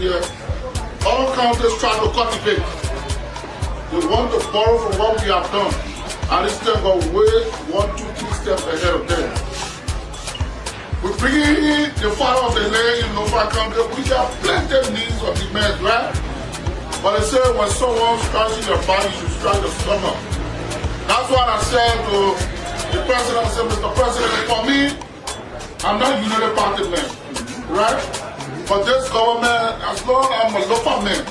here, all countries try to cultivate. They want to borrow from what we have done, and this time go way 1, 2, 3 steps ahead of them. We bring in the father of the land in Nova country. We got plenty of needs of demands, right? But they say when someone's scratching your body, you scratch your stomach. That's what I said to the president. I said, Mr. President, for me, I'm not a United Party man, right? But this government, as long as I'm a local man,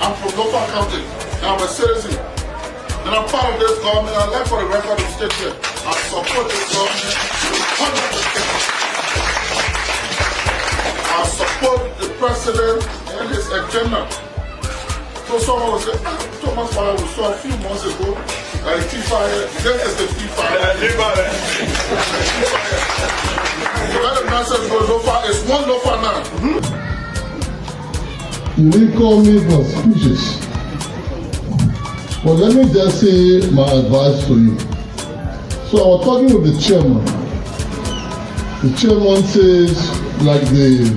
I'm from local county, and I'm a citizen, and I'm part of this government. I'd like for the record to state here, I support this government 100%. I support the president and his agenda. So someone will say, Thomas Fire we saw a few months ago, like FIFA, this is the FIFA. So let the message go, Lofa is one Lofa now. You didn't call me for speeches. But let me just say my advice to you. So I was talking with the chairman. The chairman says, like the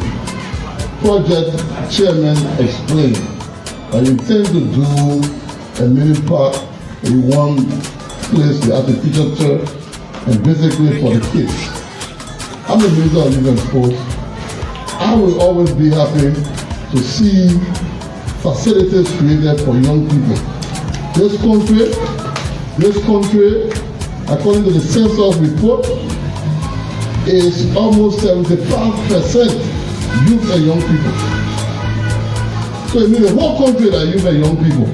project chairman explained, I intend to do a mini park in one place, the artificial turf, and basically for the kids. I'm the minister of youth and sports. I will always be happy to see facilities created for young people. This country, according to the census report, is almost 75% youth and young people. So it means the whole country that youth and young people.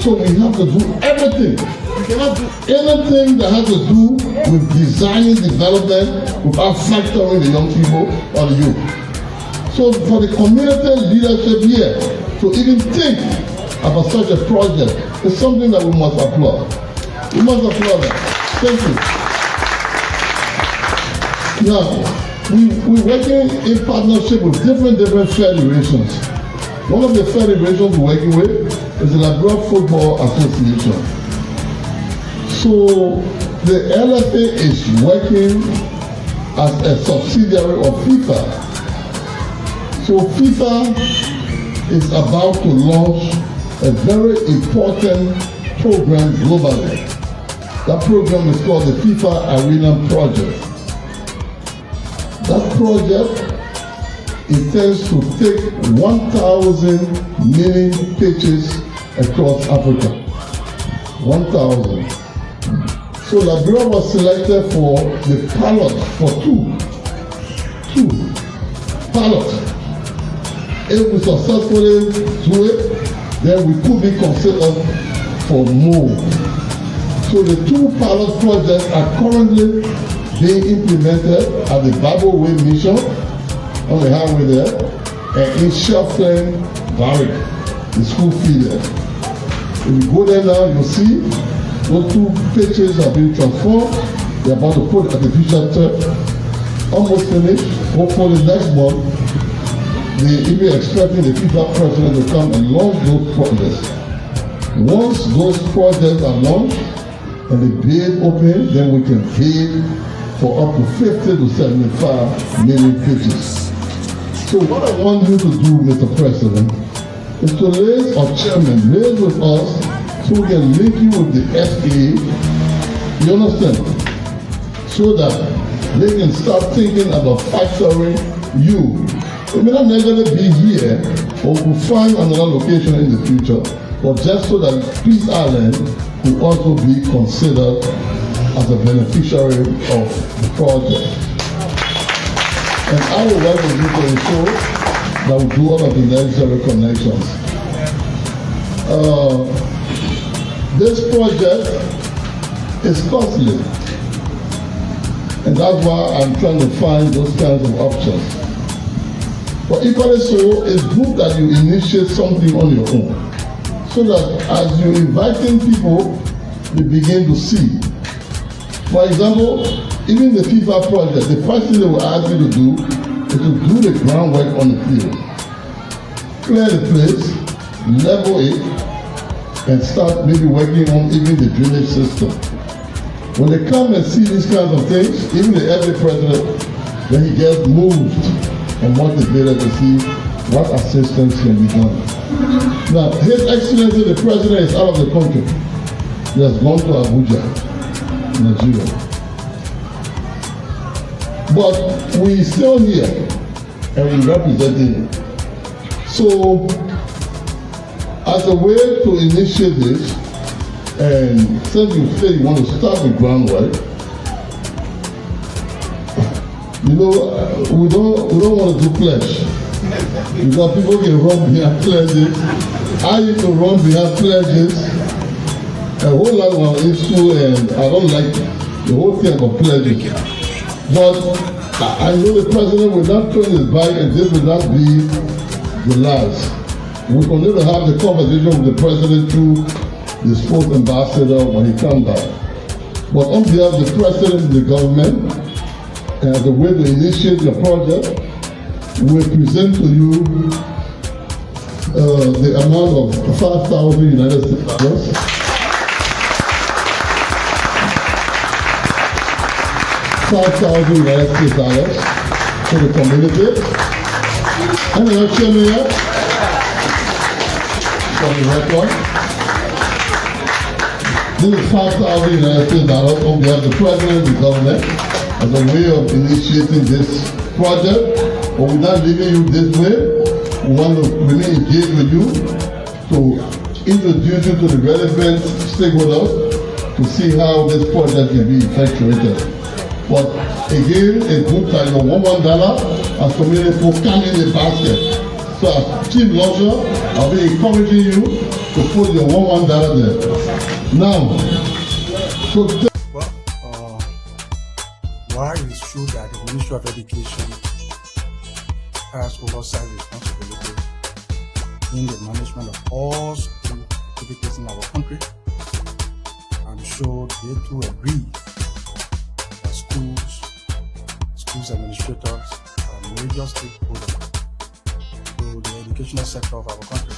So we have to do everything. We cannot do anything that has to do with design development without factoring the young people or the youth. So for the community leadership here to even think about such a project is something that we must applaud. We must applaud that. Thank you. Now, we're working in partnership with different federations. One of the federations we're working with is the Liberia Football Association. So the LFA is working as a subsidiary of FIFA. So FIFA is about to launch a very important program globally. That program is called the FIFA Arena Project. That project intends to take 1,000 mini pitches across Africa. 1,000. So Liberia was selected for the pilot for two pilots. If we successfully do it, then we could be considered for more. So the 2 pilot projects are currently being implemented at the Bible Way Mission on the highway there, and in Shelfland Barrack, the school feeder. If you go there now, you'll see those 2 pitches have been transformed. They're about to put artificial turf, almost finished. Hopefully next month, they even expecting the FIFA president to come and launch those projects. Once those projects are launched and the bid open, then we can bid for up to 50 to 75 million pitches. So what I want you to do, Mr. President, is to liaise, or chairman, liaise with us so we can link you with the FA, you understand? So that they can start thinking about factoring you. We may not necessarily be here, or we'll find another location in the future, but just so that Peace Island will also be considered as a beneficiary of the project. And I will work with you to ensure that we do all of the necessary connections. This project is costly, and that's why I'm trying to find those kinds of options. But equally so, it's good that you initiate something on your own, so that as you're inviting people, you begin to see. For example, even the FIFA project, the first thing they will ask you to do is to do the groundwork on the field. Clear the place, level it, and start maybe working on even the drainage system. When they come and see these kinds of things, even the every president, then he gets moved and motivated to see what assistance can be done. Now, His Excellency the President is out of the country. He has gone to Abuja, Nigeria. But we still here and we representing him. So, as a way to initiate this, and since you say you want to start with groundwork, you know, we don't want to do pledge. Because people can run behind pledges. I used to run behind pledges a whole lot when I was in school, and I don't like the whole thing about pledges. But I know the president will not turn his back, and this will not be the last. We continue to have the conversation with the president through the sports ambassador when he comes back. But on behalf of the president and the government, and as a way to initiate your project, we present to you the amount of 5,000 United States dollars. $5,000 United States dollars for the community. And the chairman here, for the record, this is $5,000 United States dollars on behalf of the president and the government as a way of initiating this project. But we're not leaving you this way. We want to really engage with you to introduce you to the relevant stakeholders to see how this project can be effectuated. But again, it's good that your $1 as community folk come in the basket. So as Chief Lodger, I'll be encouraging you to put your $1 there. Now, so why it is true that the Ministry of Education has oversight responsibility in the management of all school activities in our country. I'm sure they too agree that schools administrators are major stakeholders to the educational sector of our country.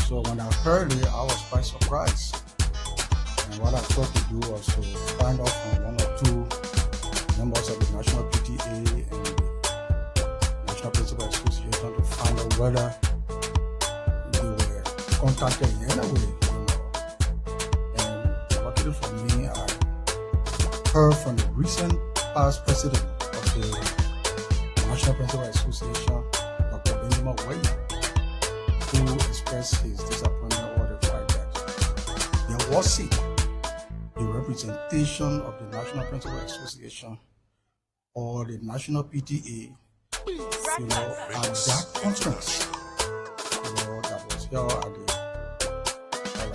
So when I heard it, I was quite surprised. And what I thought to do was to find out from one or two members of the National PTA and the National Principal Association to find out whether they were contacted in any way, And luckily for me, I heard from the recent past president of the National Principal Association, Dr. Benjamin Wade, who expressed his disappointment over the fact that there was a representation of the National Principal Association or the National PTA, at that conference, that was held at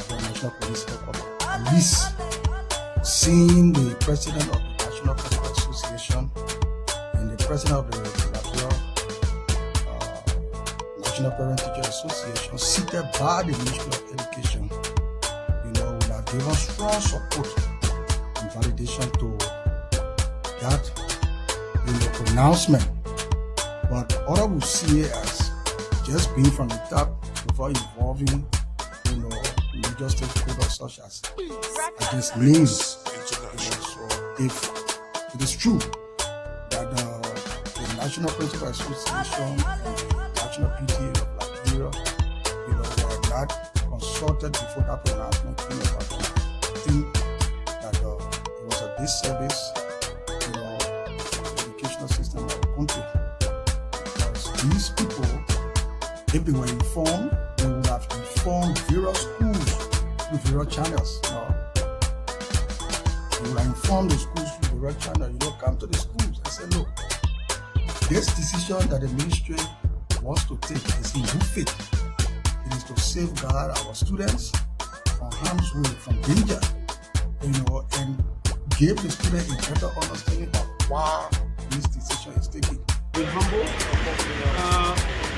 the National Police Headquarters. At least seeing the president of the National Principal Association and the president of the National Parent Teacher Association seated by the Ministry of Education, would have given strong support and validation to that pronouncement. But others will see it as just being from the top before involving, major stakeholders such as against names. So if it is true that the National Principal Association and the National PTA of Liberia, were not consulted before that pronouncement came about, I think that it was a disservice to the educational system of our country. Because these people, if they were informed, they would have informed various schools through various channels. They would have informed the schools through various channels. Come to the schools and say, look, this decision that the ministry wants to take is in good faith. It is to safeguard our students from harm's way, from danger, and give the student a better understanding of why this decision is taken. Be humble.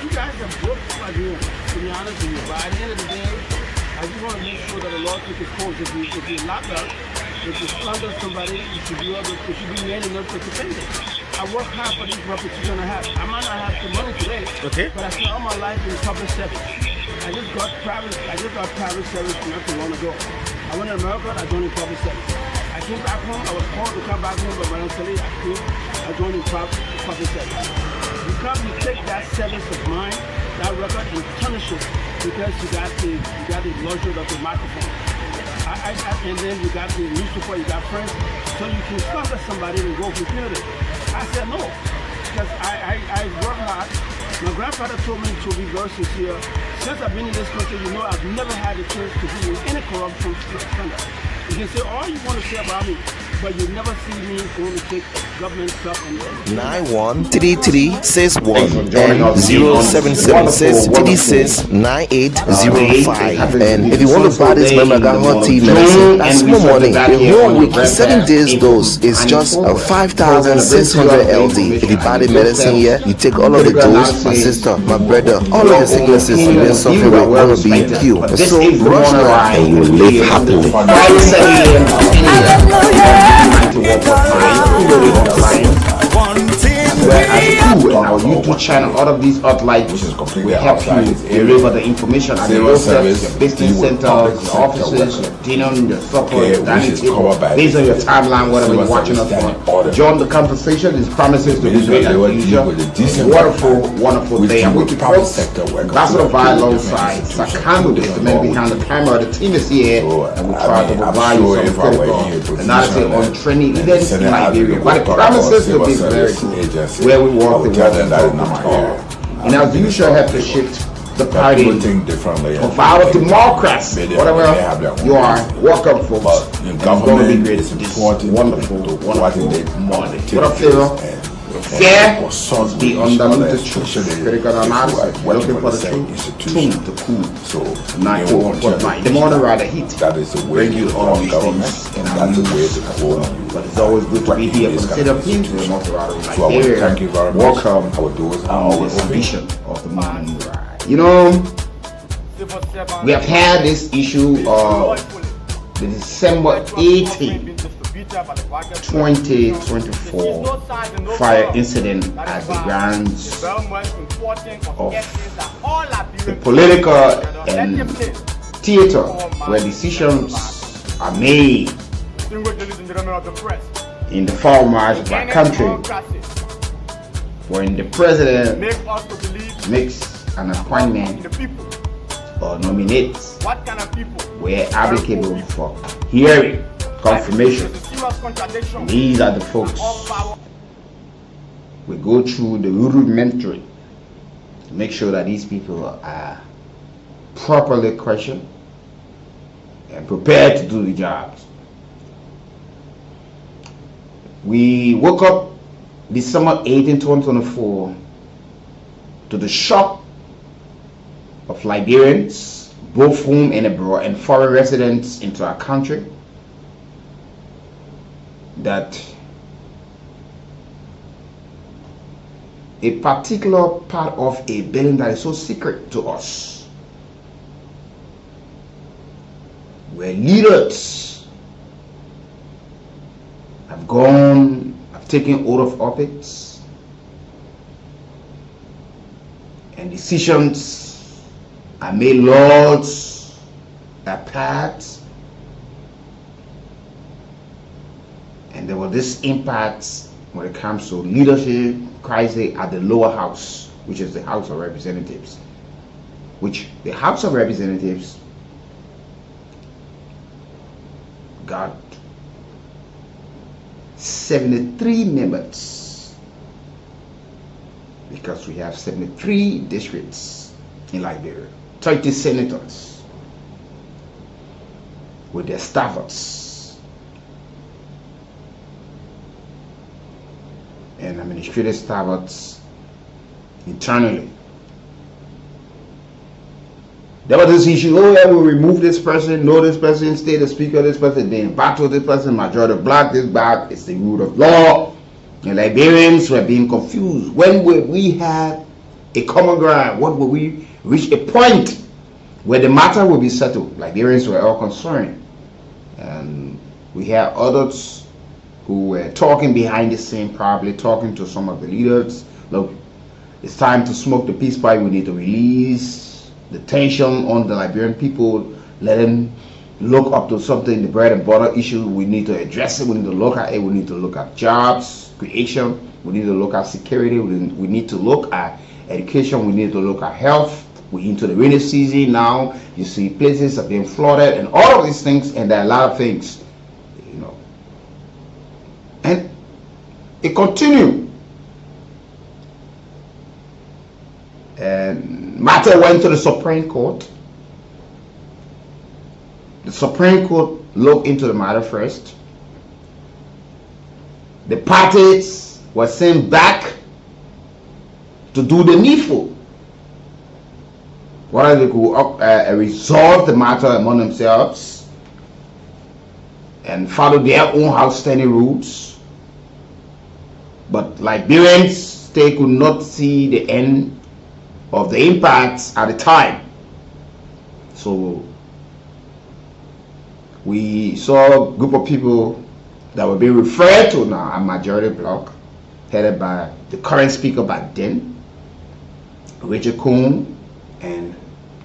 You guys have worked what you doing, to be honest with you. But at the end of the day, I just want to make sure that the law takes its course. If you lock up, if you slander somebody, you should be man enough to defend it. I work hard for this repetition I have. I might not have the money today, but I spent all my life in public service. I just got private service not too long ago. I went to America, I joined in public service. I came back home, I was called to come back home, but voluntarily I joined in public service. you take that service of mine, that record, and tarnish it because you got the luxury of the microphone. And then you got the newspaper, you got friends, so you can sponsor somebody and go fulfill it. I said no, because I work hard. My grandfather told me to be very sincere. Since I've been in this country, you know I've never had a chance to be in any corruption scandal. You can say all you want to say about me, but you never see me going to take government stuff and 913361 and 07736369805. And if you want to buy this Memaga Hot Tea medicine, that's more money. The whole week, 7 days dose is just 5,600 LD. If you buy the medicine here, you take all of the dose, my sister, my brother, all of the sicknesses you've been suffering with will be cured. So rush now and you will live happily. As Kool on our YouTube channel, all of these hotlines will help you deliver the information at your doorsteps, your business centers, your offices, your dinner, your supper, your dining table, based on your timeline, whatever you're watching us on. Join the conversation. It promises to be great and usual. Wonderful day. I'm with you folks. Ambassador Vi alongside Sakando is the man behind the camera. The team is here, and we try to provide you some critical analysis on training events in Liberia. But it promises to be very good. Where we walk the walk and as usual have to shift the party of our democracy. Whatever you are, welcome folks. It's going to be great. It's wonderful morning. What up, Pharaoh? Fair must be undiluted truth. Critical analysis. We're looking for the truth. Tune to Kool. So 91.9. The morning rather heat. That is the way you all these things. That's the way to go. But it's always good to be here for the state of things. We're not rather like here. Thank you very much. Welcome. Our doors are always vision of the morning ride. You know, we have had this issue of the December 18, 2024 fire incident at the grounds of the political and theater where decisions are made in the fall march of our country, when the president makes an appointment or nominates where applicable for hearing confirmation. These are the folks we go through the rudimentary to make sure that these people are properly questioned and prepared to do the jobs. We woke up December 18, 2024 to the shock of Liberians, both home and abroad, and foreign residents into our country, that a particular part of a building that is so secret to us, where leaders have taken oath of office, and decisions are made, laws are passed, and there was this impact when it comes to leadership crisis at the lower house, which is the House of Representatives, which the House of Representatives got 73 members, because we have 73 districts in Liberia, 30 senators with their staffers and administrative staffers internally. There was this issue, oh yeah, we'll remove this person, no, this person, stay the speaker, this person, then battle this person, majority black, this black, it's the rule of law. And Liberians were being confused. When will we have a common ground? What will we reach a point where the matter will be settled? Liberians were all concerned. And we had others who were talking behind the scene, probably talking to some of the leaders. Look, it's time to smoke the peace pipe. We need to release the tension on the Liberian people. Let them look up to something, the bread and butter issue. We need to address it. We need to look at it. We need to look at jobs creation. We need to look at security. We need to look at education. We need to look at health. We're into the rainy season now. You see places are being flooded and all of these things, and there are a lot of things, you know. And it continued. And matter went to the Supreme Court. The Supreme Court looked into the matter first. The parties were sent back to do the needful. Whether they could resolve the matter among themselves and follow their own outstanding rules. But Liberians, they could not see the end of the impacts at the time. So we saw a group of people that were being referred to now, a majority bloc, headed by the current speaker back then, Kool, and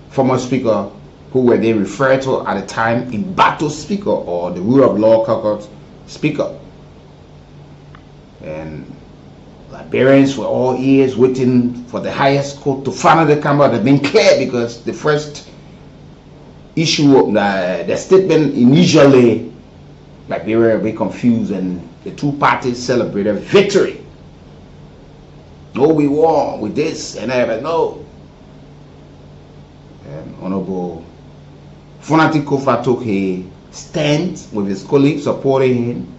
former speaker who were then referred to at the time in battle speaker or the rule of law caucus speaker. And Liberians were all ears waiting for the highest court to finally come out and been clear, because the first issue of the statement initially, Liberia were confused and the two parties celebrated victory. No, we won with this and that, but no. And Honorable Fonati Kofa took a stand with his colleagues supporting him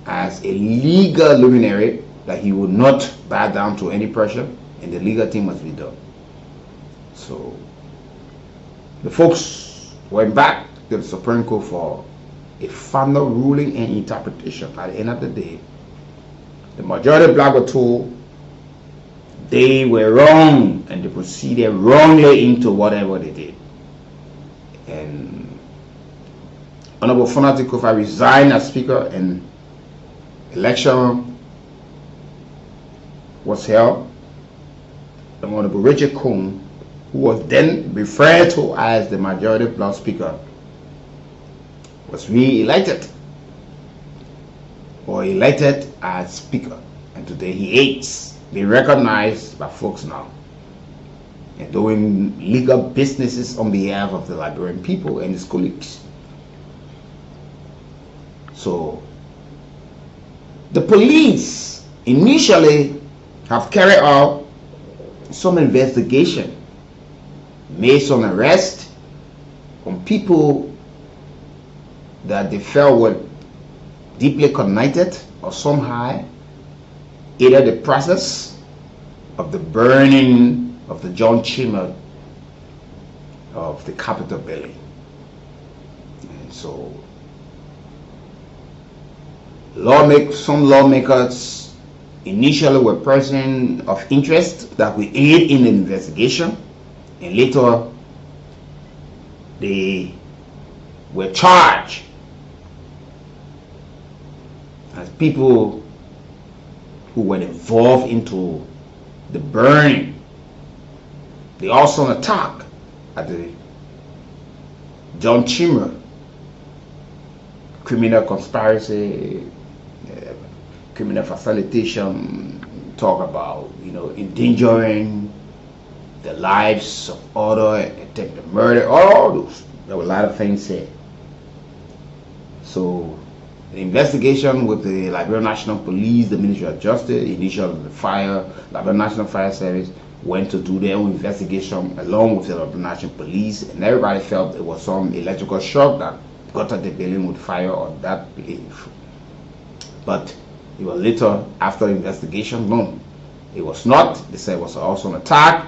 as a legal luminary, that he would not bow down to any pressure and the legal thing must be done. So the folks went back to the Supreme Court for a final ruling and interpretation. At the end of the day, the majority black were told they were wrong and they proceeded wrongly into whatever they did. And Honorable Fonati Kofa resigned as speaker, and election was held. And Honorable Richard Kool, who was then referred to as the majority bloc speaker, was re-elected or elected as speaker, and today he is being recognized by folks now and doing legal businesses on behalf of the Liberian people and his colleagues. So the police initially have carried out some investigation, made some arrests on people that they felt were deeply connected or somehow aided the process of the burning of the John Chimmer of the Capitol building. And so some lawmakers initially were persons of interest that will aid in the investigation, and later they were charged as people who were involved into the burning. They also attacked at the John Chimmer criminal conspiracy, criminal facilitation, talk about, endangering the lives of other, attempted murder, all those. There were a lot of things said. So the investigation with the Liberian National Police, the Ministry of Justice, initially the Liberian National Fire Service went to do their own investigation along with the Liberian National Police, and everybody felt it was some electrical shock that got at the building with fire on that belief. But it was later, after investigation, no, it was not. They said it was also an attack.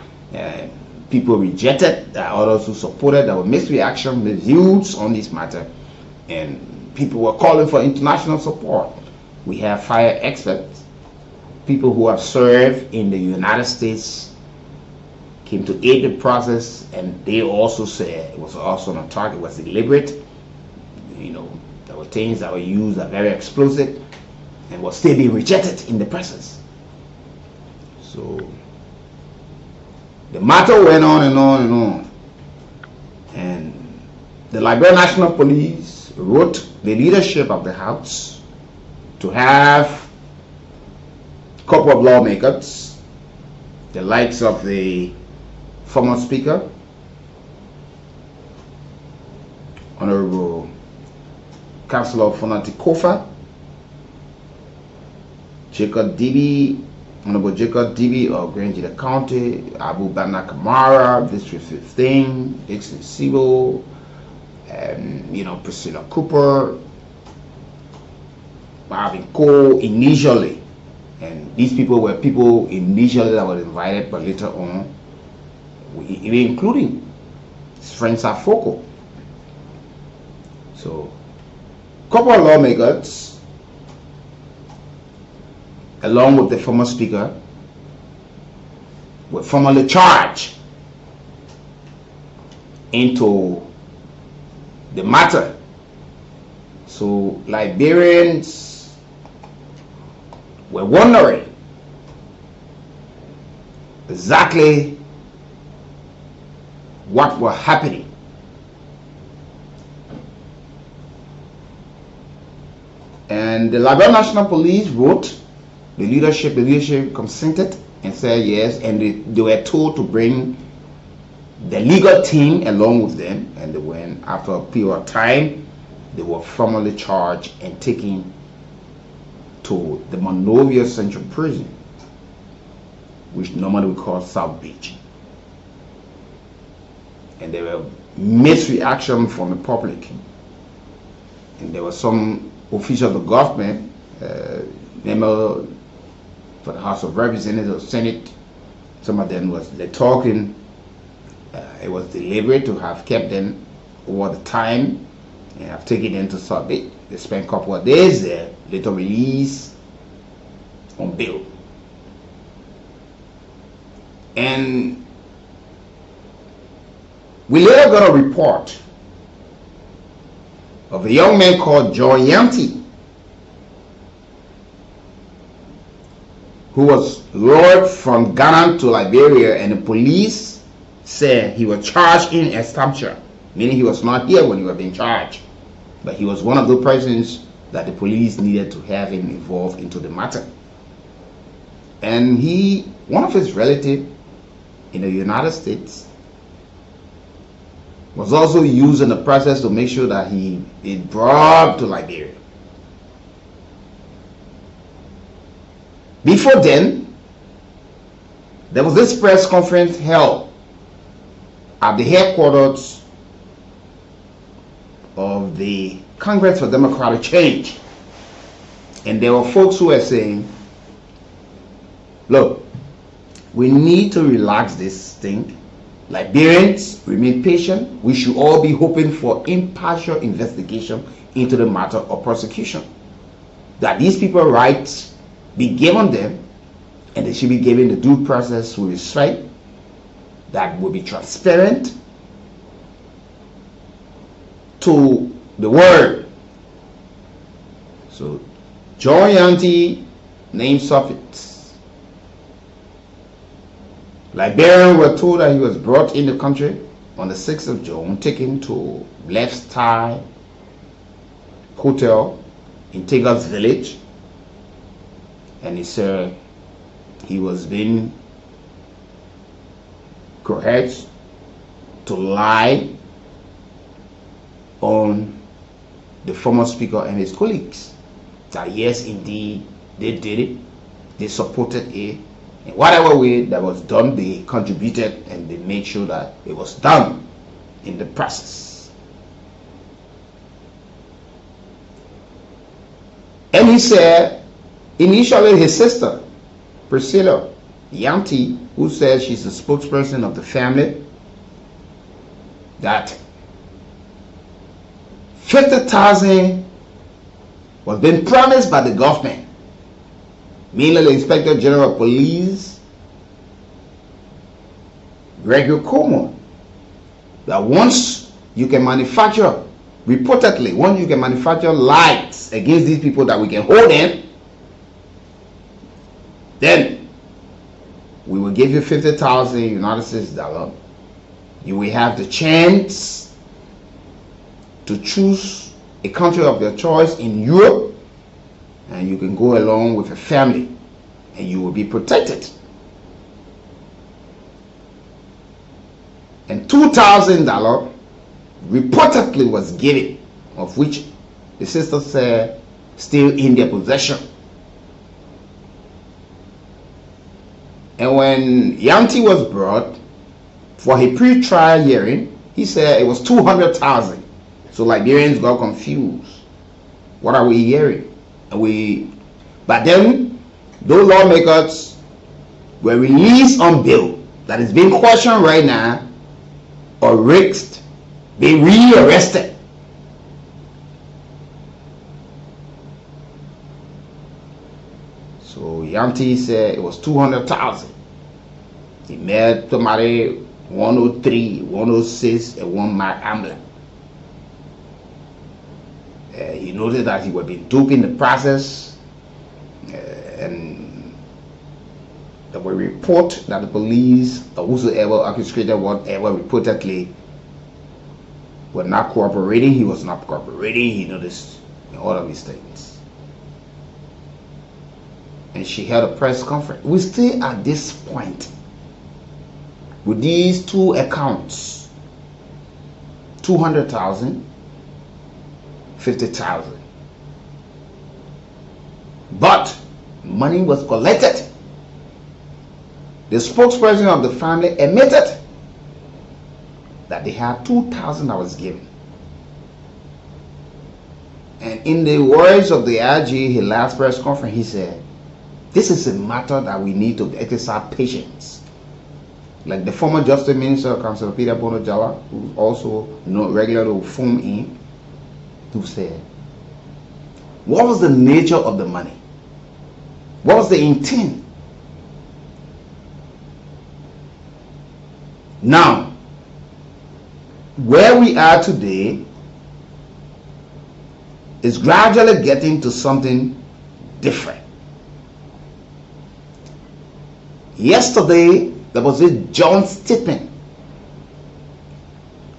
People rejected, there are others who supported. There were mixed reaction, mixed views on this matter, and people were calling for international support. We have fire experts, people who have served in the United States, came to aid the process, and they also said it was also an attack. It was deliberate. There were things that were used that were very explosive and was still being rejected in the process. So the matter went on and on and on, and the Liberian National Police wrote the leadership of the House to have couple of lawmakers, the likes of the former Speaker, Honorable Councillor Fonati Kofa, Jacob Dibi, Honorable Jacob Dibi of Grangeda County, Abu Bana Kamara, District 15, Dixon Sibo, Priscilla Cooper, Marvin Kool initially. And these people were people initially that were invited, but later on, including his friend Safoko. So, couple of lawmakers, along with the former Speaker, were formally charged into the matter. So, Liberians were wondering exactly what was happening. And the Liberia National Police wrote, the leadership consented and said yes, and they were told to bring the legal team along with them, and they went. After a period of time, they were formally charged and taken to the Monrovia Central Prison, which normally we call South Beach. And there were mixed reaction from the public, and there were some officials of the government, member for the House of Representatives, Senate. Some of them was talking. It was deliberate to have kept them over the time and have taken them to South Beach. They spent a couple of days there, later released on bail. And we later got a report of a young man called John Yanti, who was lured from Ghana to Liberia, and the police said he was charged in absentia, meaning he was not here when he was being charged, but he was one of the persons that the police needed to have him involved into the matter. And one of his relatives in the United States, was also used in the process to make sure that he is brought to Liberia. Before then, there was this press conference held at the headquarters of the Congress for Democratic Change. And there were folks who were saying, look, we need to relax this thing. Liberians, remain patient. We should all be hoping for impartial investigation into the matter of prosecution. That these people's rights be given them, and they should be given the due process with respect that will be transparent to the world. So, John Yanti named suffix. Liberians were told that he was brought in the country on the 6th of June, taken to Black Star Hotel in Tegas Village, and he said he was being coerced to lie on the former Speaker and his colleagues. That yes, indeed, they did it, they supported it. In whatever way that was done, they contributed and they made sure that it was done in the process. And he said, initially his sister, Priscilla Yanti, who says she's the spokesperson of the family, that 50,000 was being promised by the government, mainly the Inspector General of Police, Gregory Coleman, that once you can manufacture, reportedly, once you can manufacture lights against these people that we can hold them, then we will give you 50,000 United States dollars. You will have the chance to choose a country of your choice in Europe, and you can go along with a family and you will be protected. And $2,000 reportedly was given, of which the sister said still in their possession. And when Yanti was brought for a pre-trial hearing, he said it was 200,000. So Liberians got confused. What are we hearing? But then those lawmakers were released on bail that is being questioned right now, or risked being re-arrested. So Yanti said it was 200,000. He met somebody 103, 106, and one Mark Ambler. He noted that he would be duped in the process, and there were reports that the police or whosoever orchestrated whatever reportedly were not cooperating. He was not cooperating. He noticed all of these things. And she held a press conference. We still at this point with these two accounts, 200,000, 50,000. But money was collected. The spokesperson of the family admitted that they had 2,000 that was given. And in the words of the IG, his last press conference, he said, this is a matter that we need to exercise patience. Like the former Justice Minister, Councillor Peter Bono Jala, who also regularly phone in, who said, what was the nature of the money? What was the intent? Now, where we are today is gradually getting to something different. Yesterday, there was a joint statement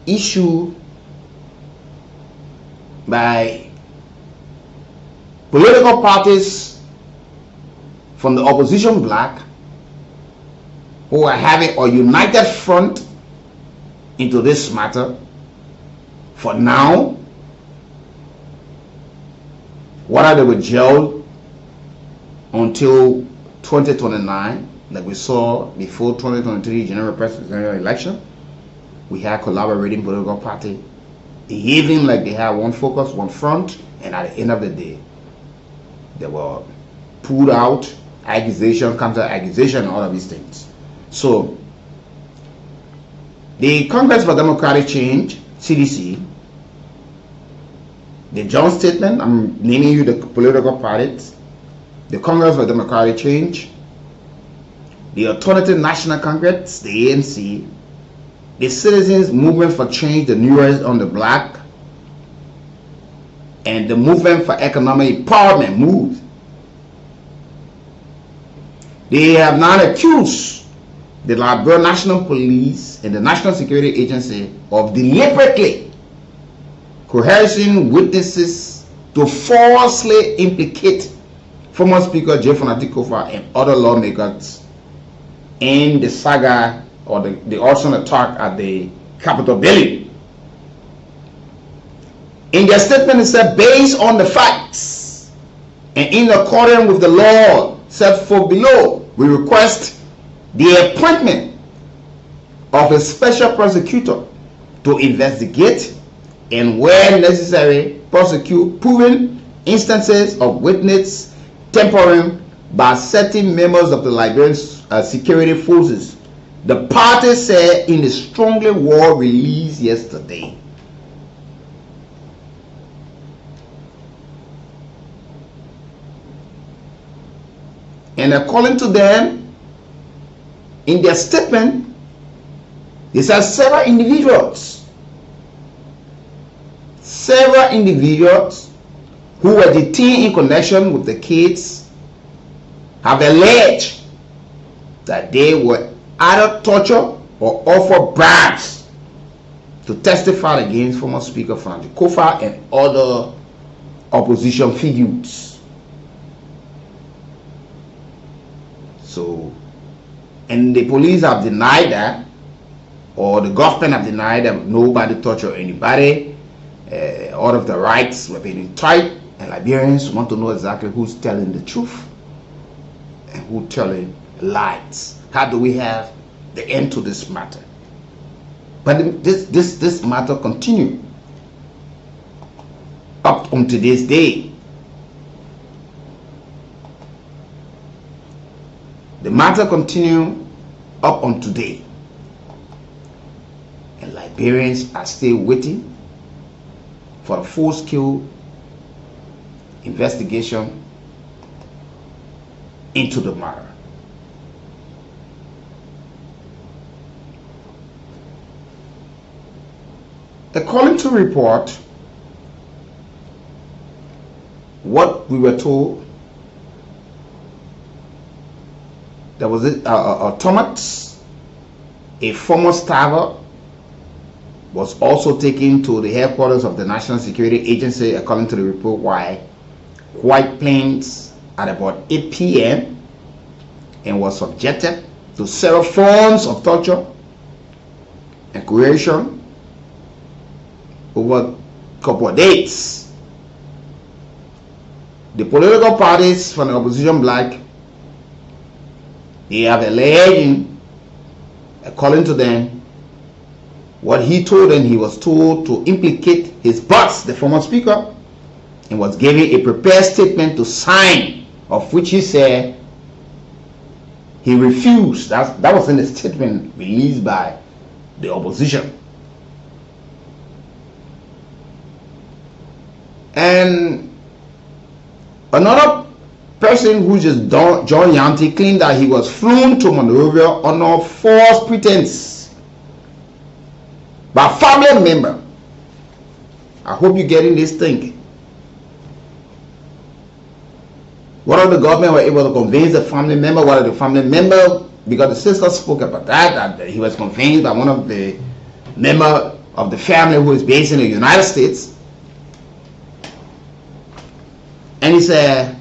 issued by political parties from the opposition bloc who are having a united front into this matter. For now, whether they were jailed until 2029, like we saw before 2023 general presidential election, we had collaborating political party behaving like they had one focus, one front, and at the end of the day, they were pulled out, accusation, counter accusation, and all of these things. So, the Congress for Democratic Change, CDC, the joint statement, I'm naming you the political parties, the Congress for Democratic Change, the Alternative National Congress, the ANC, the Citizens Movement for Change, the newest on the block, and the Movement for Economic Empowerment, MOVE. They have now accused the Liberia National Police and the National Security Agency of deliberately coercing witnesses to falsely implicate former Speaker J. Fonati Kofa and other lawmakers in the saga or the arson attack at the Capitol building. In their statement, it said, based on the facts and in accordance with the law set forth below, we request the appointment of a special prosecutor to investigate and, where necessary, prosecute proven instances of witness tampering by certain members of the Liberian security forces, the party said in the strongly worded release yesterday. And according to them, in their statement, they said several individuals who were detained in connection with the kids have alleged that they were either tortured or offered bribes to testify against former Speaker Fonati Kofa and other opposition figures. So, and the police have denied that, or the government have denied that nobody touched or anybody. All of the rights were being tight, and Liberians want to know exactly who's telling the truth and who's telling lies. How do we have the end to this matter? But this matter continue up until this day. The matter continue up on today, and Liberians are still waiting for a full-scale investigation into the matter. According to report, what we were told, there was a Thomas, a former staffer, was also taken to the headquarters of the National Security Agency, according to the report, why White Plains at about 8 p.m. and was subjected to several forms of torture and coercion over a couple of days. The political parties from the opposition bloc, they have alleged, according to them, what he told them, he was told to implicate his boss, the former speaker, and was given a prepared statement to sign, of which he said he refused. That was in the statement released by the opposition. And another person who just joined Yanti claimed that he was flown to Monrovia under false pretense by a family member. I hope you're getting this thing. Whether the government were able to convince the family member, whether the family member, because the sister spoke about that he was convinced by one of the member of the family who is based in the United States. And he said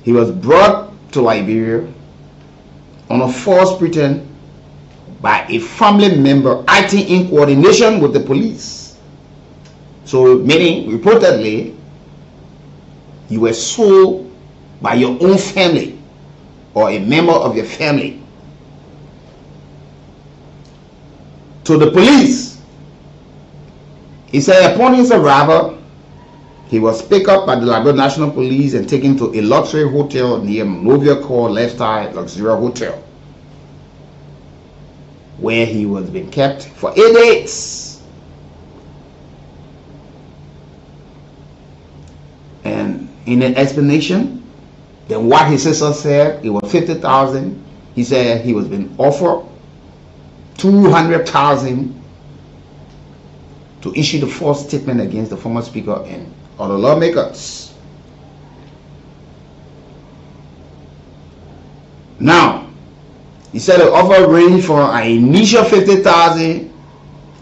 he was brought to Liberia on a false pretense by a family member acting in coordination with the police. So meaning, reportedly, you were sold by your own family or a member of your family to the police. He said upon his arrival, he was picked up by the Liberia National Police and taken to a luxury hotel near Monrovia called Lifestyle Luxury Hotel, where he was being kept for 8 days. And in an explanation, then what his sister said, it was 50,000. He said he was being offered 200,000 to issue the false statement against the former speaker and other lawmakers. Now, he said the offer ranged from an initial 50,000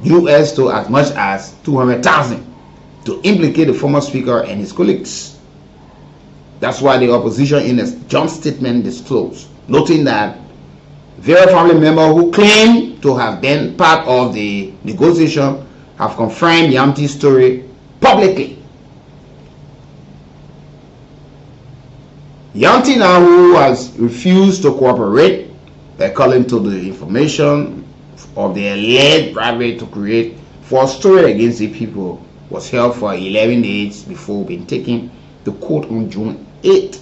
US to as much as 200,000 to implicate the former speaker and his colleagues. That's why the opposition in a joint statement disclosed, noting that various family members who claim to have been part of the negotiation have confirmed Yamti's story publicly. Yanti now, who has refused to cooperate, according to the information of the alleged bribery to create false story against the people, was held for 11 days before being taken to court on June 8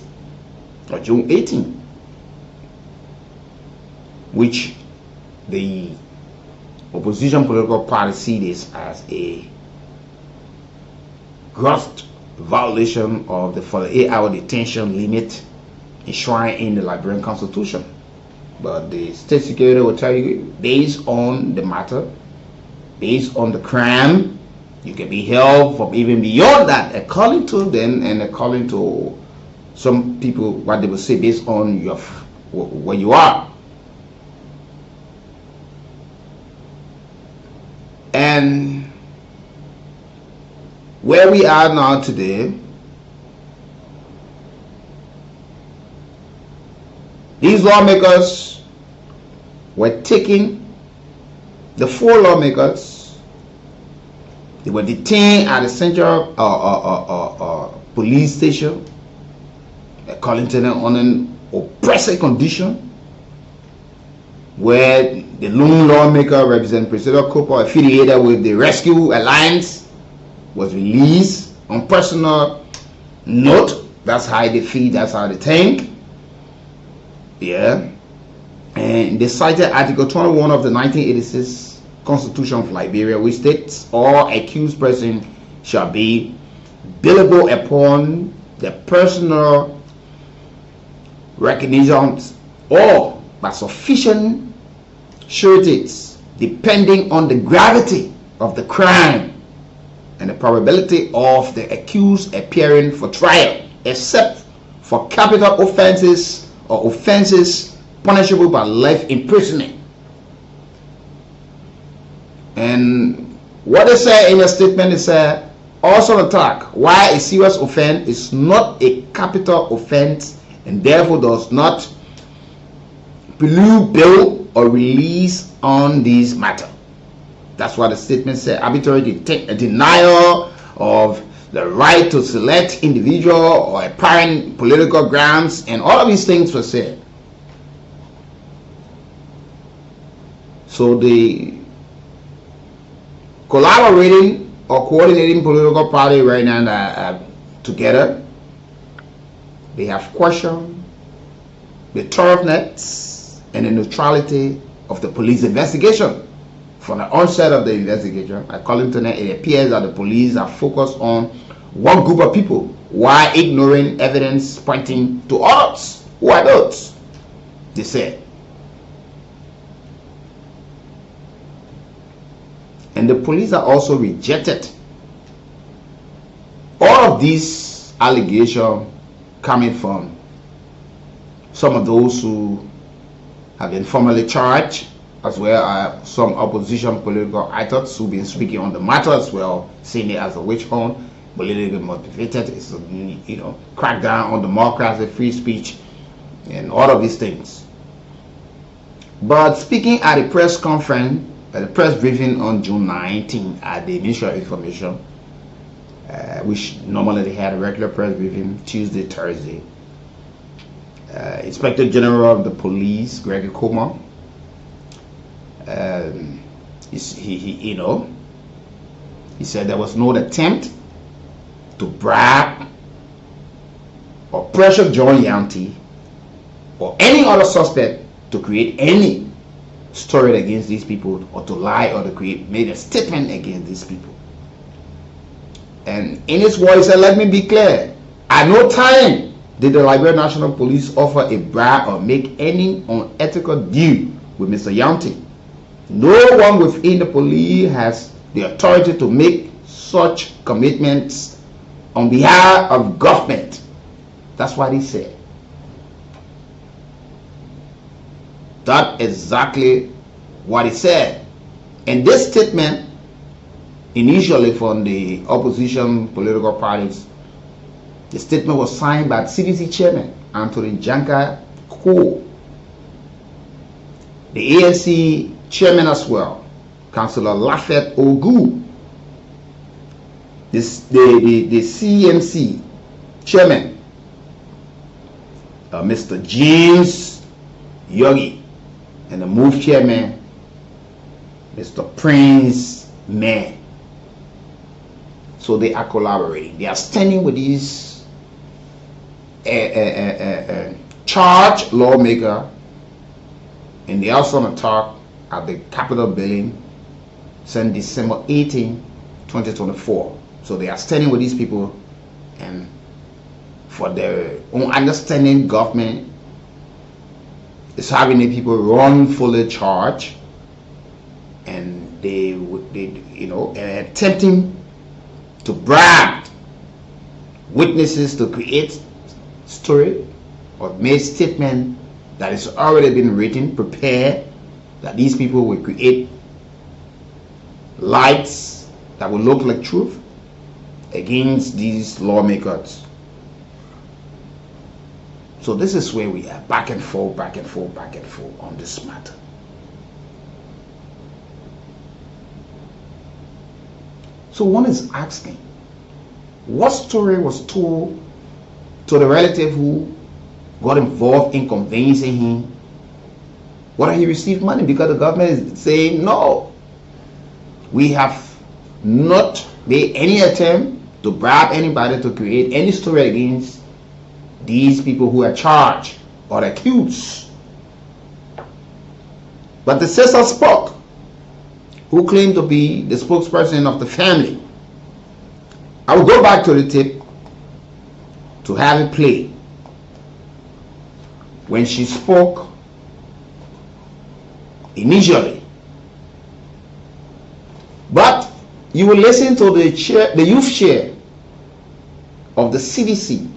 or June 18, which the opposition political party see this as a gross violation of the 48-hour detention limit enshrined in the Liberian Constitution. But the state security will tell you, based on the matter, based on the crime, you can be held for even beyond that, according to them and according to some people, what they will say based on your where you are. And where we are now today, These lawmakers were taking, the 4 lawmakers, they were detained at the central police station at Kollington on an oppressive condition, where the lone lawmaker representing President Kool, affiliated with the Rescue Alliance, was released on personal note. That's how they feed, that's how they think. Yeah. And they cited Article 21 of the 1986 Constitution of Liberia, which states all accused persons shall be billable upon the personal recognition or by sufficient sureties, depending on the gravity of the crime and the probability of the accused appearing for trial, except for capital offenses or offenses punishable by life imprisonment. And what they say in the statement is also attack why a serious offense is not a capital offense and therefore does not prelude bail or release on this matter. That's what the statement said. Arbitrary denial of the right to select individual or apparent political grounds, and all of these things were said. So the collaborating or coordinating political party right now that are together, they have questioned the thoroughness and the neutrality of the police investigation. From the onset of the investigation at Kollington, it appears that the police are focused on one group of people while ignoring evidence pointing to others. Who are those? They said. And the police are also rejected all of these allegations coming from some of those who have been formally charged, as well as some opposition political actors who've been speaking on the matter as well, seeing it as a witch hunt, politically motivated. It's a, crackdown on democracy, free speech, and all of these things. But speaking at a press conference, at a press briefing on June 19 at the Ministry of Information, which normally they had a regular press briefing Tuesday, Thursday, Inspector General of the Police, Greg Kool, he said there was no attempt to bribe or pressure John Yanti or any other suspect to create any story against these people, or to lie, or to made a statement against these people. And in his voice, he said, "Let me be clear. At no time did the Liberian National Police offer a bribe or make any unethical deal with Mr. Yanti. No one within the police has the authority to make such commitments on behalf of government." That's what he said. That's exactly what he said. And this statement, initially from the opposition political parties, the statement was signed by CDC Chairman Anthony Janka Kool, the ANC Chairman as well, Councillor Lafayette Ogu, the CMC Chairman, Mr. James Yogi, and the MOVE Chairman, Mr. Prince Mann. So they are collaborating. They are standing with these charged lawmaker, and they also want to talk at the Capitol building since December 18, 2024. So they are standing with these people, and for their own understanding, government is having the people wrongfully charged, and they attempting to bribe witnesses to create story or make statement that is already been written, prepared, that these people will create lights that will look like truth against these lawmakers. So this is where we are, back and forth on this matter. So one is asking, what story was told to the relative who got involved in convincing him whether he received money? Because the government is saying, no, we have not made any attempt to bribe anybody to create any story against these people who are charged or accused. But the sister spoke, who claimed to be the spokesperson of the family. I will go back to the tape to have it play when she spoke initially. But you will listen to the youth chair of the CDC,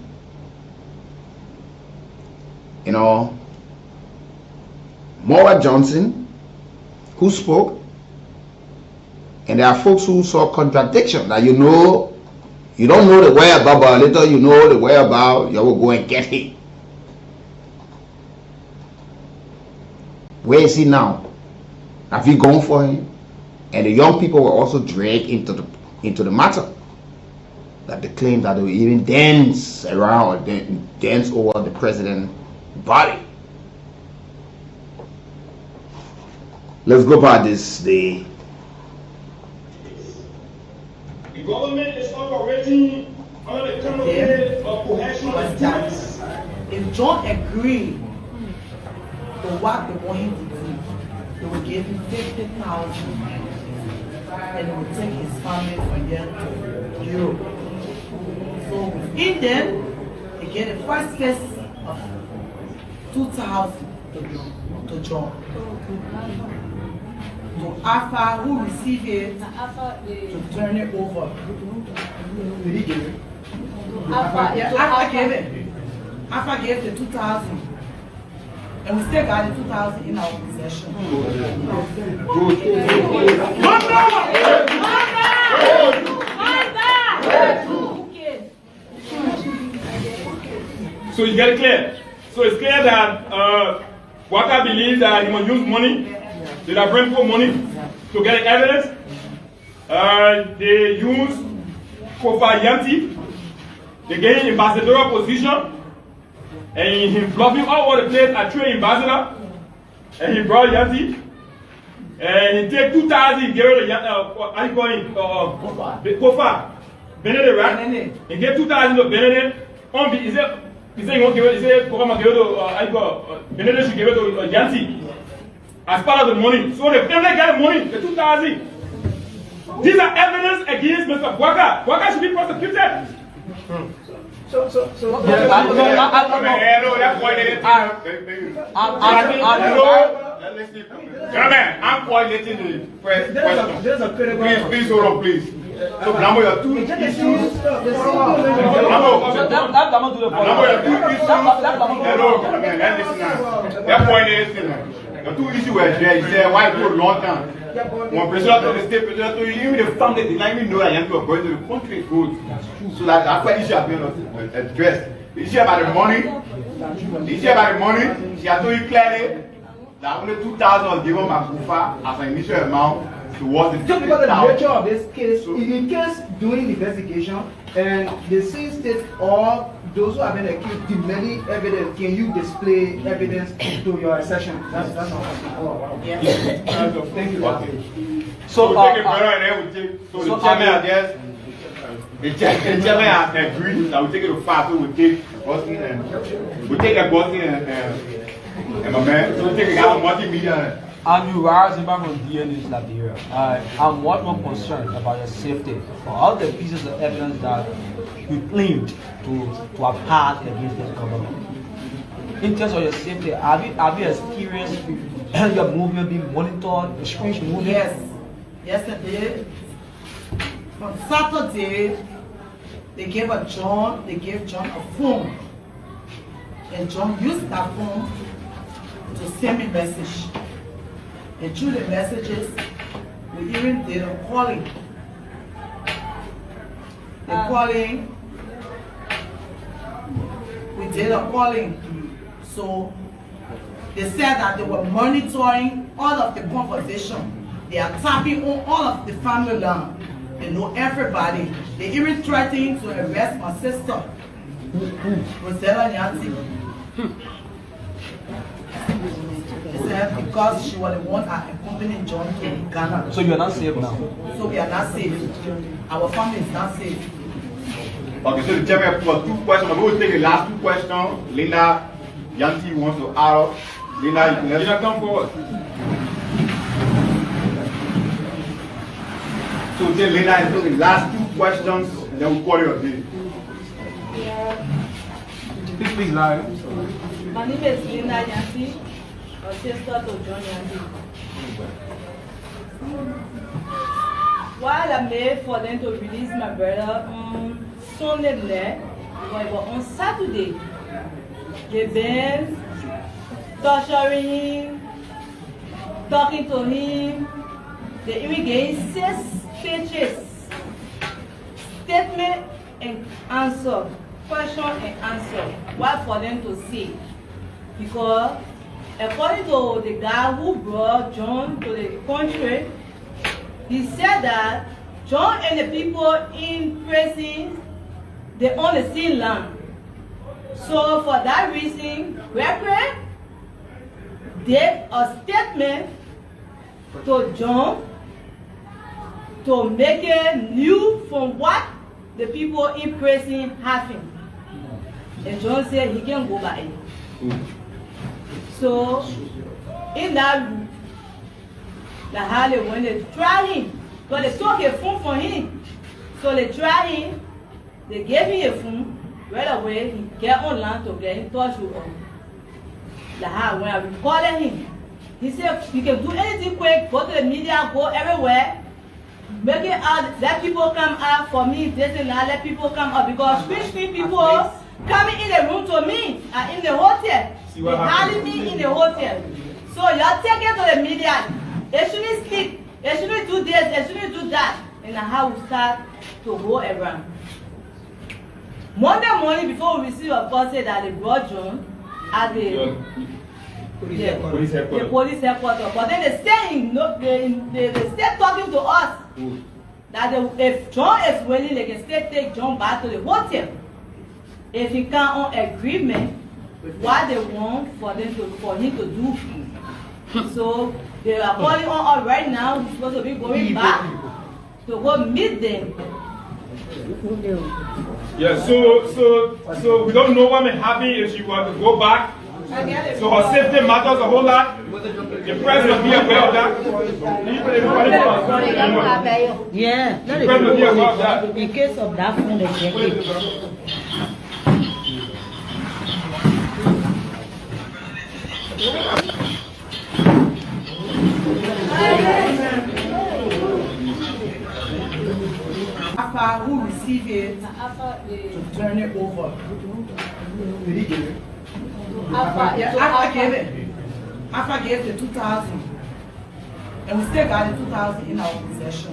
Maura Johnson, who spoke, and there are folks who saw contradiction that you don't know the whereabouts, but later you know the whereabouts, you will go and get him. Where is he now? Have you gone for him? And the young people were also dragged into the matter. That they claimed that they would even dance around or dance over the president's body. Let's go by this. The government is operating under the canopy of cohesion of justice. If John agreed to what they want him to do, they will give him 50,000 and they will take his family from there to Europe. So within them, they get the first phase of 2,000 to John. To Alpha, who received it, to turn it over. Did he give it? Alpha gave it. Alpha gave the 2,000. And we still got the 2,000 in our possession. So it's very clear. So it's clear that Waka believes that he must use money. They are bring for money to get evidence. They use Kofa Yanti. They get him ambassadorial position. And he bluffing all over the place at trade ambassador. And he brought Yanti. And he take 2,000, he gave it to how you call him? Kofa. Benedict, right? He gave 2,000 to Benedict. He said he won't give it, he said Kofa give it to Benedict should give it to Yanti. As part of the money. So they definitely got the money, the 2,000. These are evidence against Mr. Waka. Waka should be prosecuted. I'm coordinating the first question. Please hold on, please. So now we have two issues. The two issues were there. He said, why for a long time? When president of the state, president told you, even the family did not even know that you were going to the country good. So that that's why issue has been addressed. The issue about the money, she has told you clearly that only 2,000 was given by Kufa as an initial amount towards the 50,000. Because of the nature of this case, in case during the investigation, and the state or those who have been accused demanding evidence, can you display evidence to your assertion? That's not what thank you. Okay. So we'll take a photo and then we'll take. So the chairman, I guess, the chairman has agreed that we'll take it to 5. So we'll take Boston and we'll take a Boston and my man. So we'll take a guy from multimedia. And you are back from DNA Liberia. I'm much more concerned about your safety for all the pieces of evidence that you claimed to have had against this government. In terms of your safety, have you experienced your movement being monitored, the strange movement? Yes. Yesterday, on Saturday, they gave John a phone. And John used that phone to send me a message. And through the messages, we even did a calling. We did a calling So they said that they were monitoring all of the conversation. They are tapping on all of the family land. They know everybody. They even threatened to arrest my sister, Rosella Yanti. They said because she was the one that accompanied John to Ghana. So you are not safe now? So we are not safe. Our family is not safe. Okay, so the chairman for 2 questions. We will take the last 2 questions. Linda Yanti wants to add. Linda, come forward. So Linda is the last 2 questions, and then we'll call you a day. Please live. My name is Linda Yanti, a sister to John Yanti. While I made for them to release my brother on Sunday, but on Saturday, they've been torturing him, talking to him. They even gave 6 pages, statement and answer, question and answer. What for them to see? Because according to the guy who brought John to the country, he said that John and the people in prison, they own the same land. So for that reason, record gave a statement to John to make it new from what the people in prison having. And John said he can't go by it. So in that how they went to try him, but they took a phone from him. So they tried him, they gave him a phone, right away he get online to get in touch with us. When I recorded him, he said you can do anything quick, go to the media, go everywhere, make it out, let people come out for me, this and that, let people come out, because 15 people coming in the room to me are in the hotel. They hiding me in the hotel. So y'all take it to the media. They shouldn't speak, they shouldn't do this, they shouldn't do that. And how we start to go around. Monday morning before we receive a call say that they brought John at the police headquarters. But then they stay talking to us that if John is willing, they can still take John back to the hotel. If he can't on agreement with what they want for him to do. So they are calling on us right now. He's supposed to be going back to go meet them. Yeah, so we don't know what may happen if she were to go back. So her safety matters a whole lot. The press will be aware of that. Yeah, the press will be aware of that. In case of that phone, they get it. After who received it, to turn it over. Did he give it? After gave it. After gave the 2,000. And we still got the 2,000 in our possession.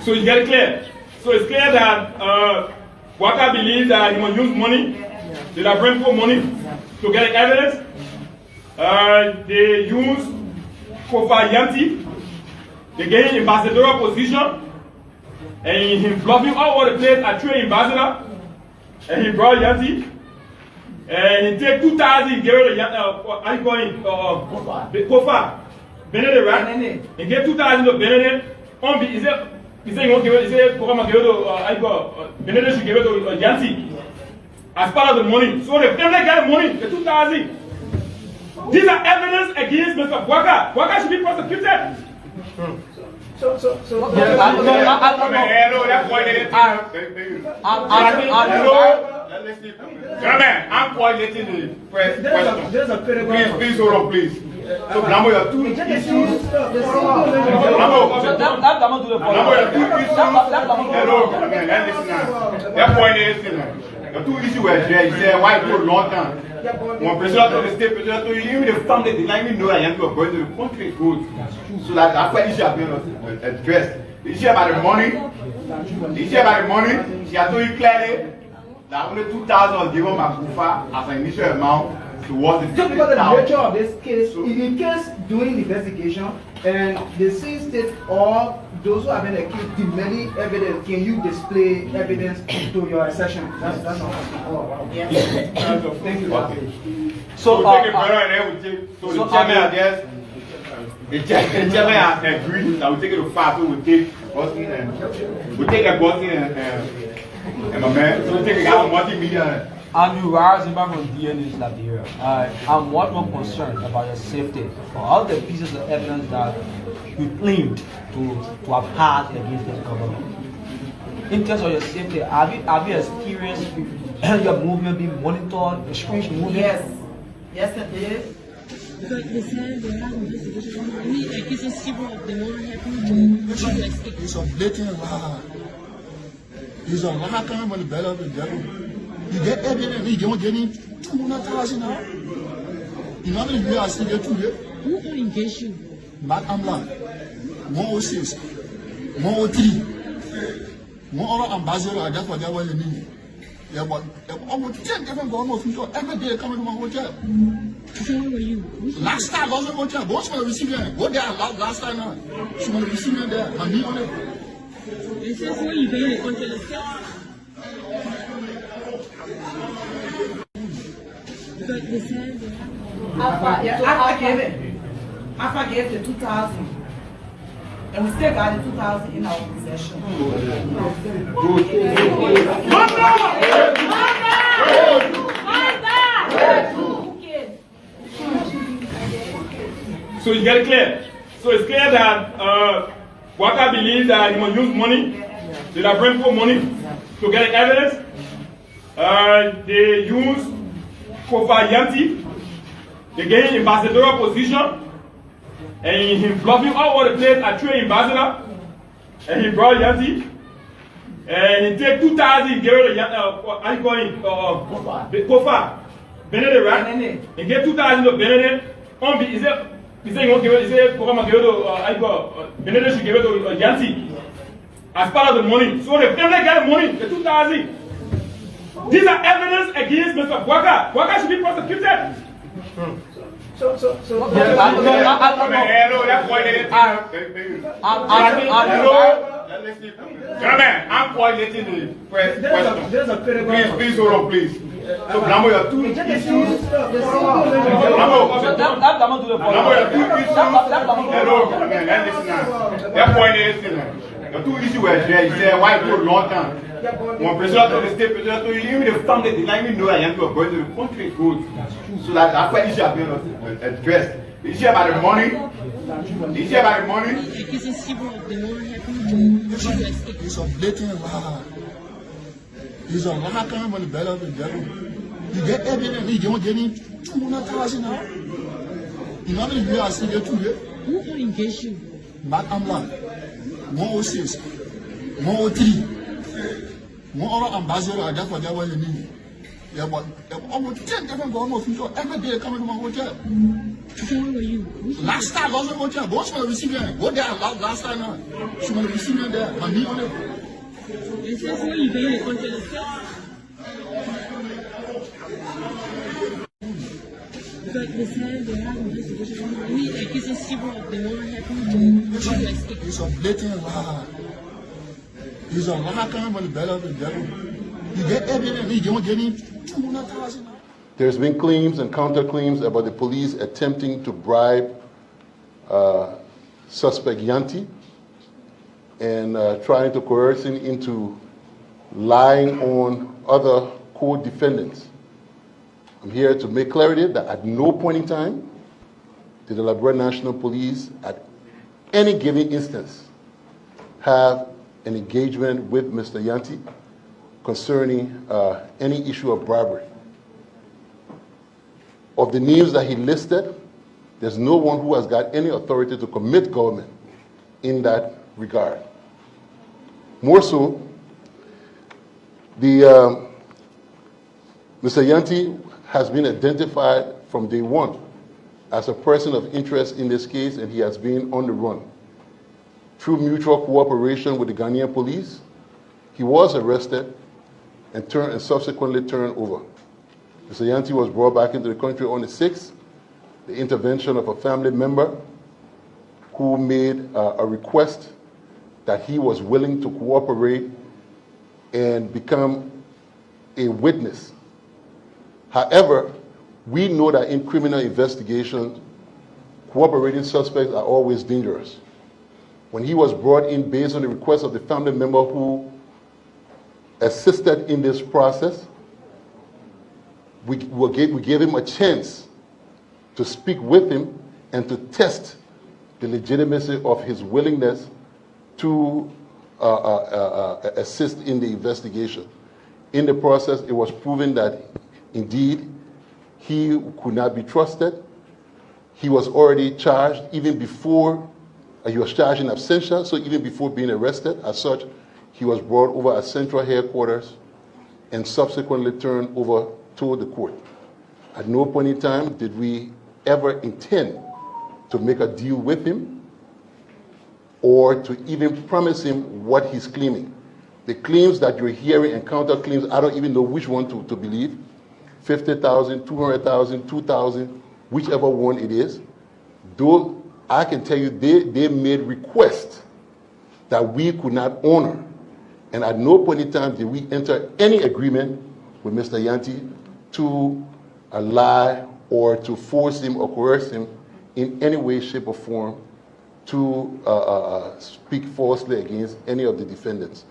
So it's very clear. So it's clear that Waka believes that he must use money. They are bring for money to get evidence. They use Kofa Yanti. They get him ambassadorial position. And he bluffing all over the place at trade ambassador. And he brought Yanti. And he take 2,000, he gave it to how you call him? Kofa. Benedict, right? He gave 2,000 to Benedict. He said he won't give it, he said Kofa must give it to Benedict should give it to Yanti. As part of the money. So the family got the money, the 2,000. These are evidence against Mr. Waka. Waka should be prosecuted. Gentlemen, I'm coordinating the press question. Please hold on, please. So, Blambo, you have 2 issues. Blambo, you have 2 issues. Hello, let's listen now. They're coordinating. The two issues were there. He said, why for a long time? When President of the state, President told you, even the family did not even know that Yanti was going to the country good. So that after issue have been addressed. The issue about the money, she had told you clearly that only 2,000 was given Makufa as an initial amount towards the just because of the nature of this case, in case during the investigation and the scene state or those who have been accused demanding evidence, can you display evidence to your assertion? That's not what Yes. Thank you. So, we take a better and then we take, so the chairman, I guess, the chairman has agreed that we take it to 5, so we take Boston and we take a Boston and my man, so we take a guy from multimedia. And you are back on DNA lab here. I'm much more concerned about your safety for all the pieces of evidence that you claimed to have had against this government. In terms of your safety, have you experienced your movement being monitored, the screens moving? Yes. Yes, it is. But they said they have investigation. I mean, like it's a civil of the one happened to escape. It's a blatant lie. It's a lie coming from the belly of the devil. You get evidence, you don't get it. 200,000 now. You know how many people are still there today? Who are engaged you? Matt Amla, 106, 103, 1 other ambassador, that's what they were in. Yeah, but almost 10 different government officials every day coming to my hotel. So where were you? Last time, also hotel, but what's going to receive them? Go there last time now. She's going to receive them there, and me on it. They said, so you paying the contract? But they said they Alpha gave the 2,000. And we still got the 2,000 in our possession. So it's very clear. So it's clear that Waka believes that he must use money, they are bring for money to get evidence. They use Kofa Yanti, they get ambassadorial position. And he bluffing all over the place at trade ambassador, and he brought Yanti, and he take 2,000, he gave it to Kofa, Benedict, right? He gave 2,000 to Benedict. He said he won't give it. He said Benedict should give it to Yanti as part of the money. So the family got the money, the 2,000. These are evidence against Mr. Waka. Waka should be prosecuted. Gentlemen, I'm coordinating the question. Please hold on, please. So, Blamo, your two issues. They're coordinating. The two issues were there. He said, why for a long time? When President of the state, President told you, even the family did not even know that Yanti was going to the country good. So that after issue have been addressed. The issue about the money. Like it's a civil of the one happened to escape. It's a blatant lie. It's a lie coming from the belly of the devil. You get evidence, you don't get it. 200,000 now. You know how many people are still there today? Who are engaged you? Matt Amla, 106, 103, 1 other ambassador, that's what they were in. Yeah, but almost 10 different government officials every day coming to my hotel. So where were you? Last time, also hotel, but what's going to receive them? Go there last time now. She's going to receive them there, and me on it. They said, so you paying the contract? But they said they have investigation. I mean, like it's a civil of the one happened to escape. It's a blatant lie. It's a lie coming from the belly of the devil. You get evidence, you don't get it. 200,000. There's been claims and counterclaims about the police attempting to bribe suspect Yanti and trying to coerce him into lying on other co-defendants. I'm here to make clarity that at no point in time did the Liberia National Police at any given instance have an engagement with Mr. Yanti concerning any issue of bribery. Of the names that he listed, there's no one who has got any authority to commit government in that regard. More so, the Mr. Yanti has been identified from day one as a person of interest in this case, and he has been on the run. Through mutual cooperation with the Ghanaian police, he was arrested and subsequently turned over. Mr. Yanti was brought back into the country on the 6th. The intervention of a family member who made a request that he was willing to cooperate and become a witness. However, we know that in criminal investigations, cooperating suspects are always dangerous. When he was brought in based on the request of the family member who assisted in this process, we gave him a chance to speak with him and to test the legitimacy of his willingness to assist in the investigation. In the process, it was proven that indeed he could not be trusted. He was already charged even before, he was charged in absentia, so even before being arrested. As such, he was brought over at central headquarters and subsequently turned over to the court. At no point in time did we ever intend to make a deal with him or to even promise him what he's claiming. The claims that you're hearing and counterclaims, I don't even know which one to believe. 50,000, 200,000, 2,000, whichever one it is. Though I can tell you they made requests that we could not honor. And at no point in time did we enter any agreement with Mr. Yanti to lie or to force him or coerce him in any way, shape, or form to speak falsely against any of the defendants.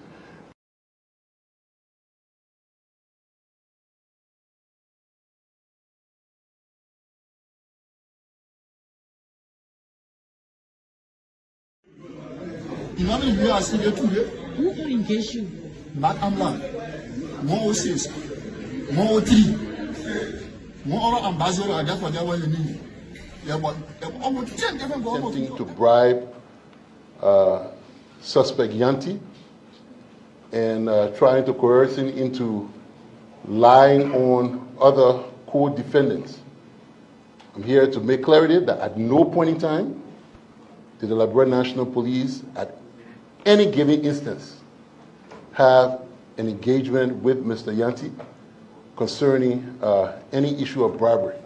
Who engaged you? Back Amla, 106, 103, 1 ambassador, I got for that one you need. Attempting to bribe suspect Yanti and trying to coerce him into lying on other co-defendants. I'm here to make clarity that at no point in time did the Liberia National Police at any given instance have an engagement with Mr. Yanti concerning any issue of bribery.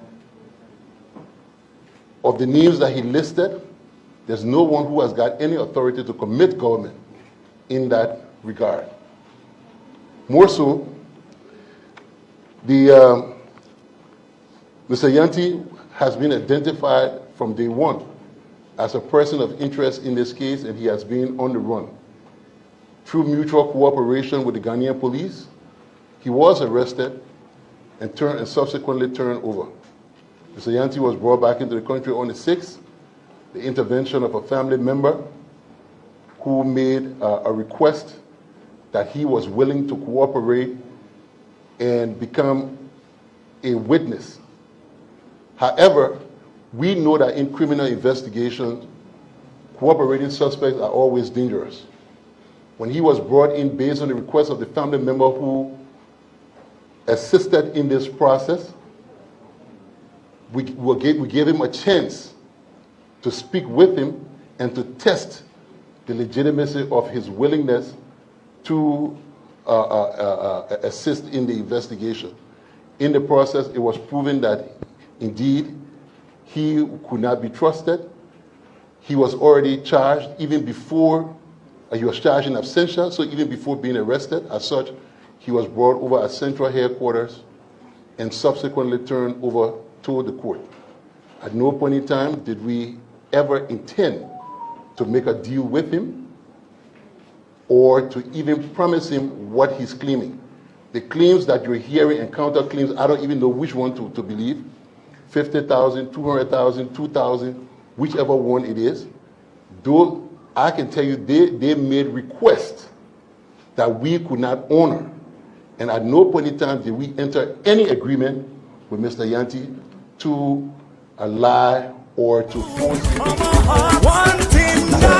Of the names that he listed, there's no one who has got any authority to commit government in that regard. More so, Mr. Yanti has been identified from day one as a person of interest in this case, and he has been on the run. Through mutual cooperation with the Ghanaian police, he was arrested and subsequently turned over. Mr. Yanti was brought back into the country on the 6th. The intervention of a family member who made a request that he was willing to cooperate and become a witness. However, we know that in criminal investigations, cooperating suspects are always dangerous. When he was brought in based on the request of the family member who assisted in this process, we gave him a chance to speak with him and to test the legitimacy of his willingness to assist in the investigation. In the process, it was proven that indeed he could not be trusted. He was already charged even before, he was charged in absentia, so even before being arrested. As such, he was brought over at central headquarters and subsequently turned over to the court. At no point in time did we ever intend to make a deal with him or to even promise him what he's claiming. The claims that you're hearing and counterclaims, I don't even know which one to believe. 50,000, 200,000, 2,000, whichever one it is. Though I can tell you they made requests that we could not honor. And at no point in time did we enter any agreement with Mr. Yanti to lie or to force him.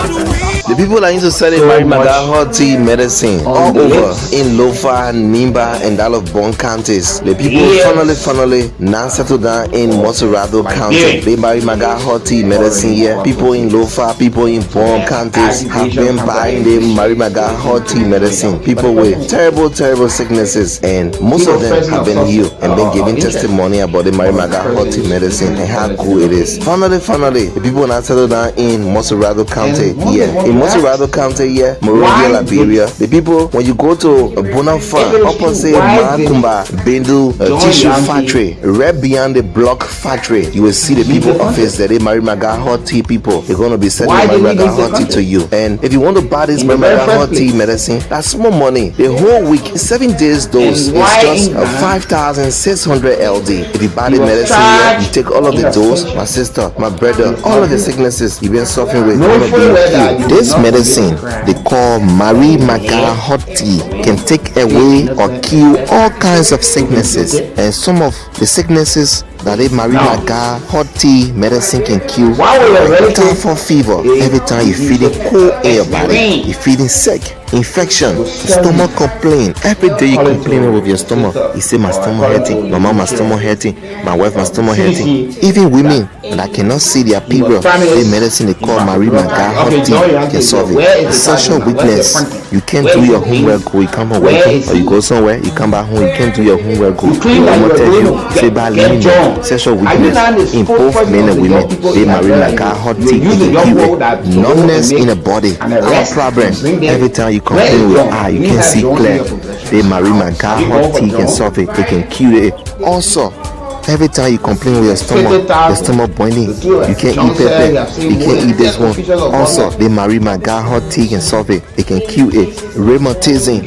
The people that into selling Marimaga hot tea medicine all over in Lofa, Nimba, and all of Bon counties. The people finally now settle down in Moserado County. They Marimaga hot tea medicine here. People in Lofa, people in Bon counties have been buying the Marimaga hot tea medicine. People with terrible sicknesses, and most of them have been healed and been giving testimony about the Marimaga hot tea medicine and how cool it is. Finally, the people now settle down in Moserado County here. In Moserado County here, Monrovia, Liberia, the people, when you go to Bonafide, opposite Makumba Bendu tissue factory, right beyond the block factory, you will see the people office that they Marimaga hot tea people. They're going to be selling Marimaga hot tea to you. And if you want to buy this Marimaga hot tea medicine, that's small money. The whole week, 7 days dose is just 5,600 LD. If you buy the medicine here, you take all of the dose, my sister, my brother, all of the sicknesses you've been suffering with, this medicine they call Marimaga hot tea can take away or kill all kinds of sicknesses, and some of the sicknesses that the Marimaga hot tea medicine can kill, like typhoid fever. Every time you're feeling cold in your body, you're feeling sick, infection, stomach complaint. Every day you complaining with your stomach. You say my stomach hurting, my mom my stomach hurting, my wife my stomach hurting. Even women that cannot see their period, the medicine they call Marimaga hot tea can solve it. Sexual weakness, you can't do your homework, or you come home working, or you go somewhere, you come back home, you can't do your homework. I'm gonna tell you, say by leaving sexual weakness in both men and women, they Marimaga hot tea can kill it. Numbness in the body, eye problem. Every time you complain with eye, you can't see clear. The Marimaga hot tea can solve it. It can cure it. Also, every time you complain with your stomach boiling, you can't eat pepper, you can't eat this one. Also, the Marimaga hot tea can solve it. It can cure it. Rheumatism,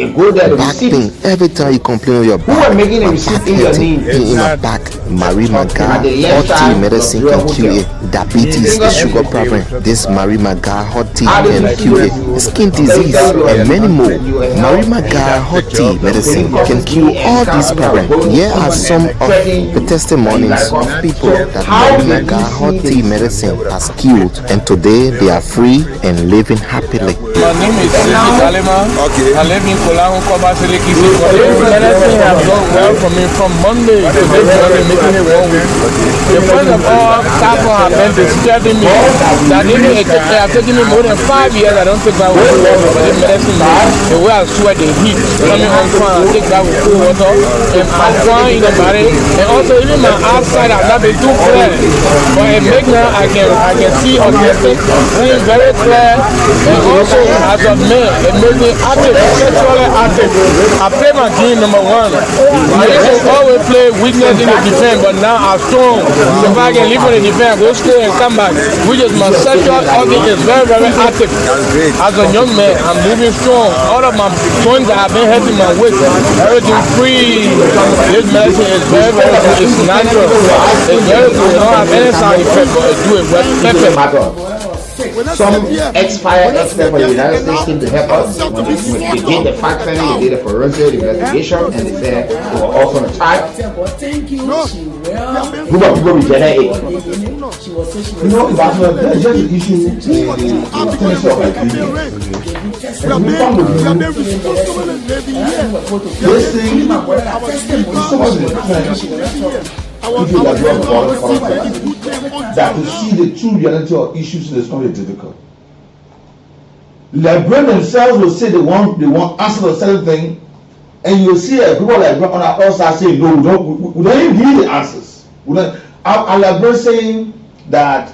back pain. Every time you complain with your back, my back hurting, pain in my back, Marimaga hot tea medicine can cure it. Diabetes, the sugar problem, this Marimaga hot tea can cure it. Skin disease and many more. Marimaga hot tea medicine can cure all these problems. Here are some of the testimonies of people that Marimaga hot tea medicine has cured, and today they are free and living happily. My name is David Alema. I live in Kool. Medicine has gone well for me from Monday to this morning, making it 1 week. The first of all, Taco has been disturbing me. That it has taken me more than 5 years. I don't take that with cold water, but this medicine, the way I sweat, the heat coming on fire, I take that with cold water, and I'm fine in the body. And also, even my outside has not been too clear. But it makes now I can see autistic, see very clear, and also as a man, it makes me active, sexually active. I play my game number 1. I used to always play weakness in the defense, but now I'm strong. So if I can leave on the defense, go school and come back, which is my sexual organ is very active. As a young man, I'm living strong. All of my joints that have been hurting my waist, everything free. This medicine is very good. It's natural. It's very good. It don't have any side effect, but it do it perfect. Some ex-fire expert for the United States came to help us. When they did the fact finding, they did a forensic investigation, and they said they were all from a type. Who got people rejected it? You know, that's just the issue. That to see the true reality of issues in this country is difficult. Librarians themselves will say they want answer to a certain thing, and you will see people like on our outside say no, we don't even need the answers. Our librarian saying that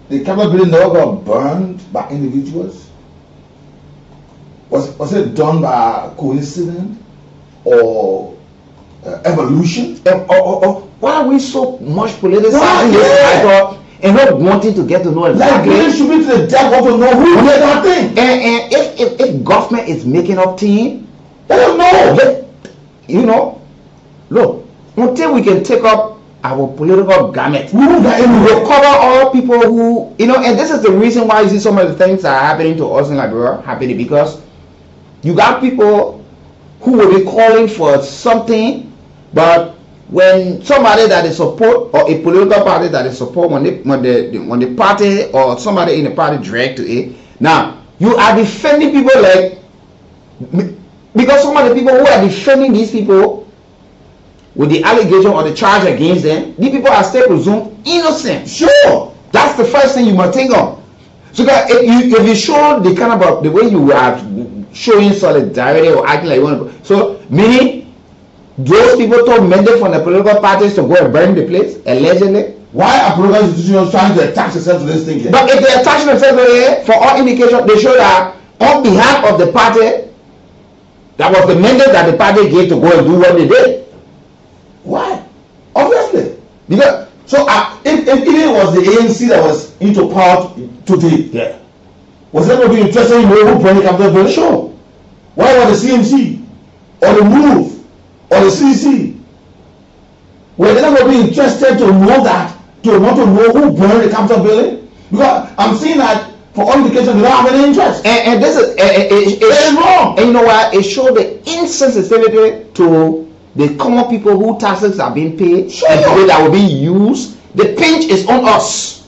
the Capitol building never got burned by individuals. Was it done by coincidence or evolution? Or why are we so much politicizing this and not wanting to get to know exactly? Like should be to the devil to know who did that thing. And if government is making up team, let them know. You know, look, until we can take up our political garment, we will cover all people who, you know, and this is the reason why you see some of the things that are happening to us in Liberia happening, because you got people who will be calling for something, but when somebody that is support, or a political party that is support, when the party or somebody in the party drag to it, Now, you are defending people like, because some of the people who are defending these people with the allegation or the charge against them, these people are still presumed innocent. Sure, that's the first thing you must think of. So that if you show the kind of the way you are showing solidarity or acting like you want to, so meaning those people told members from the political parties to go and burn the place allegedly. Why are political institutions trying to attach themselves to this thing here? But if they attach themselves to it, for all indication, they show that on behalf of the party, that was the mandate that the party gave to go and do what they did. Why? Obviously. Because, so if it was the ANC that was into power today, yeah, was everybody interested in who brought the capital building? Sure. Why was the CMC or the MOVE or the CC? Were they not be interested to know that, to want to know who burned the capital building? Because I'm seeing that for all indications they don't have any interest. And this is it's wrong. And you know what? It showed the insensitivity to the common people who taxes are being paid, sure, and the way that will be used. The pinch is on us.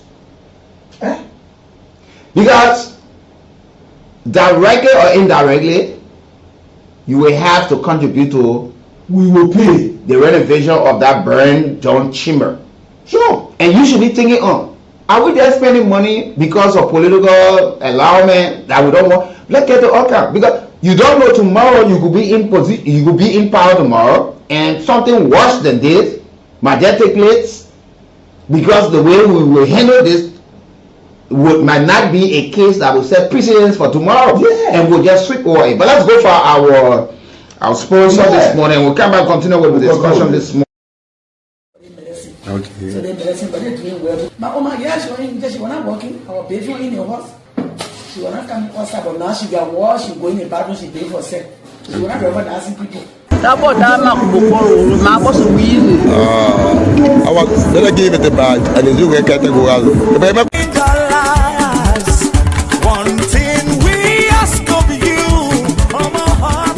Because directly or indirectly, you will have to contribute to, we will pay the renovation of that burned John Chimber. Sure. And you should be thinking, are we just spending money because of political allowance that we don't want? Let's get the outcome. Because you don't know tomorrow you could be in position, you could be in power tomorrow, and something worse than this might just take place, because the way we will handle this might not be a case that will set precedence for tomorrow, yeah, and we'll just sweep over it. But let's go for our sponsor this morning. We'll come back and continue with the discussion this morning. Okay. So they blessing, but they're doing well. My Oma, yeah, she was not working. Our baby in the house. She was not coming outside, but now she got washed. She going in the bathroom. She pay for sex. She was not ever asking people. I was then I gave it a bag and then you get a go. One thing we ask of you,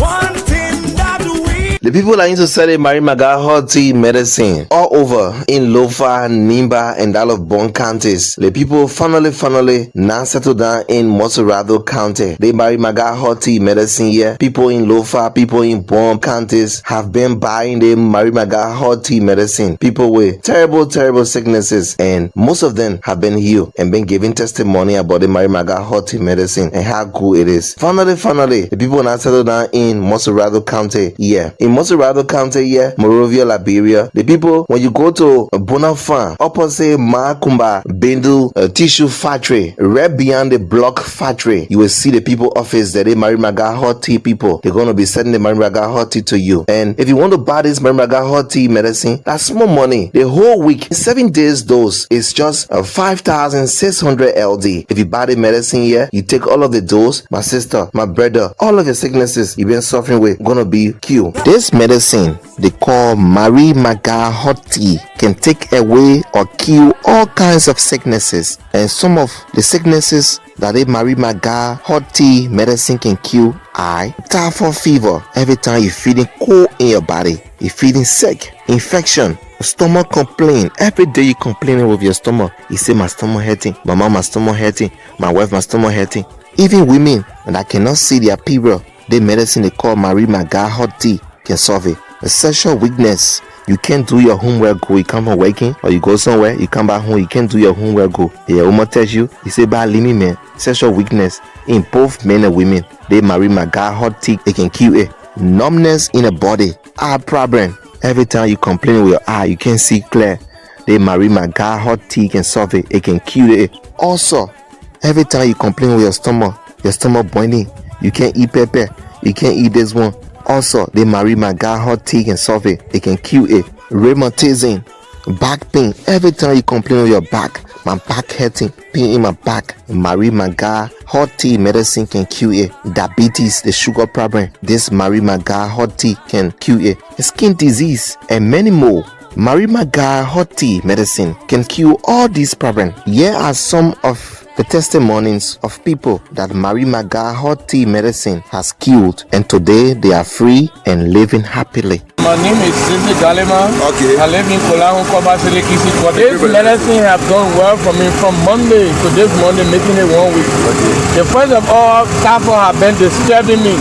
one thing that we. The people are into selling Mary Maga hot tea medicine all over in Lofa, Nimba, and all of Bon counties. The people finally now settle down in Moserado County. They Mary Maga hot tea medicine here. People in Lofa, people in Bon counties have been buying the Mary Maga hot tea medicine. People with terrible sicknesses, and most of them have been healed and been giving testimony about the Mary Maga hot tea medicine and how good it is. Finally, the people now settle down in Moserado County. Yeah, in Moserado County, yeah, Morovia, Liberia. The people, when you go to Bonafan, opposite Makumba Bendu tissue factory, right beyond the block factory, you will see the people office that they Mary Maga hot tea people. They're gonna be sending the Mary Maga hot tea to you. And if you want to buy this Mary Maga hot tea medicine, that's small money. The whole week, 7 days dose is just 5,600 LD. If you buy the medicine here, you take all of the dose, my sister, my brother, all of your sicknesses you've been suffering with gonna be cured. This medicine they call Mary Maga hot tea can take away or kill all kinds of sicknesses, and some of the sicknesses that a Mary Maga hot tea medicine can kill are typhoid fever. Every time you're feeling cold in your body, you're feeling sick, infection, stomach complaint. Every day you complaining with your stomach. You say my stomach hurting, my mom my stomach hurting, my wife my stomach hurting. Even women that cannot see their period, the medicine they call Mary Maga hot tea can solve it. A sexual weakness, you can't do your homework go, you come from working or you go somewhere, you come back home, you can't do your homework go. Your woman tells you say bad limit man, sexual weakness in both men and women. They Mary Maga hot tea, they can kill it. Numbness in the body, eye problem. Every time you complain with your eye, you can't see clear. They Mary Maga hot tea can solve it, it can kill it. Also, every time you complain with your stomach boiling, you can't eat pepper, you can't eat this one. Also, the Mary Maga hot tea can solve it. It can kill it. Rheumatism, back pain. Every time you complain with your back, my back hurting, pain in my back. Mary Maga hot tea medicine can cure it. Diabetes, the sugar problem. This Mary Maga hot tea can cure it. Skin disease and many more. Mary Maga hot tea medicine can cure all these problems. Here are some of the testimonies of people that Mary Maga hot tea medicine has killed, and today they are free and living happily. My name is Cindy Galima. Okay. I live in Kool. This medicine have done well for me from Monday to this Monday, making it 1 week. Okay. The first of all, Capo have been disturbing me.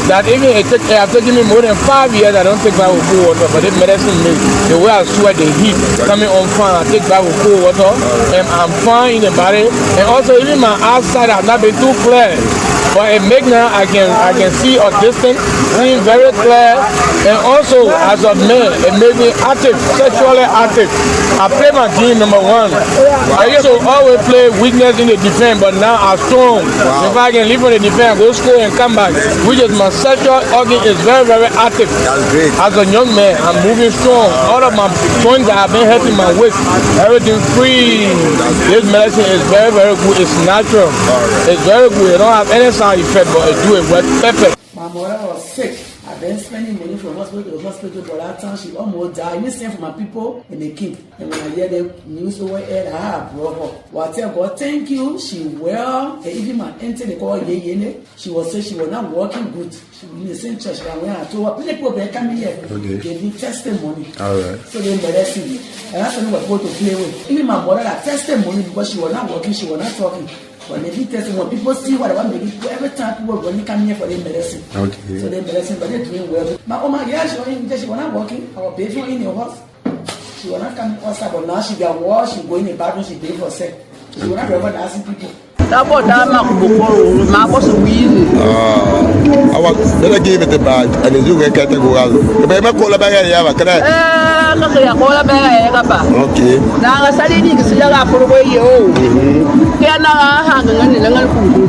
That even it have taken me more than 5 years. I don't take bath with cold water, but this medicine makes the way I sweat, the heat coming on fine. I take bath with cold water, and I'm fine in the body. And also even my outside have not been too clear, but it make now I can see a distance, seeing very clear. And also as a man, it made me active, sexually active. I play my game number 1. I used to always play weakness in the defense, but now I'm strong. If I can leave on the defense, go school and come back, which is my sexual organ is very, very active. That's great. As a young man, I'm moving strong. All of my joints that have been hurting my waist, everything free. This medicine is very, very good. It's natural. It's very good. It don't have any side effect, but it do it well, perfect. My mother was sick. I've been spending money from hospital to hospital, but that time she almost died. I miss for my people in the king. And when I hear the news over here, I have brought her. Well, I tell God, thank you. She well. And even my auntie, they call Yene. She was saying she was not working good. She was in the same church. And when I told her, people coming here, gave me testimony. All right. So they embarrassed me. And that's what we were to play with. Even my mother had testimony because she was not working, she was not talking. But they did testimony. People see what I want to do. Every time people when they come here for their medicine. Okay. So their medicine, but they're doing well. My Oma, yeah, she was not working. I was paying for in the house. She was not coming outside, but now she got washed, she go in the bathroom, she pay for sex. She was not ever asking people. I was never gave it a bag, and it's you get to go out. But I'm call a bag. Okay. Now I said, you see that for the way you can hang on the little food.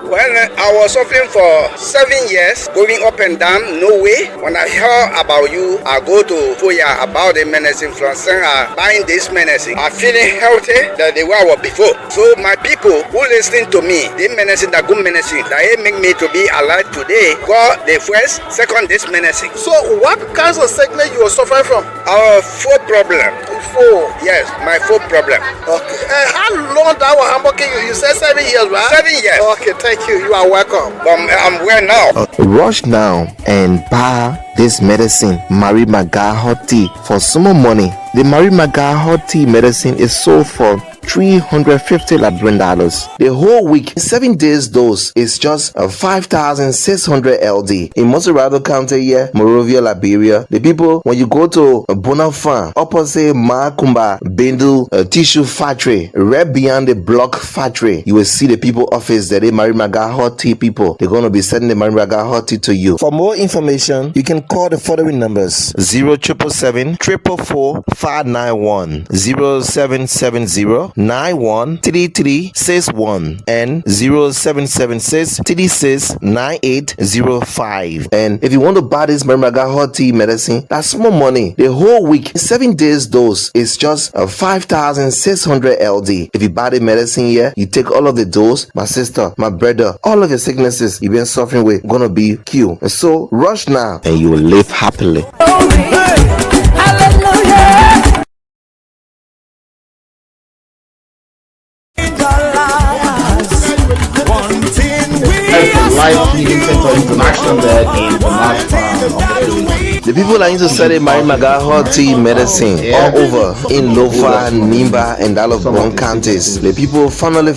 Well, I was suffering for 7 years, going up and down, no way. When I heard about you, I go to Foya about the medicine from buying this medicine. I'm feeling healthy than the way I was before. So my people who listen to me, the medicine, the good medicine, that make me to be alive today, got the first, second this medicine. So what kinds of sickness you were suffering from? Our foot problem. Yes, my foot problem. Okay. How long that was working? You said 7 years, right? 7 years. Okay, thank you. You are welcome. I'm well now. Rush now and buy this medicine, Mary Maga hot tea, for some money. The Mary Maga hot tea medicine is sold for $350 Liberian. The whole week, 7 days dose is just 5,600 LD. In Moserado County here, Monrovia, Liberia, the people, when you go to Bonafan, opposite Makumba, Bendu Tissue Factory, right beyond the block factory, you will see the people office that they Mary Maga hot tea people. They're going to be sending the Mary Maga hot tea to you. For more information, you can call the following numbers: 0777 444 591, 0770 913361 and 0776 36 9805. And if you want to buy this Mary Maga hot tea medicine, that's small money. The whole week, 7 days dose is just 5,600 LD. If you buy the medicine here, you take all of the dose, my sister, my brother, all of your sicknesses you've been suffering with gonna be cured. And so rush now and you will live happily. Life Healing Center International there in the people that used to study Mary Maga hot tea medicine all over in Lofa, Nimba, and Dallas counties. The people finally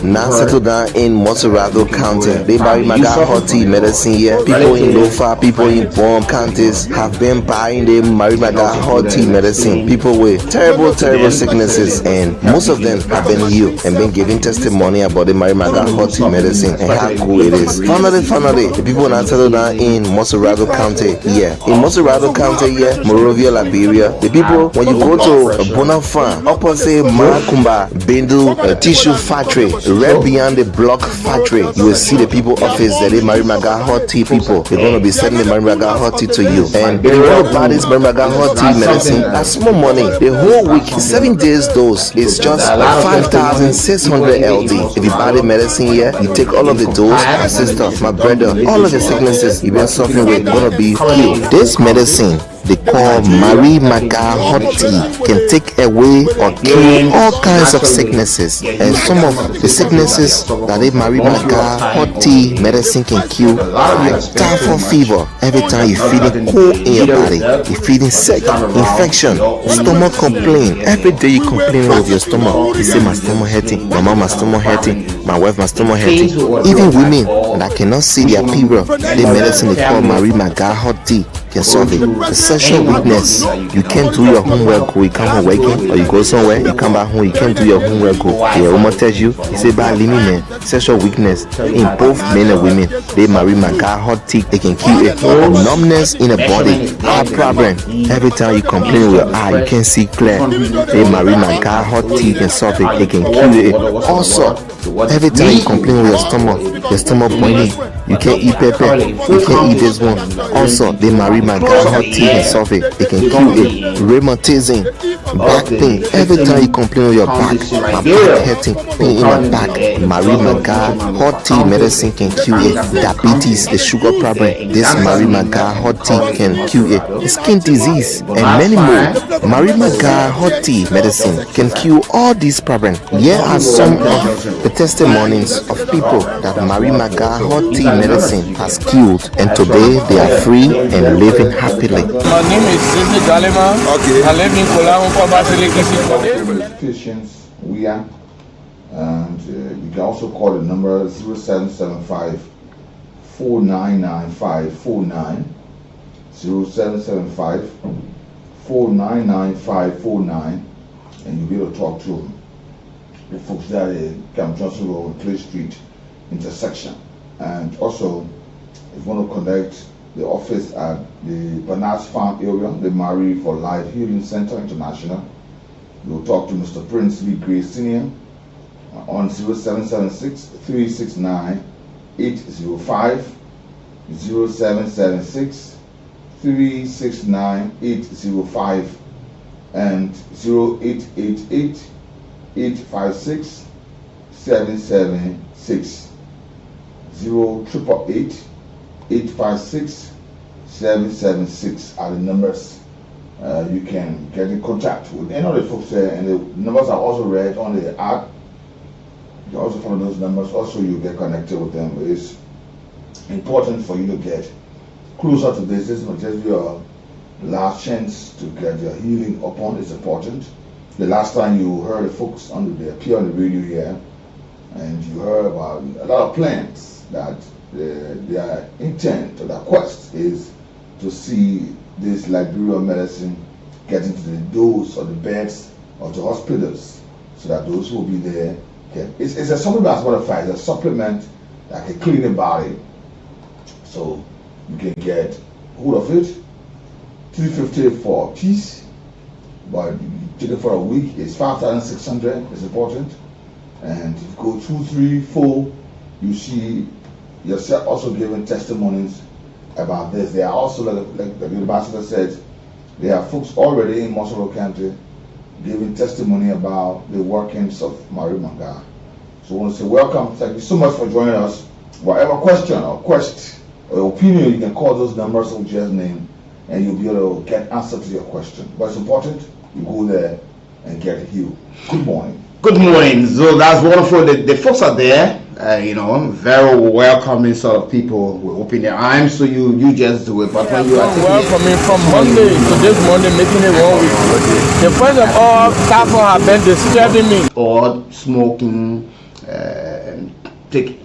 now settled down in Moserado County. They Mary Maga hot tea medicine here. People in Lofa, people in Bon counties have been buying the Mary Maga hot tea medicine. People with terrible sicknesses, and most of them have been healed and been giving testimony about the Mary Maga hot tea medicine and how cool it is. Finally, the people now settled down in Moserado County. Yeah, in Moserado Colorado County here, Monrovia, Liberia. The people, when you go to Bonafide, opposite Marakumba, Bindu Tissue Factory, right beyond the block factory, you will see the people office that they Mary Maga hot tea people. They're going to be sending the Mary Maga hot tea to you. And if you want to buy this Mary Maga hot tea medicine, that's small money. The whole week, 7 days dose is just 5,600 LD. If you buy the medicine here, you take all of the dose, my sister, my brother, all of the sicknesses you've been suffering with gonna be healed. This medicine they call Marie Maga hot tea can take away or cure all kinds of sicknesses, and some of the sicknesses that the Marie Maga hot tea medicine can cure are typhoid fever. Every time you're feeling cold in your body, you're feeling sick, infection, stomach complaint. Every day you complain with your stomach. You say my stomach hurting, my mama stomach hurting, my wife my stomach hurting. Even women that cannot see their period, the medicine they call Marie Maga hot tea can solve it. The sexual weakness, you can't do your homework, or you come home working, or you go somewhere, you come back home, you can't do your homework, your woman tells you say bad limit man. Sexual weakness in both men and women, they Marie Maga hot tea, they can keep it. Numbness in the body, eye problem. Every time you complain with your eye, you can't see clear. They Marie Maga hot tea can solve it, they can cure it. Also, every time you complain with your stomach boiling, you can't eat pepper, you can't eat this one. Also, they Marie Maga hot tea can solve it, they can cure it. Rheumatism, back pain. Every time you complain with your back, my back hurting, pain in my back, Marie Maga hot tea medicine can cure it. Diabetes, the sugar problem, this Marie Maga hot tea can cure it. Skin disease and many more. Marie Maga hot tea medicine can cure all these problems. Here are some of the testimonies of people that Marie Maga hot tea medicine has cured, and today they are free and living happily. My name is Sidney Galema. Okay. I live in Kool. Patients, we are, and you can also call the number 0775 499549, 0775 499549, and you'll be able to talk to the folks there in Camp Johnson Road and Clay Street intersection. And also, if you want to connect the office at the Bernard's Farm area, the Marie for Life Healing Center International, you'll talk to Mr. Prince Lee Gray Sr. on 0776 369 805, 0776 369 805, and 0888 856 776, 0888 856 776 are the numbers you can get in contact with any of the folks there, and the numbers are also read on the app. You can also follow those numbers. Also, you get connected with them. It's important for you to get closer to this. This is not just your last chance to get your healing upon. It's important. The last time you heard the folks they appear on the radio here, and you heard about a lot of plans that their intent or their quest is to see this Liberian medicine get into the doors or the beds of the hospitals, so that those who will be there can. It's a supplement, as a matter of fact, it's a supplement that can clean the body, so you can get hold of it. $350 for a piece, but you take it for a week. It's 5,600. It's important, and if you go 2, 3, 4, you see yourself also giving testimonies about this. There are also, like the ambassador said, there are folks already in Mosoro County giving testimony about the workings of Marie Maga. So I want to say welcome. Thank you so much for joining us. Whatever question or quest or opinion, you can call those numbers we just named, and you'll be able to get answer to your question. But it's important you go there and get healed. Good morning. Good morning. So that's wonderful. The folks are there. Very welcoming sort of people will open their arms, so you just do it. But when you are welcoming from Monday to this Monday, making it 1 week. The first of all, Capo have been disturbing me. Or smoking,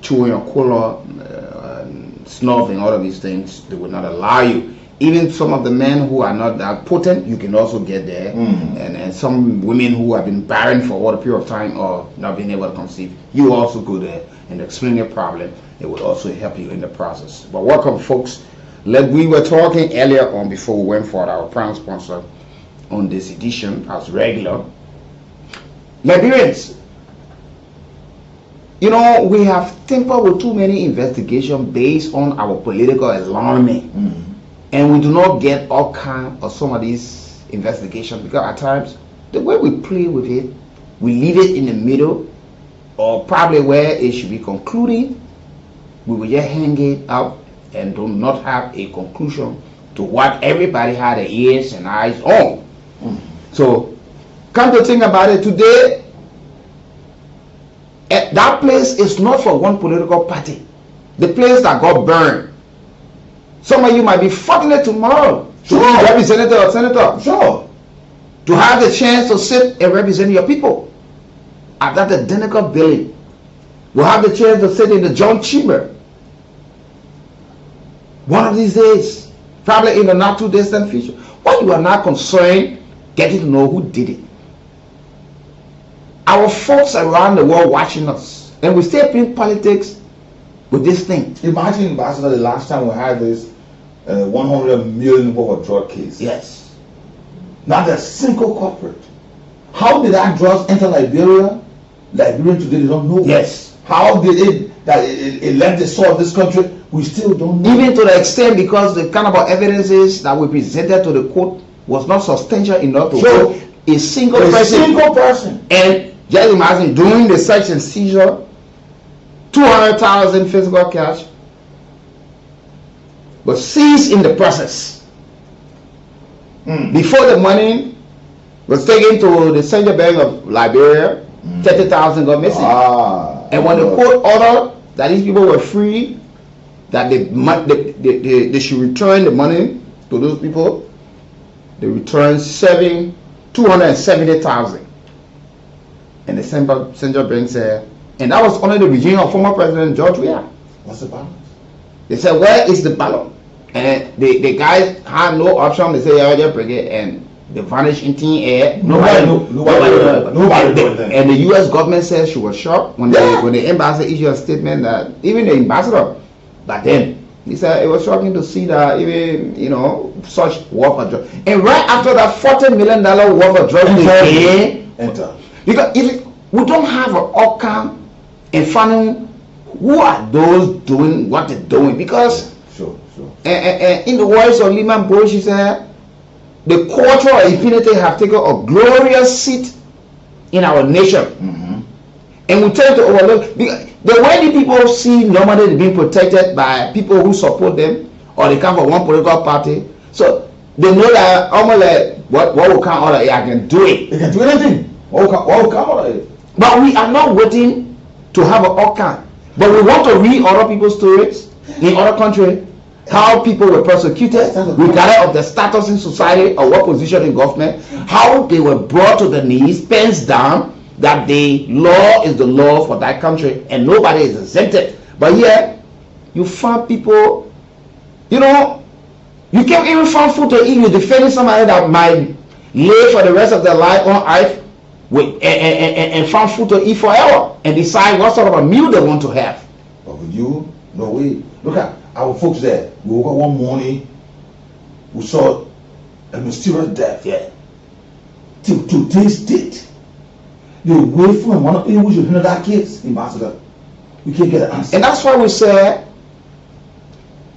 chewing or cola, snuffing, all of these things, they will not allow you. Even some of the men who are not that potent, you can also get there. And some women who have been barren for what a period of time or not being able to conceive, you also go there and explain your problem. It will also help you in the process. But welcome, folks. Like we were talking earlier on before we went for our prime sponsor on this edition as regular. Liberians, you know, we have tampered with too many investigations based on our political alignment. And we do not get all kinds of some of these investigations because at times, the way we play with it, we leave it in the middle or probably where it should be concluding, we will just hang it up and do not have a conclusion to what everybody had their ears and eyes on. So, come to think about it today, that place is not for one political party. The place that got burned. Some of you might be fortunate tomorrow to be representative or senator. Sure. To have the chance to sit and represent your people at that identical building. We'll have the chance to sit in the John chamber. One of these days, probably in the not too distant future. Why you are not concerned getting to know who did it? Our folks around the world watching us, and we still playing politics with this thing. Imagine, Ambassador, the last time we had this 100 million worth of drug case. Yes. Not a single corporate. How did that drugs enter Liberia? Liberians today, they don't know. Yes. How did it left the soil of this country? We still don't know. Even to the extent because the kind of evidences that we presented to the court was not substantial enough to show a single person. And just imagine during the search and seizure, 200,000 physical cash was seized in the process. Before the money was taken to the Central Bank of Liberia, 30,000 got missing. And when the court ordered that these people were free, that they should return the money to those people, they returned 270,000. And the Central Bank said, and that was under the regime of former President George Weah. What's the balance? They said, where is the balance? And the guys had no option. They said, yeah, just bring it, and they vanished in thin air. Nobody knew. And the U.S. government said she was shocked when the ambassador issued a statement that even the ambassador back then, he said it was shocking to see that even, you know, such worth of drugs. And right after that $40 million worth of drugs enter. Because if we don't have an outcome in finding who are those doing what they're doing, because in the words of Lehman Brothers, she said, the culture of impunity have taken a glorious seat in our nation. And we tend to overlook, because the way the people see normally being protected by people who support them, or they come from one political party, so they know that almost like what will come out of it, I can do it. They can do anything. What will come out of it? But we are not waiting to have an outcome. But we want to read other people's stories in other countries, how people were persecuted, regardless of their status in society or what position in government, how they were brought to the knees, pens down, that the law is the law for that country and nobody is exempted. But here, you find people, you know, you can't even find food to eat. You're defending somebody that might live for the rest of their life on earth and find food to eat forever and decide what sort of a meal they want to have. But with you, no way. Look at our folks there. We woke up one morning, we saw a mysterious death. Yeah. Till today's date, they wait for one of them. We should handle that case, Ambassador. We can't get an answer. And that's why we say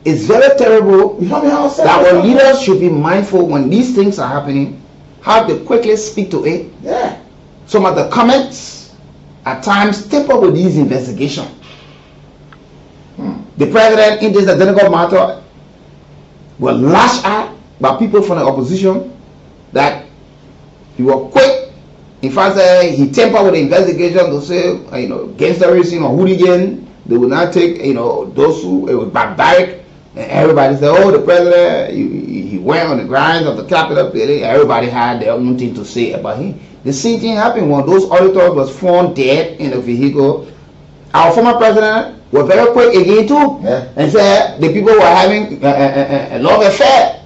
it's very terrible that our leaders should be mindful when these things are happening, how they quickly speak to it. Yeah. Some of the comments at times temper with these investigations. The president in this identical matter were lashed at by people from the opposition that he was quick. In fact, he tempered with the investigation to say, you know, gangsterism or hooligan, they will not take, you know, those who were barbaric. And everybody said, oh, the president, he went on the grounds of the Capitol building. Everybody had their own thing to say about him. The same thing happened when those auditors was found dead in the vehicle. Our former president was very quick again too, and said the people were having a love affair.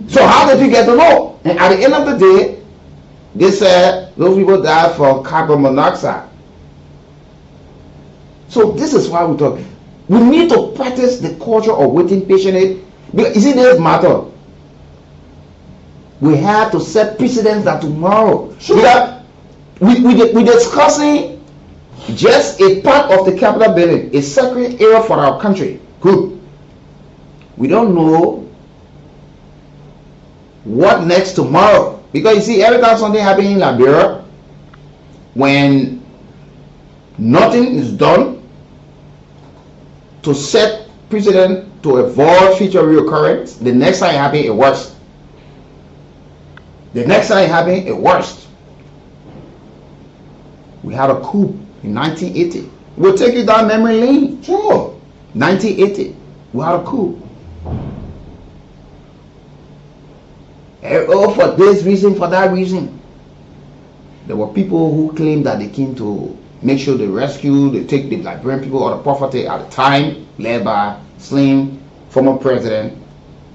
So how did you get to know? And at the end of the day, they said those people died from carbon monoxide. So this is why we talk. We need to practice the culture of waiting patiently. Because you see, this matter. We have to set precedents that tomorrow. Sure. We're discussing just a part of the Capitol building, a sacred area for our country. Good. We don't know what next tomorrow. Because you see, every time something happens in Liberia, when nothing is done to set precedent to avoid future reoccurrence, the next time it happens, it works. The next time it happened, it worst. We had a coup in 1980. We'll take you down memory lane. Sure. 1980. We had a coup. Oh, for this reason, for that reason. There were people who claimed that they came to make sure they rescue, they take the Liberian people out of poverty at the time, led by slain former president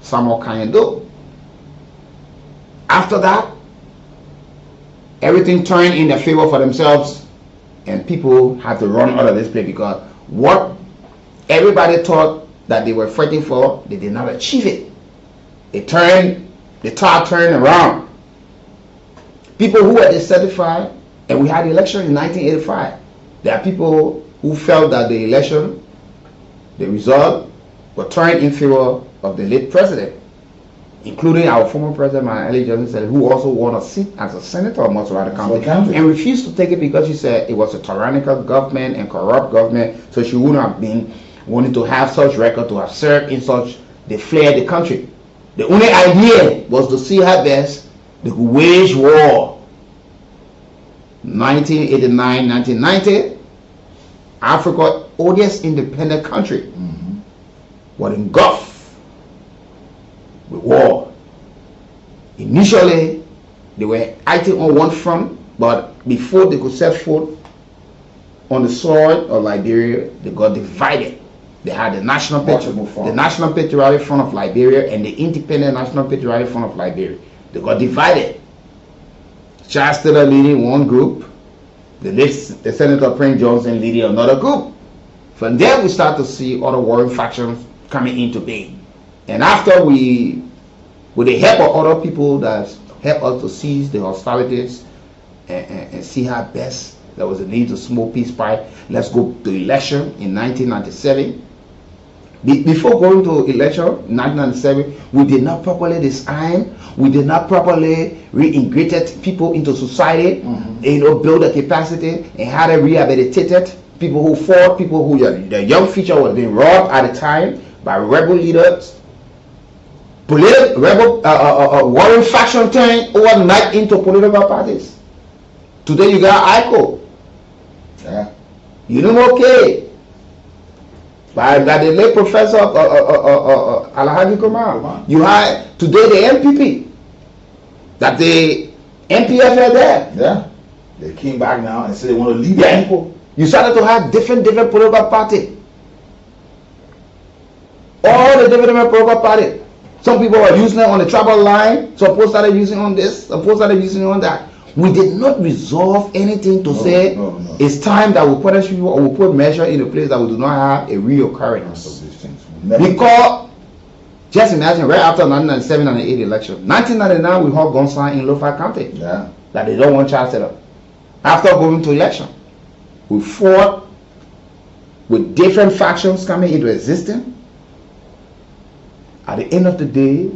Samuel Kanyendo. After that, everything turned in their favor for themselves, and people had to run out of this place because what everybody thought that they were fighting for, they did not achieve it. The tide turned around. People who were dissatisfied, and we had the election in 1985. There are people who felt that the election, the result, were turned in favor of the late president, including our former president, Eli Johnson, who also won a seat as a senator of Montserrat County, and refused to take it because she said it was a tyrannical government and corrupt government, so she wouldn't have been wanting to have such record, to have served in such, they fled the country. The only idea was to see her best, they could wage war. 1989, 1990, Africa, oldest independent country, was engulfed with war. Initially, they were acting on one front, but before they could set foot on the soil of Liberia, they got divided. They had the National Patriotic Front of Liberia and the Independent National Patriotic Front of Liberia. They got divided. Charles Taylor leading one group, the Senator Prince Johnson leading another group. From there, we start to see other warring factions coming into being. And after we, with the help of other people that help us to seize the hostilities and see how best there was a need to smoke peace pipe, let's go to election in 1997. Before going to election in 1997, we did not properly disarm, we did not properly reintegrate people into society, build the capacity and how they rehabilitated people who fought, people who the young future was being robbed at the time by rebel leaders. Warring faction turned overnight into political parties. Today you got ICO. Yeah. You know, okay. By the late Professor Alhaji Kumar. You have today the MPP. That the MPF are there. Yeah. They came back now and said they want to lead the people. You started to have different political parties. All the different political parties. Some people are using it on the tribal line. Some people started using on this. Some people started using on that. We did not resolve anything to say it's time that we punish people or we put measure in a place that we do not have a reoccurrence. Because just imagine right after 1997 and the 1980 election, 1999 we had gun sign in Lofa County that they don't want child set up. After going to election, we fought with different factions coming into existence. At the end of the day,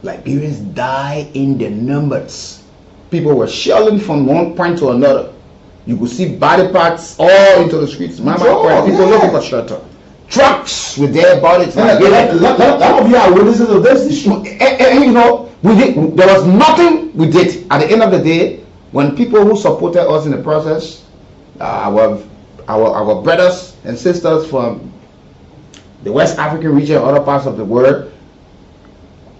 Liberians die in the numbers. People were shelling from one point to another. You could see body parts all into the streets. People looking for shelter. Trucks with their bodies. Some of you are witnesses of this issue. And you know, there was nothing we did. At the end of the day, when people who supported us in the process, our brothers and sisters from the West African region and other parts of the world,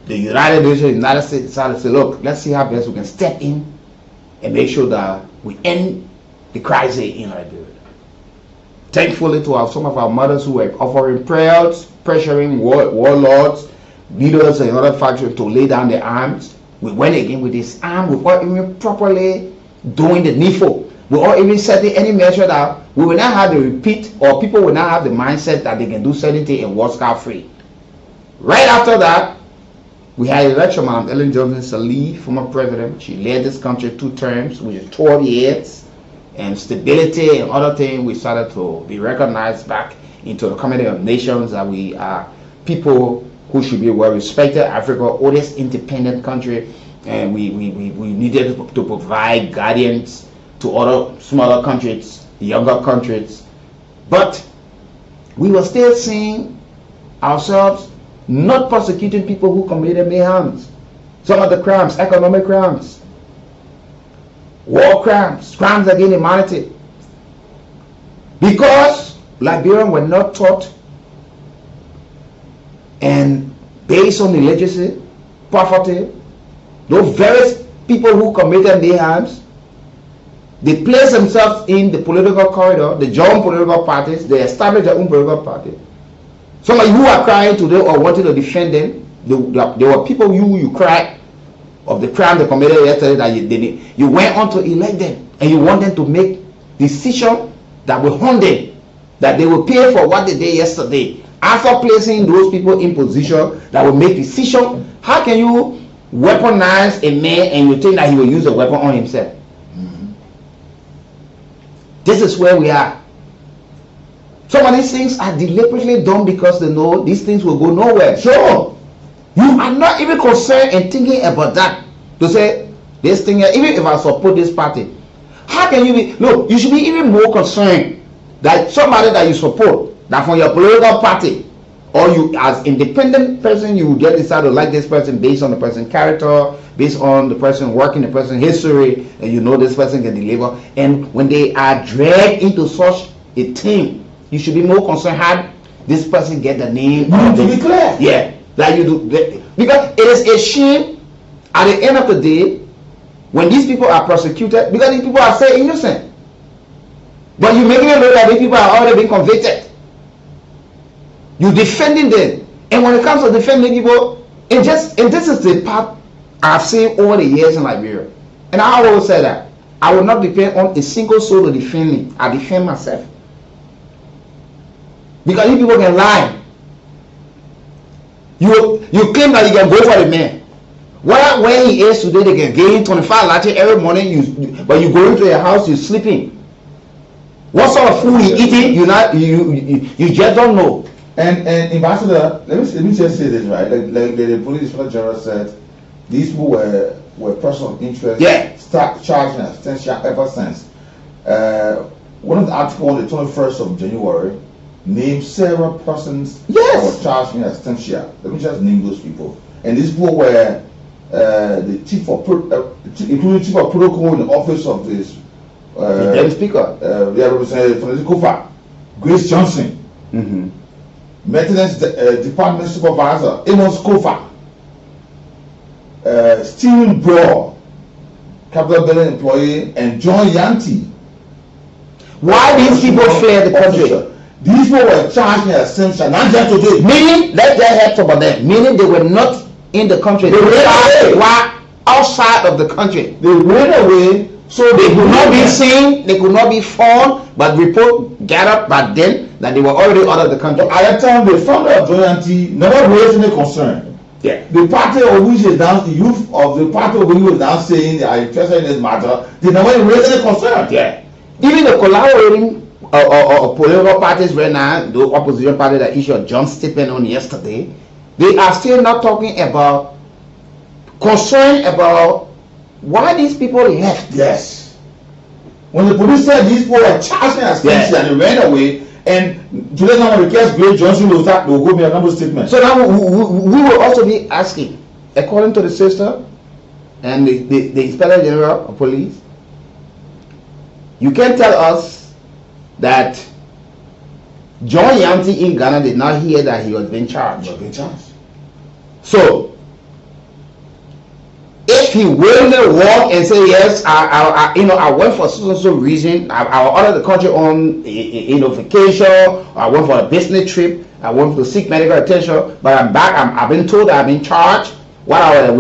the United Nations, United States decided to say, look, let's see how best we can step in and make sure that we end the crisis in Liberia. Thankfully to some of our mothers who were offering prayers, pressuring warlords, leaders and other factions to lay down their arms, we went again with this arm without even properly doing the needful. Without even setting any measure that we will not have the repeat, or people will not have the mindset that they can do certain things and walk scot-free. Right after that, we had an election. Madam Ellen Johnson Sirleaf, former president, she led this country 2 terms, which is 12 years, and stability and other things. We started to be recognized back into the Committee of Nations that we are people who should be well respected. Africa's oldest independent country, and we needed to provide guardians to other smaller countries, younger countries. But we were still seeing ourselves not prosecuting people who committed mayhem. Some of the crimes, economic crimes, war crimes, crimes against humanity. Because Liberians were not taught, and based on the literacy, poverty, those various people who committed mayhems, they place themselves in the political corridor, they join political parties, they establish their own political party. Some of you who are crying today or wanting to defend them, there were people you cried of the crime they committed yesterday that you went on to elect them, and you want them to make decisions that will harm them, that they will pay for what they did yesterday. After placing those people in position that will make decisions, how can you weaponize a man and you think that he will use a weapon on himself? This is where we are. Some of these things are deliberately done because they know these things will go nowhere. Sure, you are not even concerned and thinking about that. To say this thing, even if I support this party, how can you be? Look, you should be even more concerned that somebody that you support, that from your political party, or you as independent person, you will get decided to like this person based on the person's character, based on the person working, the person's history, and you know this person can deliver. And when they are dragged into such a team, you should be more concerned how this person get the name. To be clear. Yeah, that you do. Because it is a shame at the end of the day when these people are prosecuted, because these people are still innocent. But you making it look like these people are already being convicted. You defending them. And when it comes to defending people, and this is the part I've seen over the years in Liberia. And I always say that I will not depend on a single soul to defend me. I defend myself. Because these people can lie. You claim that you can go for the man. Where he is today, they can give him 25 latte every morning. But you go into your house, you're sleeping. What sort of food he eating? You just don't know. And Ambassador, let me just say this, right? Like the police inspector general said, these people were persons of interest. Yeah. Start charging abstention ever since. One of the articles on the 21st of January named several persons that were charged in abstention. Let me just name those people. And these people were the chief of protocol in the office of this the speaker, the representative from the Kofa, Grace Johnson, maintenance department supervisor Amos Kofa, Stephen Broad, capital building employee, and John Yanti. Why these people fled the country? These people were charged in abstention, not just today. Meaning, let that help about them. Meaning they were not in the country. They were outside of the country. They ran away, so they could not be seen, they could not be found, but report gathered by then that they were already out of the country. But at the time, the founder of Joyanti never raised any concern. Yeah. The party of which is down, the youth of the party of which was now saying they are interested in this matter, they never raised any concern. Yeah. Even the collaborating political parties right now, the opposition party that issued John statement on yesterday, they are still not talking about concern about why these people left. Yes. When the police said these people were charged in abstention and they ran away, and today now request Grace Johnson will go make a number statement. So now we will also be asking, according to the sister and the Inspector General of Police, you can tell us that John Yanti in Ghana did not hear that he was being charged. So if he willingly walk and say yes, I went for so reason, I ordered the country on vacation, I went for a business trip, I went to seek medical attention, but I'm back, I've been told I've been charged. what I was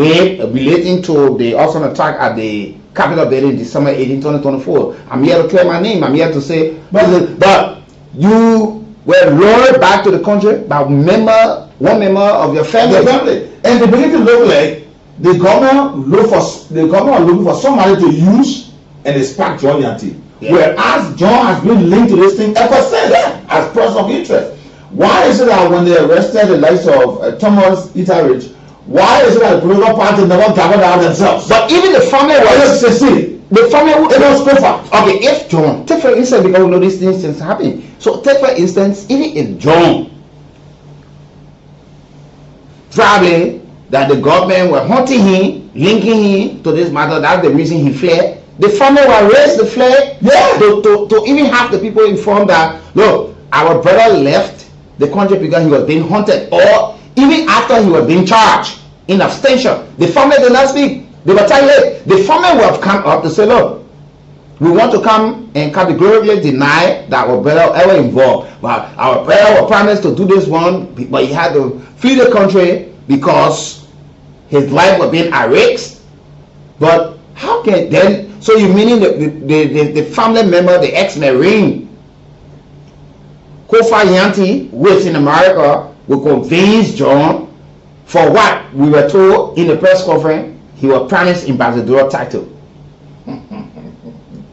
relating to the arson attack at the Capitol building December 18, 2024. I'm here to clear my name. I'm here to say, but you were lured back to the country by one member of your family. And they begin to look like the government looking for somebody to use and expect John Yanti. Yeah. Whereas John has been linked to this thing ever since as person of interest. Why is it that when they arrested the likes of Thomas Etheridge, why is it that the political party never gathered out themselves? But even the family was the family would was prefer. Okay, if John, take for instance, because we know these things happen. So take for instance, even if John probably that the government were hunting him, linking him to this matter, that's the reason he fled. The family will raise the flag, to even have the people informed that look, our brother left the country because he was being hunted, or even after he was being charged in abstention. The family did not speak. They were telling the family would have come up to say, look, we want to come and categorically deny that our brother ever involved. But our brother was promised to do this one, but he had to flee the country because his life was being at risk. But how can then, so you meaning the family member, the ex-Marine, Kool Yanti, who is in America, will convince John for what we were told in the press conference he was promised ambassador title.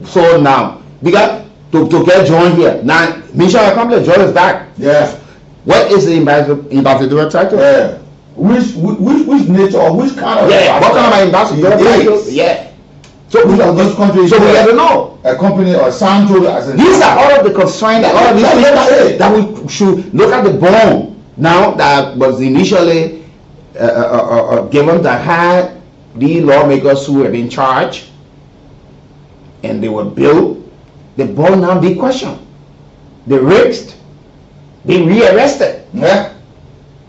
So now, because to get John here, now mission accomplished, John is back. Yeah. What is the ambassador title? Yeah. Which nature or which kind of what kind of ambassador title? Yeah. So which of those countries? So we have to know. A company or Sancho as a these are all of the constraints that all of these things that we should look at the bond now that was initially given that had the lawmakers who were in charge and they were built, the bond now be questioned. The risked being rearrested. Yeah.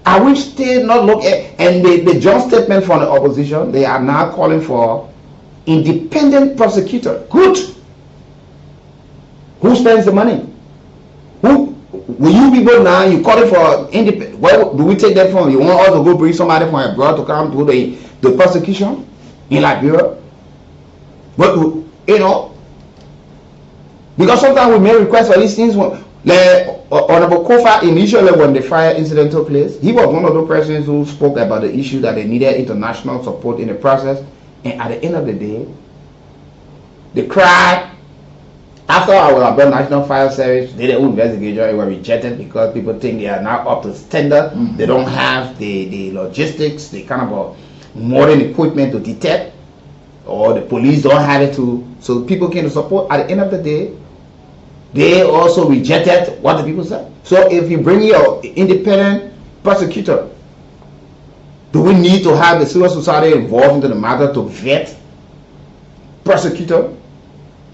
I will still not look at, and the joint statement from the opposition, they are now calling for independent prosecutor. Good. Who spends the money? Who will you people now? You call it for independent? Where do we take that from? You want us to go bring somebody from abroad to come to the prosecution in Liberia? But you know, because sometimes we may request for these things. Honorable Kofa initially, when the fire incident took place, he was one of the persons who spoke about the issue that they needed international support in the process. And at the end of the day, the cry after our National Fire Service did their own investigation, it was rejected because people think they are now up to standard. They don't have the logistics, the kind of modern equipment to detect, or the police don't have it to, so people can support. At the end of the day, they also rejected what the people said. So if you bring your independent prosecutor, do we need to have the civil society involved into the matter to vet prosecutor,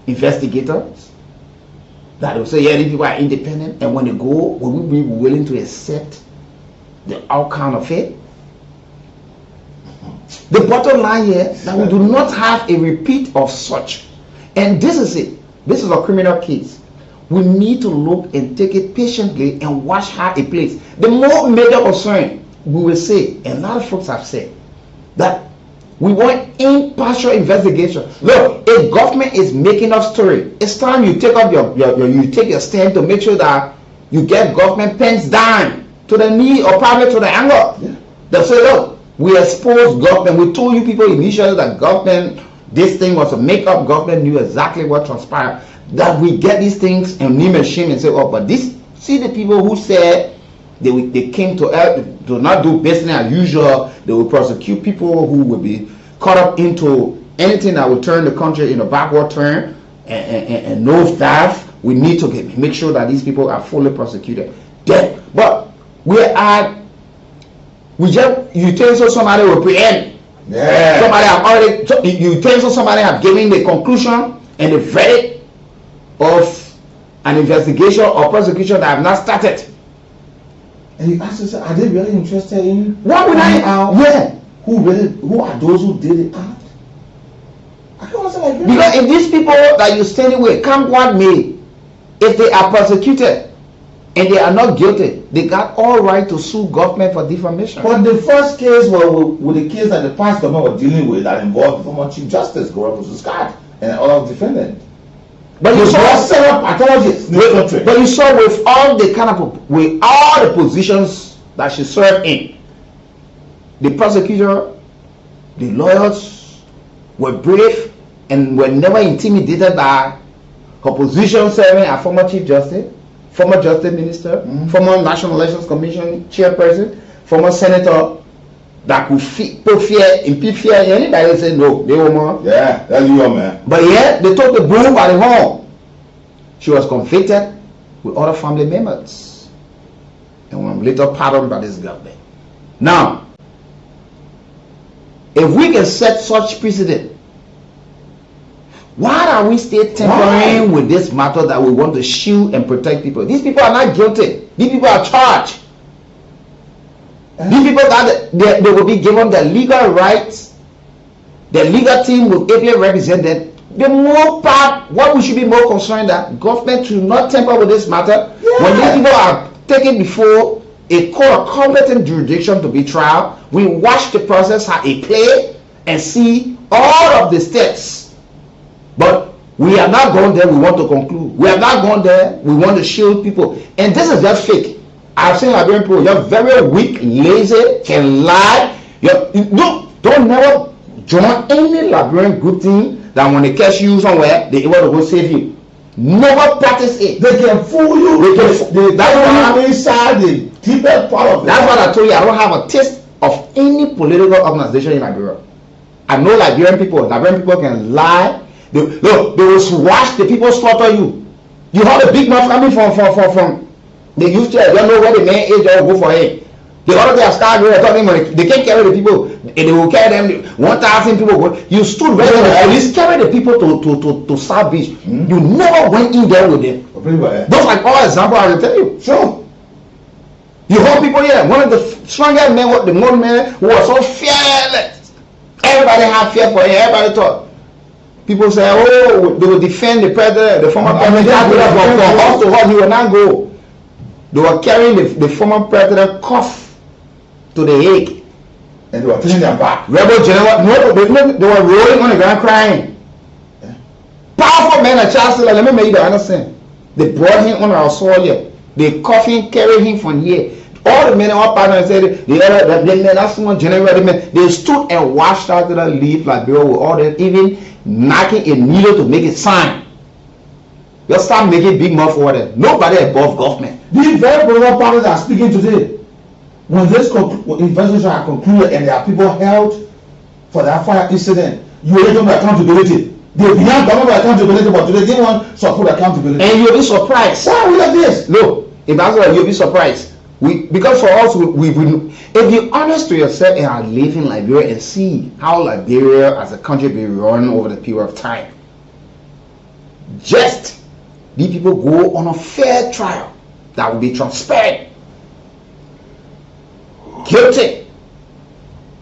investigators, that will say, yeah, these people are independent, and when they go, will we be willing to accept the outcome of it? The bottom line here is that we do not have a repeat of such. And this is it. This is a criminal case. We need to look and take it patiently and watch how it plays. The more major concern, we will say, and a lot of folks have said, that we want impartial investigation. Look, if government is making up story, it's time you take up you take your stand to make sure that you get government pens down to the knee or probably to the ankle. Yeah. They say, look, we exposed government. We told you people initially that government, this thing was a make-up. Government knew exactly what transpired. That we get these things and name and shame and say, oh, but this, see the people who said they came to not do business as usual. They will prosecute people who will be caught up into anything that will turn the country in a backward turn and no staff. We need to make sure that these people are fully prosecuted. Then, but you think so somebody will preempt. Yeah. Somebody have already. You think so somebody have given the conclusion and the verdict of an investigation or prosecution that have not started. And you ask yourself, are they really interested in what would yeah. Who are those who did it out? I can't answer like that. Because if these people that you standing with, come what may, if they are prosecuted, and they are not guilty, they got all right to sue government for defamation. But the first case was with the case that the past government was dealing with that involved former Chief Justice Gaurav Scott and other defendants. But you saw set up pathologists in the country. But you saw with all the kind of with all the positions that she served in, the prosecutor, the lawyers were brave and were never intimidated by her position serving as former Chief Justice, former Justice Minister, former National Elections Commission Chairperson, former Senator that could put fear, impede fear. Anybody say no, they were more. Yeah, that's you, man. But yeah, they took the bull by the horn. She was convicted with other family members and was later pardoned by this government. Now, if we can set such precedent, why are we still tampering with this matter that we want to shield and protect people? These people are not guilty. These people are charged. These people they will be given the legal rights. The legal team will be represented. The more part, what we should be more concerned that government should not tamper with this matter. Yeah. When these people are taken before a court of competent jurisdiction to be trial, we watch the process how it play and see all of the steps. But we are not going there. We want to conclude. We are not going there. We want to shield people, and this is just fake. I've seen Liberian people. You're very weak, lazy, can lie. Don't never join any Liberian good thing that when they catch you somewhere, they're able to go save you. Never practice it. They can fool you. That's why inside the deeper part of it. That's what I told you. I don't have a taste of any political organization in Liberia. I know Liberian people. Liberian people can lie. They will watch the people slaughter you. You have a big man coming from the youth chair. You don't know where the man is. They will go for him. The other day I started talking about they can't carry the people. They will carry them. 1,000 people go. You stood ready. The police carry the people to South Beach. You never went in there with them. Those are all examples I will tell you. Sure. You heard people here. One of the strongest men, the one man who was so fearless. Everybody had fear for him. Everybody thought. People say, oh, they will defend the president, the former president. From house to house, he will not go. They were carrying the former president cuff to the Hague. And they were turning their back. Rebel general, they were rolling on the ground crying. Yeah. Powerful men at Chancellor, let me make you understand. They brought him on our soil here. They cuffed him, carried him from here. All the men in our partners said, that's one general, they stood and watched out to leave Liberia with all that, even knocking a needle to make it sign. Just start making big mouth for them. Nobody above government. These very political parties are speaking today. When this investigation are concluded and there are people held for that fire incident, you will them accountability. They beyond government accountability, but today they want support accountability. And you'll be surprised. Why we like this? No, if that's what you'll be surprised. Because for us, if you're honest to yourself and are living in Liberia and see how Liberia as a country be run over the period of time, just these people go on a fair trial that will be transparent. Guilty.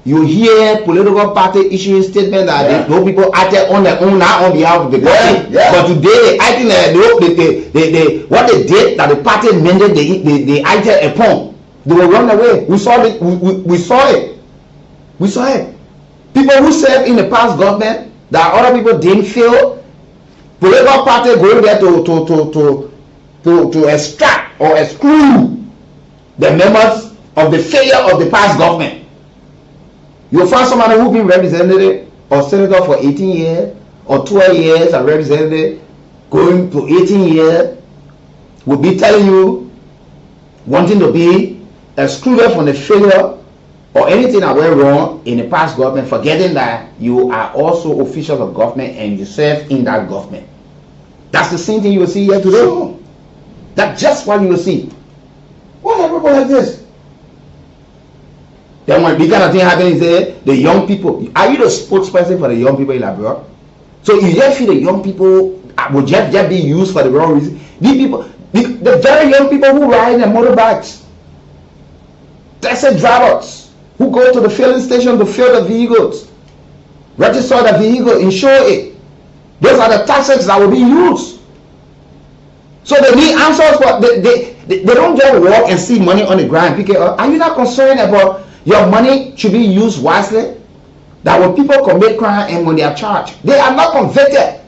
You hear political party issuing statements that those people acted on their own, not on behalf of the party. But today, I think they what they did that the party amended, they acted upon. They will run away. We saw it. We saw it. We saw it. People who served in the past government that other people didn't feel. Political party going there to extract or exclude the members of the failure of the past government. You'll find somebody who's been representative or senator for 18 years or 12 years and representative going to 18 years will be telling you wanting to be excluded from the failure or anything that went wrong in the past government, forgetting that you are also officials of government and you serve in that government. That's the same thing you will see here today. Sure. That's just what you will see. Why are people like this? Then when this kind of thing happens, the young people, are you the spokesperson for the young people in Liberia? So you just feel the young people will just be used for the wrong reason. These people, the very young people who ride their motorbikes, taxi drivers, who go to the filling station to fill the vehicles, register the vehicle, insure it. Those are the taxes that will be used. So they need answers for They don't just walk and see money on the ground. Are you not concerned about your money should be used wisely? That when people commit crime and when they are charged, they are not convicted.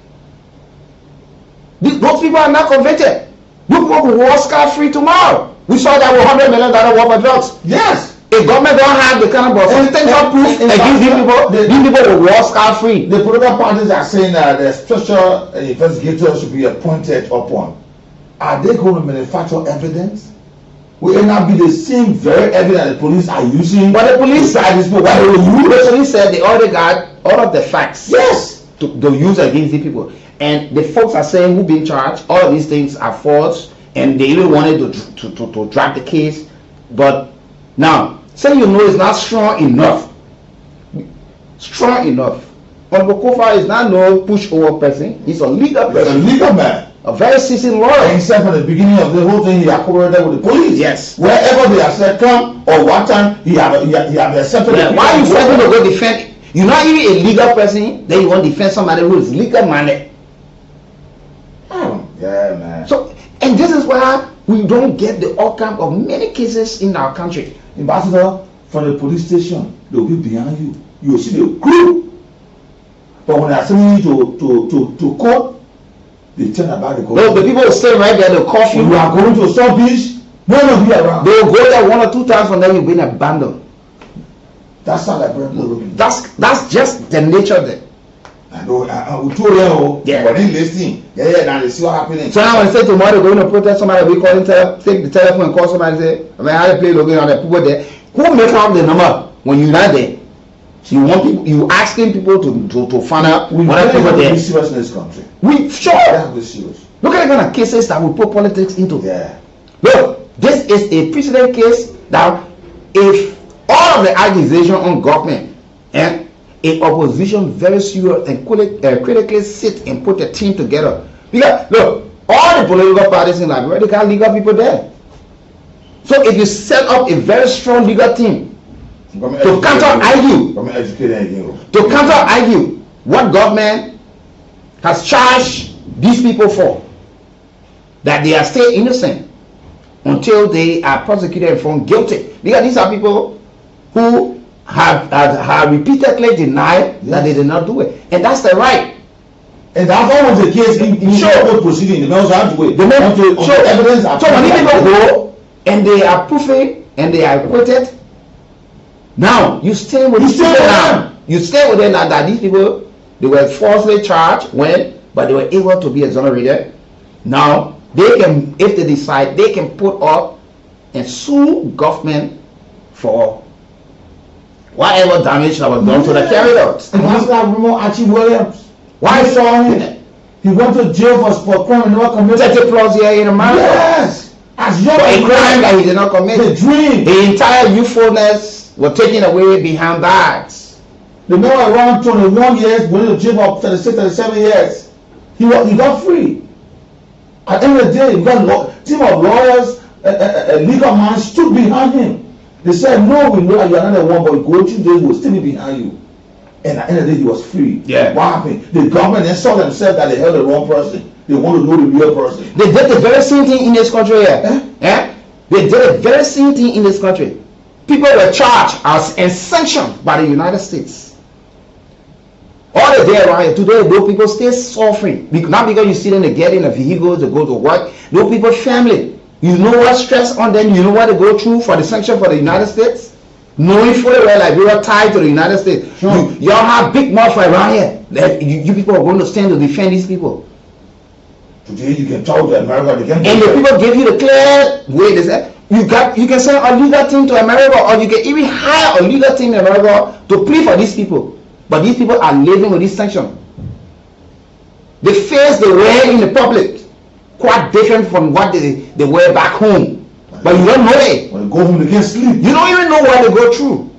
Those people are not convicted. You people will walk scot-free tomorrow. We saw that with $100 million war for drugs. Yes. If government don't have the kind of substantial proof against these people will walk scot-free. The political parties are saying that the special investigators should be appointed upon. Are they going to manufacture evidence? Will it not be the same very evidence the police are using? But the police side is what the police said they already got all of the facts. Yes. To use against the people. And the folks are saying who being charged, all of these things are false, and they even wanted to drop the case. But now, say you know it's not strong enough. Strong enough. Honorable Kofa is not no pushover person. He's a legal person. He's a legal man. A very seasoned lawyer. And he said from the beginning of the whole thing, he had cooperated with the police. Yes. Wherever they have said come or what time, he have accepted. Yeah. Why are you trying to go defend? You're not even a legal person, then you want to defend somebody who is legal minded. Yeah, man. So, and this is why we don't get the outcome of many cases in our country. Ambassador, from the police station, they will be behind you. You will see the crew. But when they are sending you to court, they turn about the court. No, the people will stay right there, they'll cough you. You are going to some beach, none of you around. They'll go there 1 or 2 times and then you've been abandoned. That's not like looking. That's just the nature of it. We told them, yeah, but they listen. Yeah, now they see what happening. So now when they say tomorrow they're going to protest somebody, we call them, take the telephone and call somebody and say, I mean, how they play Logan on the people there. Who make up the number when you're not there? So you want people, you asking people to find out what people there. We serious in this country. We sure. Yeah, we're serious. Look at the kind of cases that we put politics into. Yeah. Look, this is a precedent case that if all of the accusation on government and a opposition very serious and critically sit and put a team together. Because look, all the political parties in Liberia, they got legal people there. So if you set up a very strong legal team to counter-argue what government has charged these people for, that they are still innocent until they are prosecuted and found guilty. Because these are people who have repeatedly denied that they did not do it, and that's the right. And that's always the case in sure proceeding. They also have to wait. Evidence. So when people go and they are proven and they are acquitted, now you stay with these people now. You stay with them now that these people, they were falsely charged but they were able to be exonerated. Now they can, if they decide, they can put up and sue government for whatever damage that was done to the carriers. And that's that rumor Archie Williams. Why saw him? He went to jail for crime and never committed 30+ years in America. Yes. As young for a crime that he did not commit. The dream. The entire youthfulness was taken away behind bars. The man around 21 years went to jail for 36, 37 years. He got free. At the end of the day, we got a team of lawyers, a legal man stood behind him. They said, no, we know you are not the one, but go through this, we'll still be behind you. And at the end of the day, he was free. Yeah. What happened? The government then saw themselves that they held the wrong person. They want to know the real person. They did the very same thing in this country here. They did the very same thing in this country. People were charged and sanctioned by the United States. All the day around here, today, those people stay suffering. Not because you see them, they get in a vehicle, they go to work. Those people, family. You know what stress on them, you know what they go through for the sanction for the United States? Knowing fully well like we were tied to the United States. Sure. Y'all have big mouth around here. Like, you people are going to stand to defend these people. Today you can talk to America, they can. And the people give you the clear way. They say you can send a legal team to America, or you can even hire a legal team in America to plead for these people. But these people are living with this sanction. They face the way in the public quite different from what they were back home. But you don't know it. When they go home, they can't sleep. You don't even know what they go through.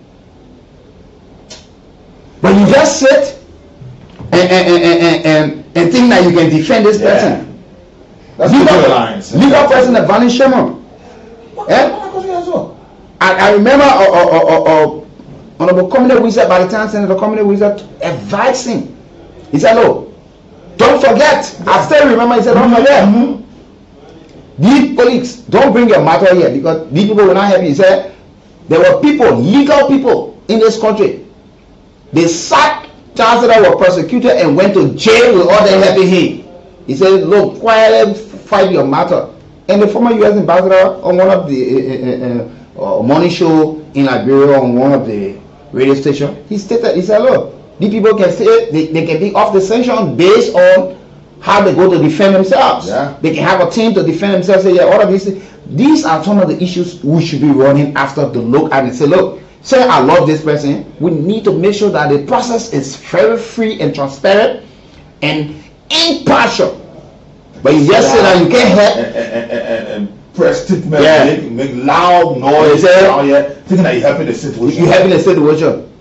But you just sit and think that you can defend this person. That's legal person that Valen Shemon. I remember Honorable Communist Wizard, by the time Senator Communist Wizard advised him. He said, "Oh, don't forget." I still remember he said, "Don't forget." These colleagues, don't bring your matter here because these people will not help you. He said there were people, legal people in this country. They sacked Chancellor that were persecuted and went to jail with all their helping him. He said, look, quietly fight your matter. And the former U.S. ambassador on one of the morning show in Liberia on one of the radio stations, he stated, he said, look, these people can say they can be off the sanction based on how they go to defend themselves. Yeah. They can have a team to defend themselves. Say, yeah, all of these things. These are some of the issues we should be running after to look at and say, look, say I love this person. We need to make sure that the process is very free and transparent and impartial. But you just say that you can't help and press statement, make loud noise down here, thinking that you're helping the situation. You're helping the situation.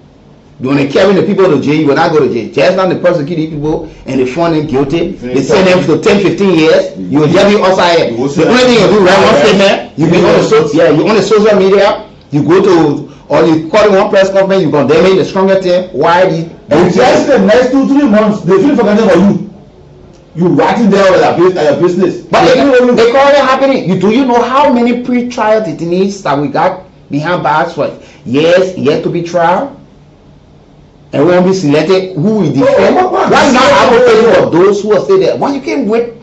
You want to carry the people to jail, you will not go to jail. Just not the persecuted people and they find them guilty. They send them to 10, 15 years. You will just be outside. The only thing you do, right? One statement, you be on the social media, you go to, or you call in one press conference, you condemn it, the stronger thing. Why these? And just the next 2-3 months, they feel forgetting about you. You writing there at your business. But they call it happening. Do you know how many pre-trial detainees that we got behind bars for years yet to be tried? And won't be selected who will defend. Why not advocate for those who are still there? Why you can't wait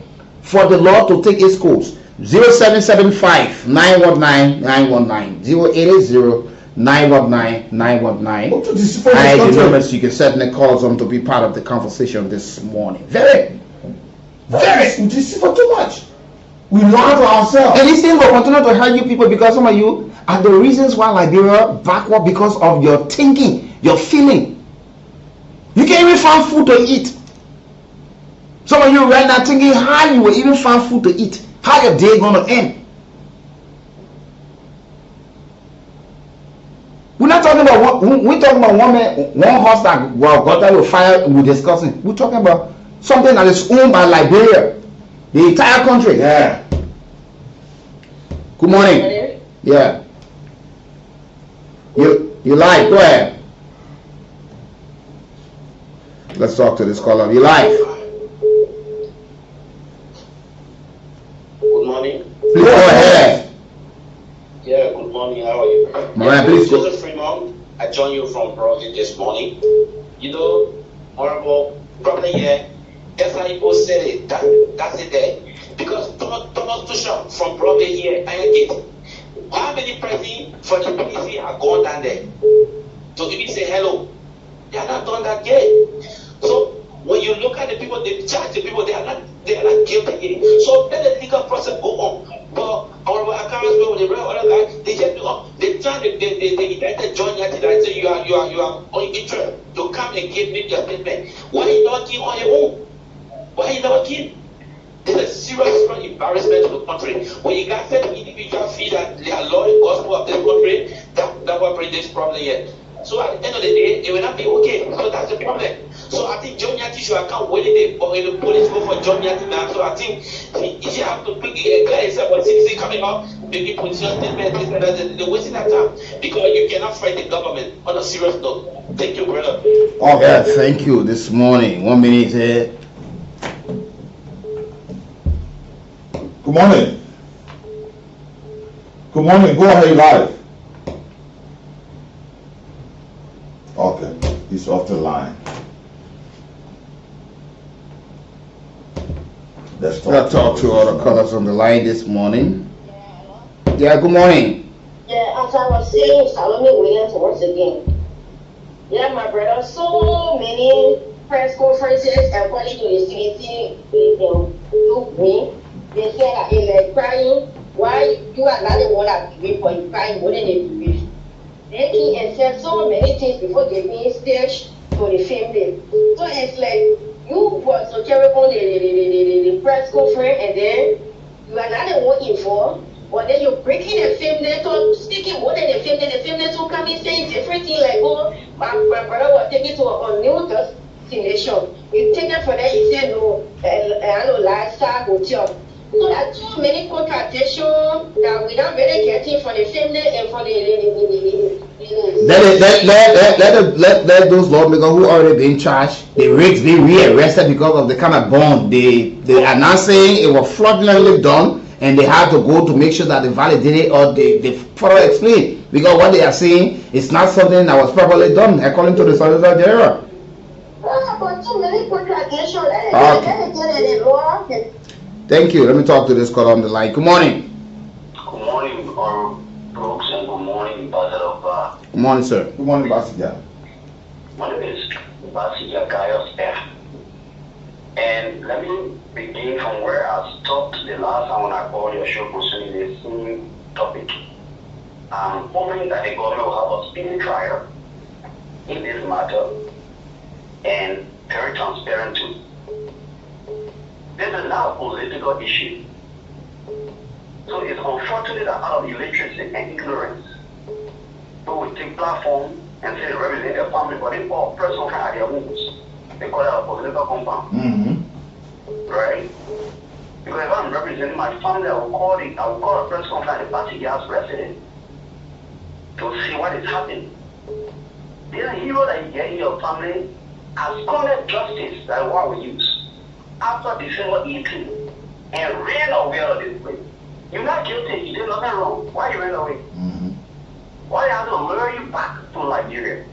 for the law to take its course? 0775 919 919 0880 919 919. I remember you can certainly call them to be part of the conversation this morning. Very. We deceive for too much. We lie to ourselves. And this thing will continue to hurt you people because some of you are the reasons why Liberia backward because of your thinking, your feeling. You can't even find food to eat. Some of you right now thinking how you will even find food to eat. How your day gonna end? We're not talking about we're talking about one horse that got that with fire we're discussing. We're talking about something that is owned by Liberia, the entire country. Yeah. Good morning. Yeah. You live. Go ahead. Let's talk to this caller. You live. Good morning. Please go ahead. Yeah, good morning. How are you? Morning, please go. Joseph Fremont, I joined you from Brooklyn this morning. You know, honorable, probably here, that's how people said it. That's it there. Because Thomas Tushon from Brooklyn here, I get how many presidents for the PDC have gone down there to even say hello? They are not done that yet. So when you look at the people, they charge the people, they are not guilty yet. So let the legal process go on. But our accountants, the real other guy, they just they try they join you and say you are on interest to come and give me your statement. Why you not give on your own? Why you not give? This is a serious embarrassment to the country. When you guys said individual feel that they are law and gospel of this country, that will bring this problem here. So at the end of the day, it will not be okay. So that's the problem. So I think John Yati should account when the police go for John Yati now. So I think he should have to quickly clear himself when CDC coming up, making position statement, they're wasting that time. Because you cannot fight the government on a serious note. Thank you, brother. Okay, thank you this morning. 1 minute here. Good morning. Good morning. Go ahead live. Okay, he's off the line. Let's talk to all the callers on the line this morning. Yeah, good morning. Yeah, as I was saying, Salome Williams once again. Yeah, my brother, so many press conferences according to the CDC, they say that in crying, why you are not the one that grieve for you crying more than they grieve. They can accept so many things before they being staged to the family. So it's like you was so terrible the press conference and then you are not the one involved, but then you're breaking the family to speaking more than the family to come and say different things like, oh, my brother was taken to a new destination. You take it for that, you say no, I know lifestyle hotel. So there are too many contradictions that we don't really getting for the family and for the let those lawmakers who already been charged, the rigs be rearrested because of the kind of bond they are now saying it was fraudulently done and they have to go to make sure that they validate it or they further explain, because what they are saying is not something that was properly done according to the Solicitor General. Okay. Thank you. Let me talk to this caller on the line. Good morning. Good morning, Brooks, and good morning, Ambassador. Good morning, sir. Good morning, Basija. My name is Basija Gaius F. And let me begin from where I stopped the last time when I called your show concerning the same topic. I'm hoping that the government will have a speedy trial in this matter and very transparent too. This is not a political issue. So it's unfortunate that out of illiteracy and ignorance, people will take platform and say represent their family, but they call personal at their wounds. They call it a political compound. Right? Because if I'm representing my family, I will call a press conference at the party gas resident to see what is happening. The hero that you get in your family has cornered justice, that is what we use, after December 18 and ran away out of this place. You're not guilty, you did nothing wrong. Why you ran away? Why they have to lure you back to Nigeria?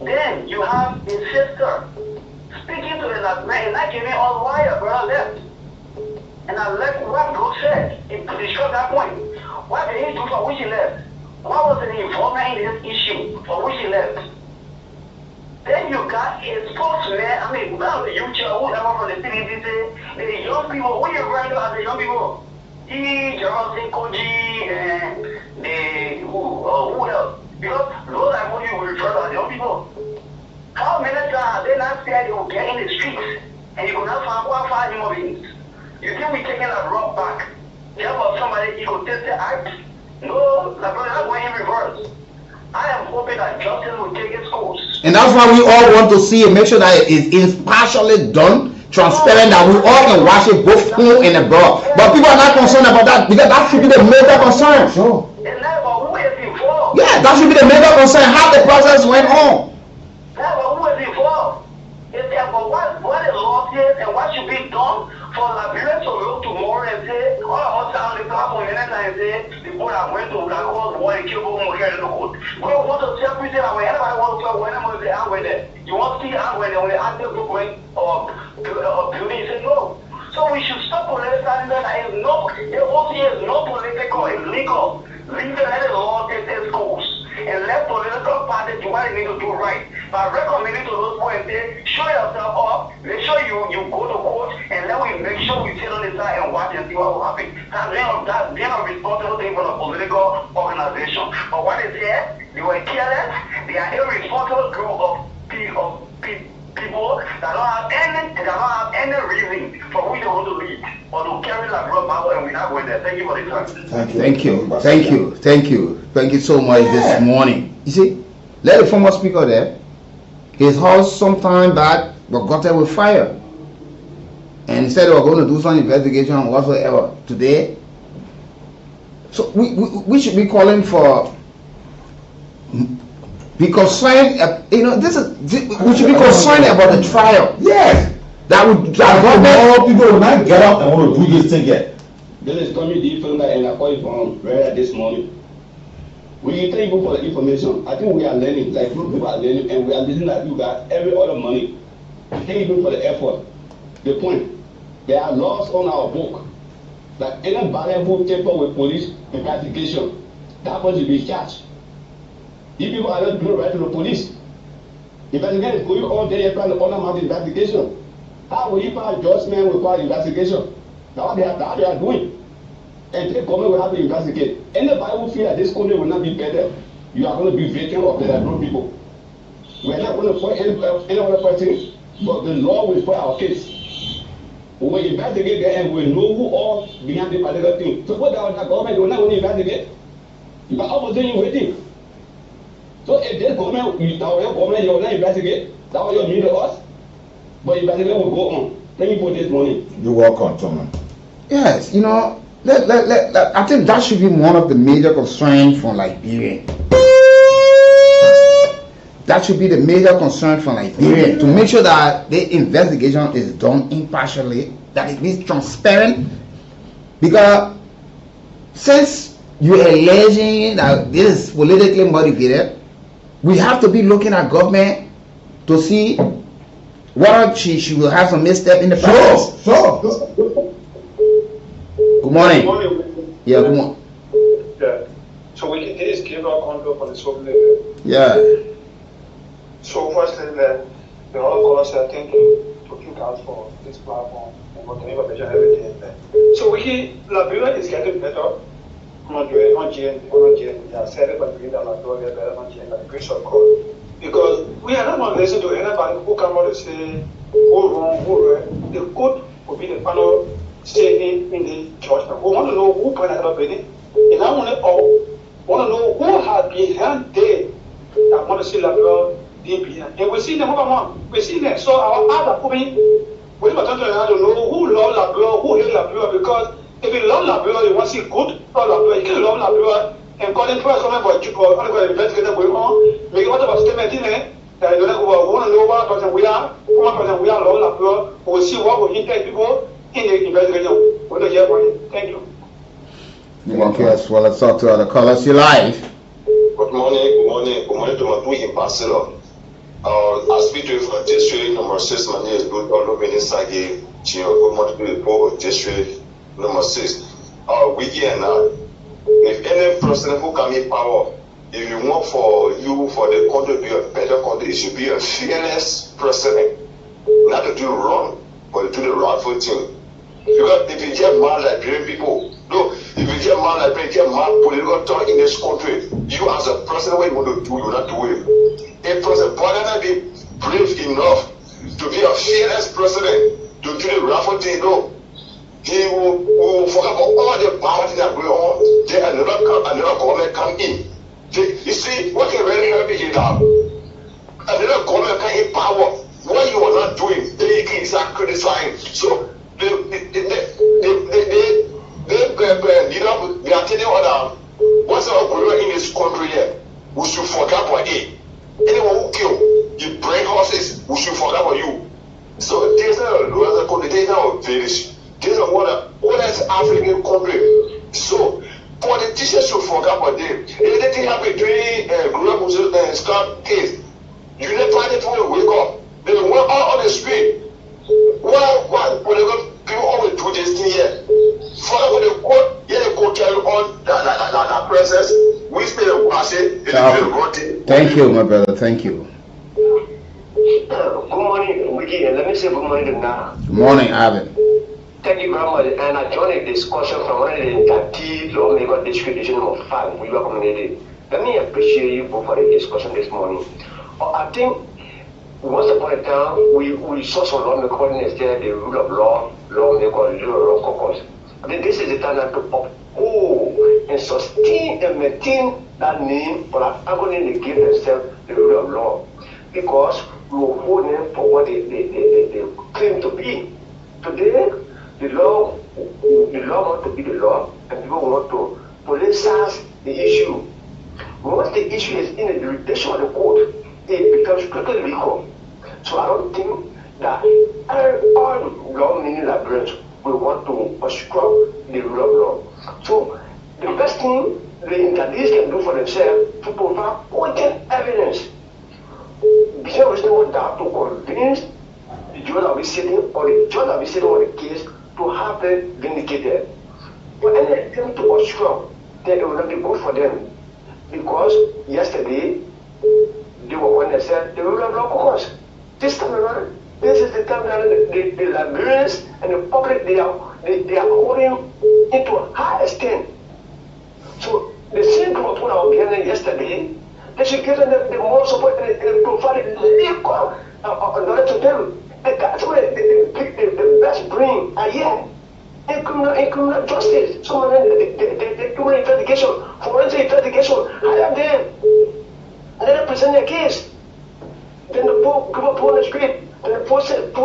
Then you have a sister speaking to the man, not giving all why a brother left. And I like what Brooks said. He discussed that point. What did he do for which he left? What was the involvement in this issue for which he left? Then you got a spokesman, I mean, not the youth, whoever from the city, the young people, who you refer to as the young people? Jerome Koji, and who else? Because those are what you refer to as young people. How many times are they not scared they will get in the streets and you could not find human beings? You think we're taking a rock back? Therefore, somebody egotistic act? No, the brother, that's going in reverse. I am hoping that justice will take its course. And that's why we all want to see it, make sure that it is impartially done, transparent, that we all can watch it both home and abroad. But people are not concerned about that, because that should be the major concern. Sure. And therefore, who is involved? Yeah, that should be the major concern, how the process went on. Therefore, who is involved? Is therefore what the law says and what should be done for Liberia to look tomorrow and say, all of us on the platform and say, the boy that went to Black Horse war and killed over here in the court. We don't want to tell people that when anybody wants to tell when I'm going to say, I'm going there. You want to see I'm going there when they ask the movement or building, you say no. So we should stop politicizing that. There is no political, it's legal. Legal, let the law take its course. And let political parties do what they need to do right. By recommending to those people and say, show yourself up, make sure you go to court, and then we make sure we sit on the side and watch and see what will happen. That's a responsible thing for the political organization. But what is here, they were careless, they are irresponsible group of people that don't have any reason for which they want to lead or to carry that road power, and we're not going there. Thank you for the time. Thank you so much this morning. You see, let the former speaker there, his house sometime back was gutted with fire. And he said they were going to do some investigation whatsoever. Today, so we should be calling for, be concerned, we should be concerned about the trial. Yes. That would more people will not get up and want to do this thing yet. This is coming different, and I call you from this morning. We thank you for the information. I think we are learning, like people are learning, and we are listening at you guys every other money. Thank you for the effort. The point, there are laws on our book that any valuable paper with police investigation, that person will be charged. If people are not going right to the police, investigation is going on there, you're trying to honor my investigation. How will you find judgment without investigation? That's what they are doing. And the government will have to investigate. Anybody who feel that this country will not be better, you are going to be victim of the brown people. We are not going to fight any other person, but the law will fight our case. We will investigate there and we know who all behind the particular thing. So what the government will not only investigate, but how was you waiting? So if this government, you will not investigate, that's what you mean to us. But investigation will go on. Thank you for this morning. You're welcome, Thomas. Yes, I think that should be one of the major concerns for Liberia. That should be the major concern for Liberia, to make sure that the investigation is done impartially, that it is transparent, Because since you're alleging that this is politically motivated, we have to be looking at government to see what she will have some misstep in the process. Sure. Good morning. Good morning. Yeah, good morning. Yeah. So we can just give our control for the sovereign. Yeah. So firstly, the whole course, thank you to kick out for this platform and for the information everything there. So we can, Liberia is getting better. Not doing on GN, yeah, said it, but we don't know better on GN, but grace of God. Because we are not going to listen to anybody who come out and say who wrong, who right. The good will be the panel saying in the judgment. We want to know who can have been it. And I want to know who had been hand there. I want to see Liberia deep here. And we see them over we see them. So our other coming, we don't know who love Liberia, who hate Liberia, because if you love Liberia, you want to see good for Liberia. You can love Liberia and calling for coming for other investigator going on. Make what about statement in there. I don't know want to know what person we are, what person we are love Liberia. We'll see what we intend people in the investigation. We'll hear from you. Thank you. Okay, as well, let's talk to other callers. You live. Good morning to my two ambassador. I speak to you from district number 6. My name is Good Minister Good morning to the report district number 6. We here now. If any president who come in power, if you want for the country to be a better country, it should be a fearless president. Not to do wrong, but to do the rightful thing. Because if you get mad like Liberian people, look, if you get mad like get mad political talk in this country, you as a president, what you want to do, you will not do it. A president cannot be brave enough to be a fearless president, to do the rightful thing, no. He will forget about all the bad things that are going on. Then another government come in. You see, what can really help you now? Another government come in power. What you are not doing, they can criticizing. So they are telling other what's our going in this country here. We should forget about it. Anyone who kill, you bring horses, we should forget about you. So there's not a country, there's not a village. There's a what is African country. So politicians should forget about them. Anything happen during Group Scott case, you never need to wake up. They went out on the street. Why people always do this thing here? For the court, yeah, they go carry on that process. We spend a wash. Thank you, my brother. Thank you. Good morning, Wiki. Let me say good morning to Nana. Good morning, Ivan. Thank you very much. And I joined a discussion from one of the lawmaker district number 5, we were community. Let me appreciate you both for the discussion this morning. I think once upon a time, we saw some lawmaker calling instead the rule of law, lawmaker, the rule of caucus. I think this is the time to uphold and sustain and maintain that name, but I'm going to give themselves the rule of law. Because we will hold them for what they claim to be. Today, the law want to be the law, and people want to politicize the issue. Once the issue is in the jurisdiction of the court, it becomes strictly legal. So I don't think that all law-meaning Liberians will want to obstruct the rule of law. So the best thing the interdies can do for themselves to provide pointed evidence. Before we that to convince the judge that we sitting or the judge that we sitting on the case to have them vindicated. But any attempt to obstruct, then it will not be good for them. Because yesterday they were when they said the rule of law course. This time around, this is the time that the Liberians and the public they are holding into a high extent. So the same group when I was behind yesterday, they should give them the more support and provide legal knowledge to them. That's where the best brain are here. In criminal justice. So they do an investigation, forensic investigation, hire them. And then they present their case. Then the poor give up on the street. And the poor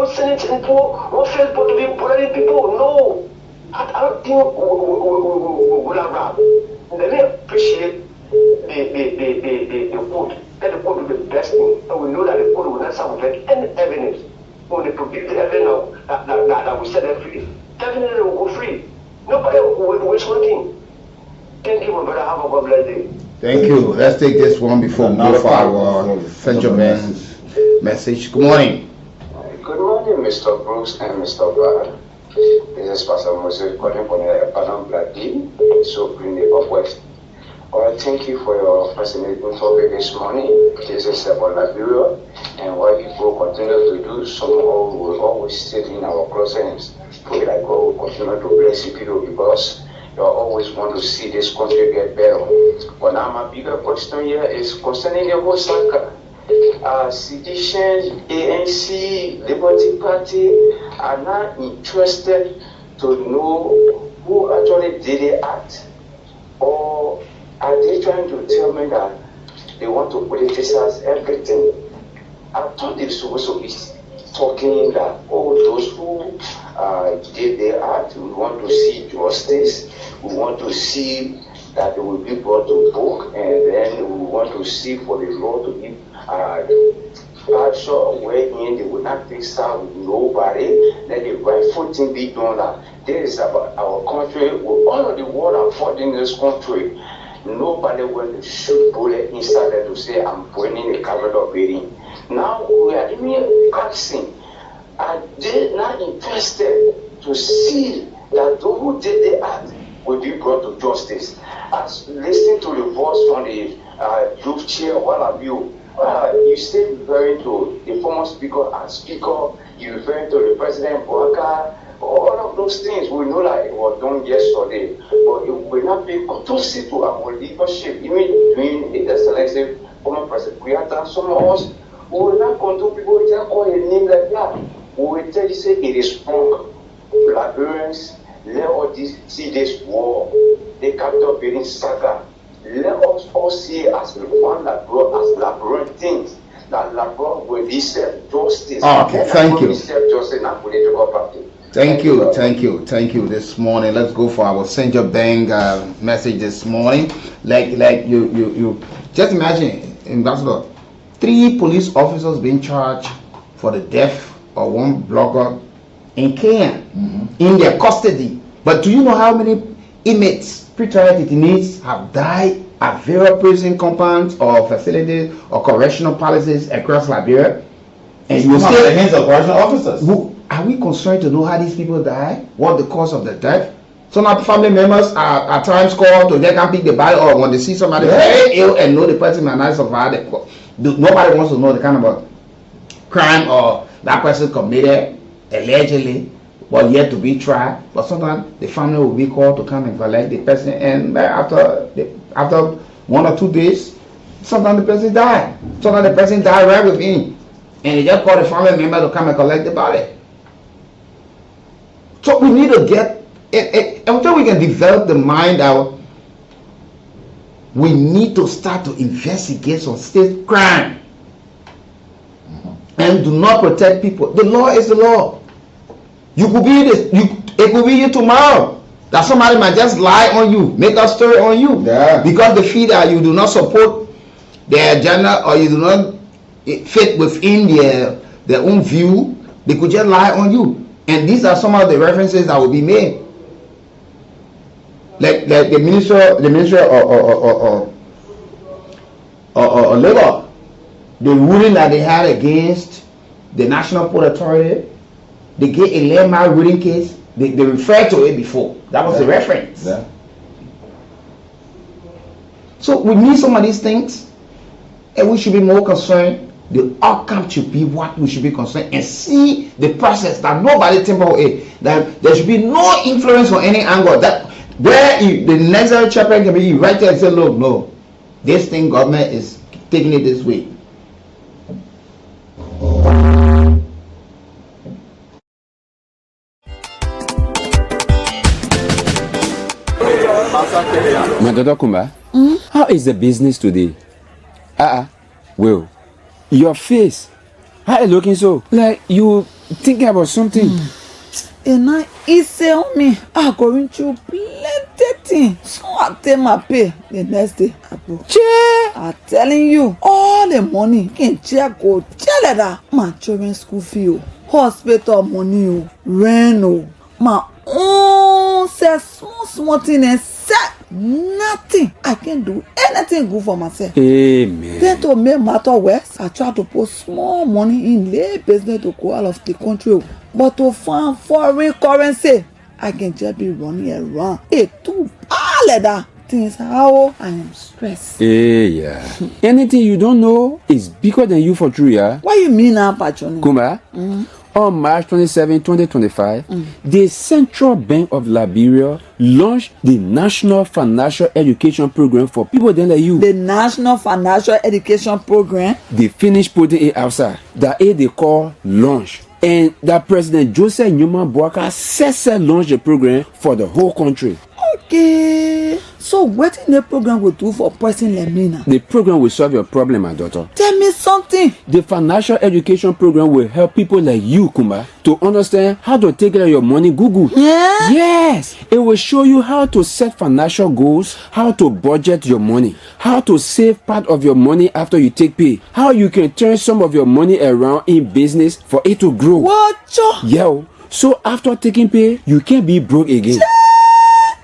Senate and poor on Facebook to be bullying people. No. I don't think we'll have. Let me appreciate the court. Let the court do the best thing. And we know that the court will not submit any evidence. When they produce the evidence that we set them free, definitely they will go free. Nobody was working. Thank you, my brother. Have a God bless day. Thank you. Let's take this one before we go for our central bank's message. Good morning. Good morning, Mr. Brooks and Mr. Brad. This is Pastor Moses calling from the Panam Bladi, so bring it up west. Thank you for your fascinating topic this morning. This is about Liberia and what people continue to do. Somehow will always stay in our closets. Pray that God will continue to bless you people because you always want to see this country get better. But now my bigger question here is concerning the whole saga. Sedition, ANC, Liberty Party are not interested to know who actually did the act, or are they trying to tell me that they want to politicize everything? I thought they were supposed to be talking that, oh, those who did the act, we want to see justice, we want to see that they will be brought to book, and then we want to see for the law to be partial wherein they will not take side with nobody. Let the rightful thing be done. This is about our country. With all of the world affording this country, nobody will shoot bullet inside there to say I'm pointing a cabinet of building. Now we are even asking, are they not interested to see that those who did the act will be brought to justice? As listening to the voice from the youth chair, what have you? You still referring to the former speaker as speaker, you referring to the president, Boaka, all of those things we know that it was done yesterday, but it will not be conducive to our leadership, even between the excellency former president. We are some of us who will not control people with call a name like that. We will tell you say it is wrong. Liberians, let all this see this war, the capital building saga. Let us all see as the one that brought us labyrinth things. That labyrinth will be self-justice. Okay, thank you. Self-justice and political party. Thank you this morning. Let's go for our Central Bank message this morning. Like you just imagine, Ambassador, 3 police officers being charged for the death of one blogger in Kenya, in their custody. But do you know how many inmates, pretrial detainees, have died at various prison compounds or facilities or correctional palaces across Liberia? And you say the hands of correctional officers. Are we concerned to know how these people die? What the cause of the death? Some of the family members are at times called to they can pick the body, or when they see somebody very ill and know the person might not survive. Nobody wants to know the kind of a crime or that person committed allegedly, but yet to be tried. But sometimes the family will be called to come and collect the person, and after 1 or 2 days, sometimes the person died. Sometimes the person died right with him, and they just call the family member to come and collect the body. So we need to get until we can develop the mind out. We need to start to investigate some state crime and do not protect people. The law is the law. You could be this. It could be you tomorrow that somebody might just lie on you, make a story on you, because they feel that you do not support their agenda or you do not fit within their own view. They could just lie on you. And these are some of the references that will be made. Like the minister of labor, the ruling that they had against the National Port Authority, they gave a landmark ruling case. They referred to it before. That was the reference. Yeah. So we need some of these things, and we should be more concerned. The outcome should be what we should be concerned and see the process that nobody think about it. That there should be no influence from any angle. That where the necessary chaplain can be right there and say, look, no, this thing government is taking it this way. My daughter Kumba, how is the business today? Well, your face, how are you looking so? Like you thinking about something. And I say me, I going to plenty things. So I tell my pay the next day. I'm telling you, all the money can check go tell my children's school fee, hospital money, rent, my say small thing and say nothing. I can't do anything good for myself. Amen. Then to make matter worse, I try to put small money in lay business to go out of the country. But to find foreign currency, I can just be running around. It's too bad that. Things how I am stressed. Yeah. Anything you don't know is bigger than you for true, yeah? What you mean now, Patroni? Kumba? On March 27, 2025, the Central Bank of Liberia launched the National Financial Education Program for people then like you. The National Financial Education Program? They finished putting it outside. That is they call launch. And that President Joseph Newman Boaka said launch the program for the whole country. Okay. So what in the program will do for person like me now? The program will solve your problem, my daughter. Tell me something. The financial education program will help people like you, Kumba, to understand how to take care of your money. Google. Yeah? Yes. It will show you how to set financial goals, how to budget your money, how to save part of your money after you take pay, how you can turn some of your money around in business for it to grow. What? Yeah. So after taking pay, you can't be broke again.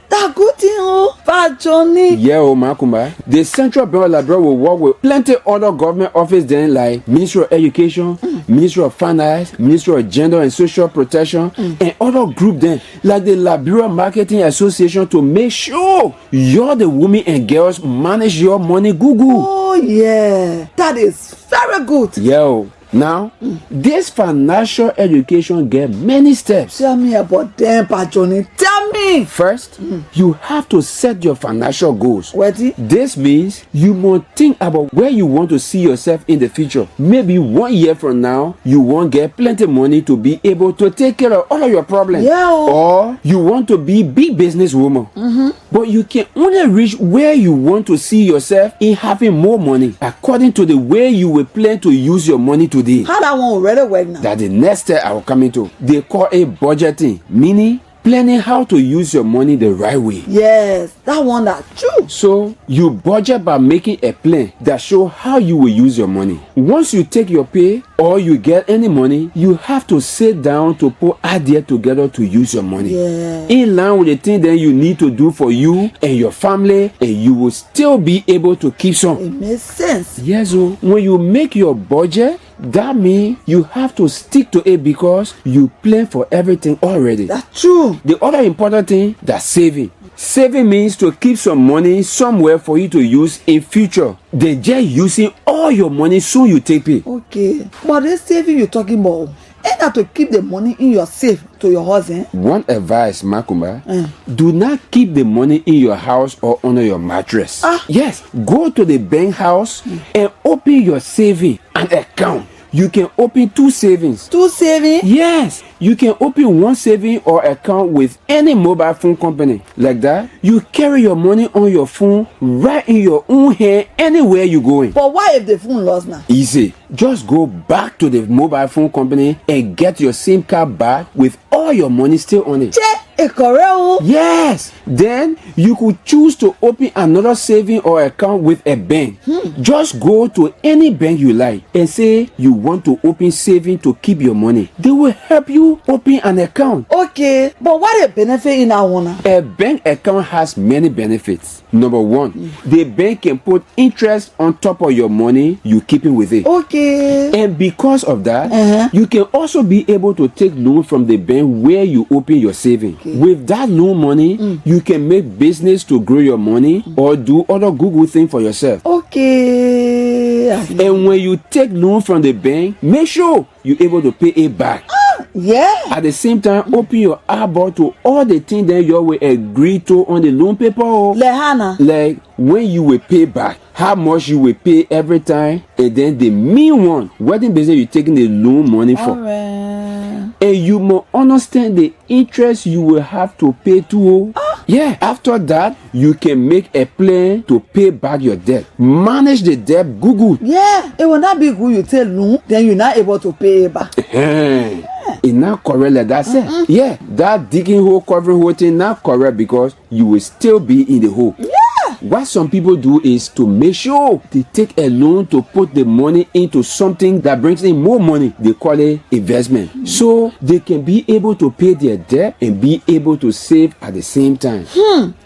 That good thing, oh, Patroni. Yeah, oh, Makumba. The Central Bank of Liberia will work with plenty other government offices then like Ministry of Education, Ministry of Finance, Ministry of Gender and Social Protection, and other groups then like the Liberia Marketing Association to make sure you're the women and girls manage your money. Google. Oh, yeah. That is very good. Yo. Now, this financial education get many steps. Tell me about them, Patroni. Tell me. First, you have to set your financial goals. What? This means you must think about where you want to see yourself in the future. Maybe 1 year from now, you won't get plenty money to be able to take care of all of your problems. Yeah. Or you want to be big businesswoman. But you can only reach where you want to see yourself in having more money according to the way you will plan to use your money today. How that one already work now? That the next step I will come into. They call it budgeting, meaning planning how to use your money the right way. Yes, that one that true. So you budget by making a plan that show how you will use your money. Once you take your pay or you get any money, you have to sit down to put idea together to use your money. Yeah. In line with the thing that you need to do for you and your family, and you will still be able to keep some. It makes sense. Yes, so when you make your budget, that means you have to stick to it because you plan for everything already. That's true. The other important thing, that's saving. Saving means to keep some money somewhere for you to use in future. They just using all your money soon you take pay. Okay, but this saving you're talking about, ain't that to keep the money in your safe to your house, eh? One advice, Makumba, do not keep the money in your house or under your mattress. Yes, go to the bank house and open your saving an account. You can open 2 savings. 2 savings? Yes. You can open 1 saving or account with any mobile phone company. Like that, you carry your money on your phone right in your own hand anywhere you going. But why if the phone lost now? Easy. Just go back to the mobile phone company and get your SIM card back with all your money still on it. Yes. Then you could choose to open another saving or account with a bank. Just go to any bank you like and say you want to open saving to keep your money. They will help you open an account. Okay, but what a benefit in that one? A bank account has many benefits. Number 1, the bank can put interest on top of your money you keeping with it. Okay. And because of that, you can also be able to take loan from the bank where you open your saving. With that loan money, you can make business to grow your money or do other good things for yourself. Okay. And when you take loan from the bank, make sure you're able to pay it back. Yeah. At the same time, open your eyeball to all the things that you will agree to on the loan paper. Like when you will pay back, how much you will pay every time, and then the main one, wedding business you're taking the loan money for. And you must understand the interest you will have to pay to. Yeah, after that, you can make a plan to pay back your debt. Manage the debt, Google. Yeah, it will not be good you take loan, then you're not able to pay it back. It's not correct like that, sir. Yeah, that digging hole, covering hole thing not correct because you will still be in the hole. what some people do is to make sure they take a loan to put the money into something that brings in more money. They call it investment. So they can be able to pay their debt and be able to save at the same time.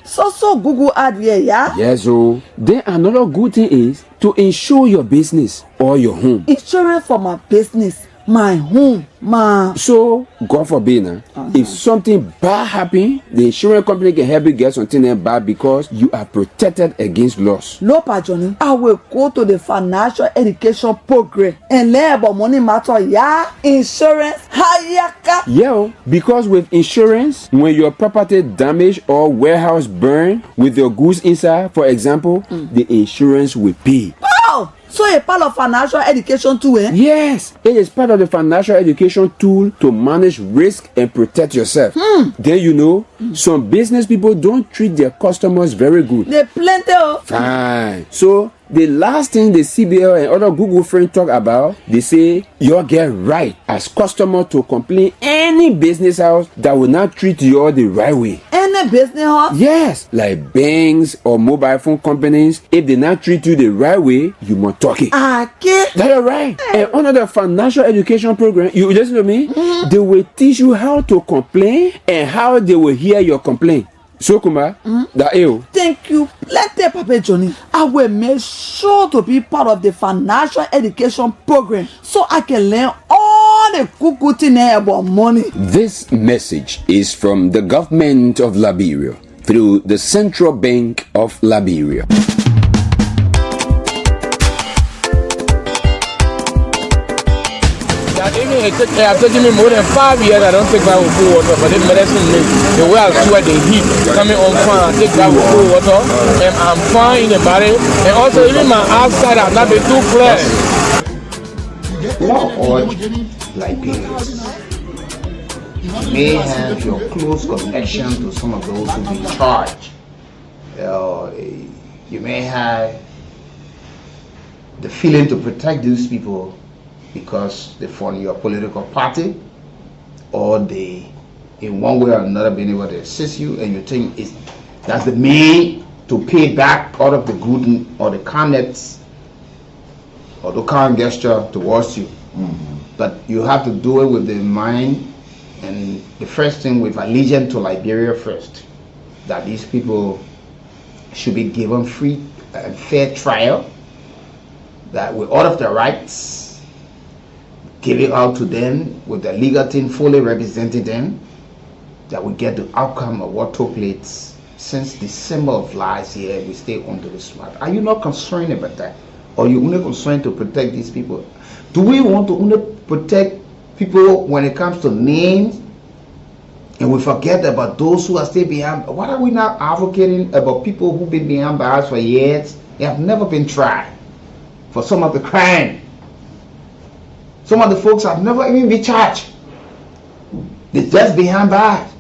So Google ad here, yeah? Yes, so then another good thing is to insure your business or your home. Insurance for my business, my home, my... So, God forbid, if something bad happen, the insurance company can help you get something bad because you are protected against loss. No, Johnny, I will go to the financial education program and learn about money matter, yeah? Insurance, hayaka. Yeah, because with insurance, when your property damaged or warehouse burned with your goods inside, for example, the insurance will pay. Oh! So a part of financial education too, eh? Yes, it is part of the financial education tool to manage risk and protect yourself. Then you know, some business people don't treat their customers very good. They plenty of. Fine. So the last thing the CBL and other Google friends talk about, they say you get right as customer to complain any business house that will not treat you the right way. Any business house? Yes, like banks or mobile phone companies. If they not treat you the right way, you must talk it. Okay. That's right. And under the financial education program, you listen to me, they will teach you how to complain and how they will hear your complaint. So Kuma, that you. Thank you plenty, Papa Johnny. I will make sure to be part of the financial education program so I can learn all the good things about money. This message is from the government of Liberia through the Central Bank of Liberia. It have taken me more than 5 years. I don't take that with cool water, but the medicine, the way I sweat the heat coming on fire, I take that with cool water, and I'm fine in the body. And also, even my outside, I've not been too clear. All Liberians may have your close connection to some of those who be in charge. You may have the feeling to protect these people because they form your political party, or they in one way or another been able to assist you, and you think that's the mean to pay back all of the good or the kindness or the kind gesture towards you. But you have to do it with the mind, and the first thing with allegiance to Liberia first, that these people should be given free and fair trial, that with all of their rights giving out to them, with the legal team fully representing them, that we get the outcome of what took place since December of last year. We stay under the smart. Are you not concerned about that? Or are you only concerned to protect these people? Do we want to only protect people when it comes to names, and we forget about those who are still behind? What are we now advocating about people who've been behind bars for years? They have never been tried for some of the crime. Some of the folks have never even been charged. They're just behind bars.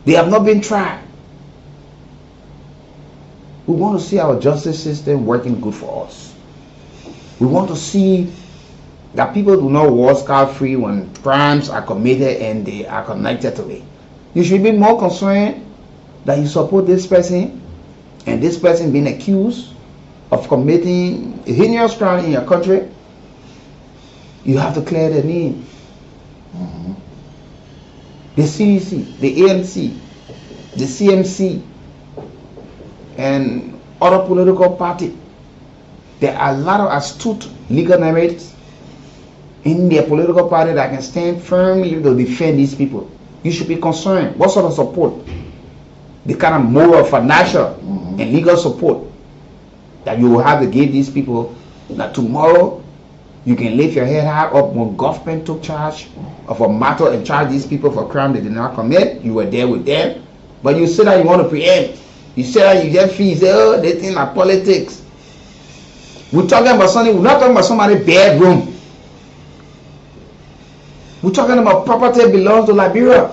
They have not been tried. We want to see our justice system working good for us. We want to see that people do not walk scot-free when crimes are committed and they are connected to it. You should be more concerned that you support this person and this person being accused of committing a heinous crime in your country. You have to clear their name. The CEC, the ANC, the CMC, and other political parties, there are a lot of astute legal narratives in their political party that can stand firmly to defend these people. You should be concerned. What sort of support? The kind of moral, financial, and legal support that you will have to give these people, that tomorrow you can lift your head high up when government took charge of a matter and charge these people for crime they did not commit. You were there with them, but you say that you want to preempt. You say that you just feel, oh, they think like politics. We're talking about something, we're not talking about somebody's bedroom. We're talking about property that belongs to Liberia,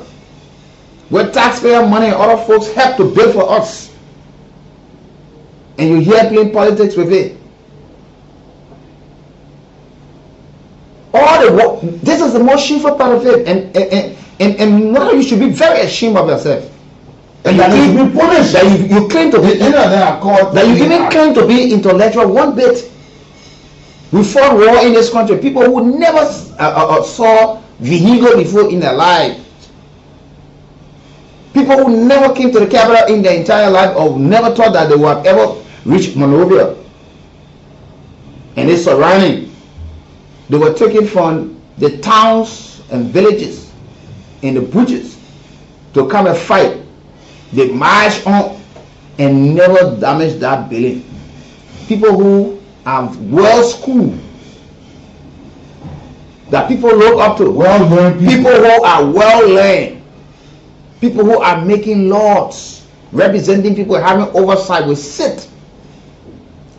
where taxpayer money and other folks help to build for us. And you hear playing politics with it. This is the most shameful part of it, and none of you should be very ashamed of yourself. And that you be punished. That you claim to be. That you even claim to be intellectual one bit. We fought war in this country. People who never saw vehicle before in their life. People who never came to the capital in their entire life or never thought that they would ever reach Monrovia and its surrounding. They were taken from the towns and villages and the butchers to come and fight. They marched on and never damaged that building. People who are well schooled, that people look up to, well learned people who are well learned, people who are making laws, representing people, having oversight, will sit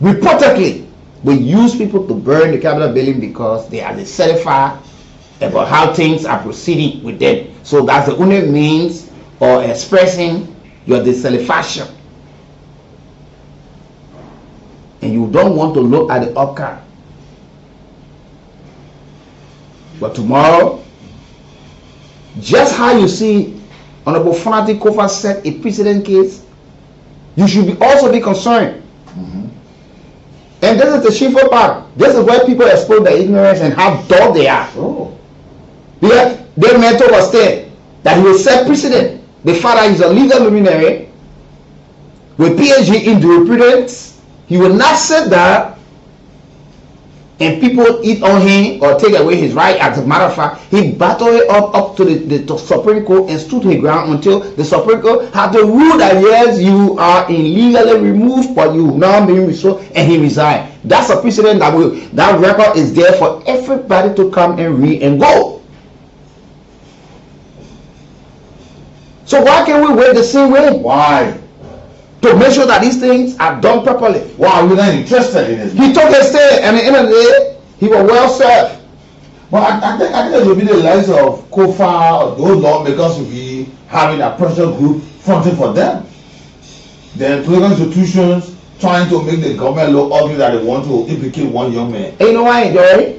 reportedly. We use people to burn the Capitol building because they are dissatisfied about how things are proceeding with them. So that's the only means of expressing your dissatisfaction. And you don't want to look at the outcome. But tomorrow, just how you see Honorable Fonati Kofa set a precedent case, you should also be concerned. And this is the shameful part. This is where people expose their ignorance and how dull they are. Because their mentor was saying that he will set precedent. The father is a legal luminary with PhD in jurisprudence. He will not sit there and people eat on him or take away his right. As a matter of fact, he battled it up to the Supreme Court and stood his ground until the Supreme Court had to rule that yes, you are illegally removed, but you now being restored, and he resigned. That's a precedent that record is there for everybody to come and read and go. So why can't we wait the same way? Why? To make sure that these things are done properly. Why are we not interested in this? He took his stand, and at the end of the day, he was well served. But I think it will be the likes of Kofa or those lawmakers will be having a pressure group fronting for them. The political institutions trying to make the government look ugly that they want to implicate one young man. And you know why, Joy?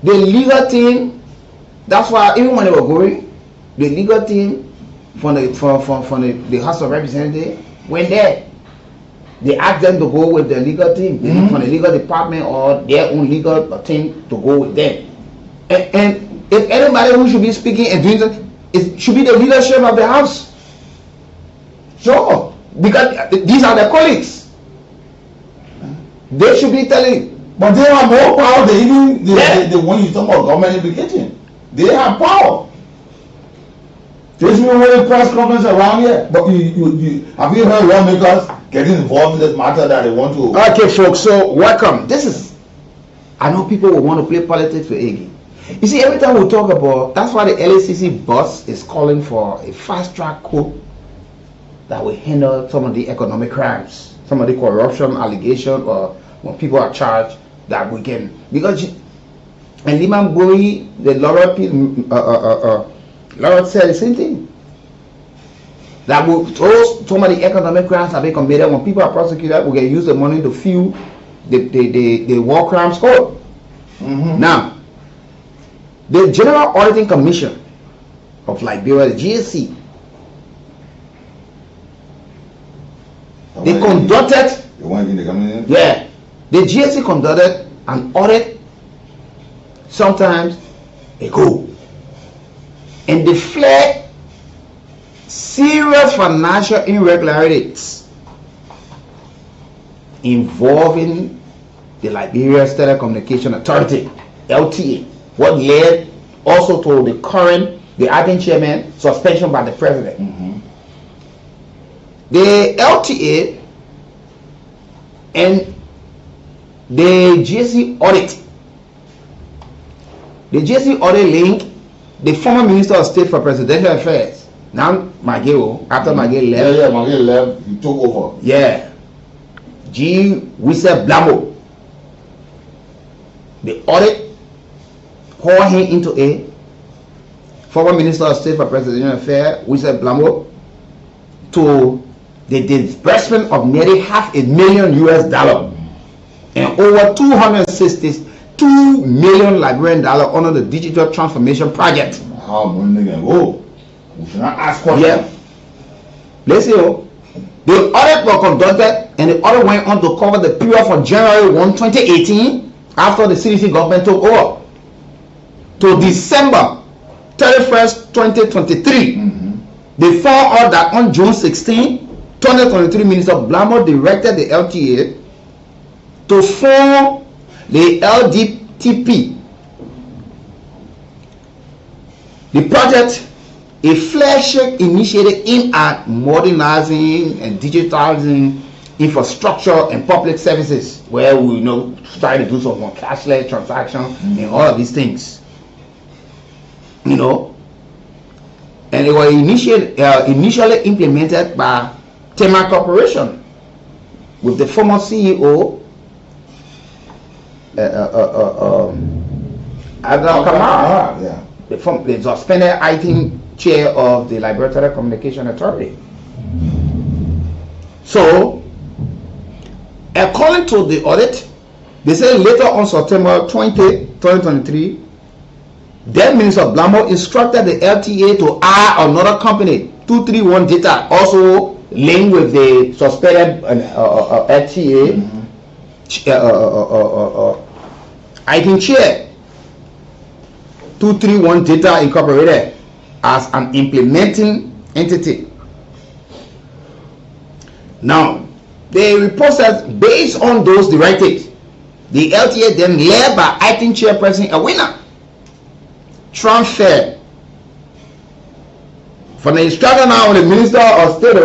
The legal team, that's why even when they were going, the legal team from the House of Representatives went there. They asked them to go with the legal team, from the legal department or their own legal team to go with them. And if anybody who should be speaking and doing that, it should be the leadership of the House. Sure, because these are their colleagues. They should be telling. But they have more power than even the one you talk about government implication. They have power. There's no way press conference around here. But you have you heard lawmakers getting involved in this matter that they want to? Okay, folks. So welcome. I know people will want to play politics with Iggy. You see, every time we talk about, that's why the LACC boss is calling for a fast-track court that will handle some of the economic crimes, some of the corruption allegations, or when people are charged that we can, because and Liman Bowie, the Lord said the same thing. That some of the economic crimes have been committed. When people are prosecuted, we can use the money to fuel the war crimes court. Now, the General Auditing Commission of Liberia, the GSC, they conducted. The GSC conducted an audit sometimes ago, and they flagged serious financial irregularities involving the Liberia State Telecommunication Authority, LTA, what led also to the acting chairman suspension by the president. The LTA and the GSC audit. The GSC audit link the former Minister of State for Presidential Affairs, now Mageo, after Mageo left. Mageo left, he took over. G. Wisse Blamo. The audit poured him into a former Minister of State for Presidential Affairs, Wisse Blamo, to the disbursement of nearly $500,000 US and over $262 million Liberian under the digital transformation project. How money can go? We should not ask questions. Listen, the audit was conducted and the audit went on to cover the period from January 1, 2018, after the CDC government took over, to December 31st, 2023. They found out that on June 16, 2023, Minister Blamo directed the LTA to form the LDTP. The project, a flagship initiative aimed at modernizing and digitalizing infrastructure and public services, where we try to do some more cashless transactions and all of these things. And it was initially implemented by Tema Corporation with the former CEO Adel Kamara, the suspended acting chair of the Libertarian Communication Authority. So, according to the audit, they say later on September 20, 2023, then Minister Blamo instructed the LTA to hire another company, 231 Data, also linked with the suspended LTA acting chair, 231 Data Incorporated, as an implementing entity. Now, the report says based on those directives, the LTA then led by acting chairperson Awina transfer from the instructor now the Minister of State,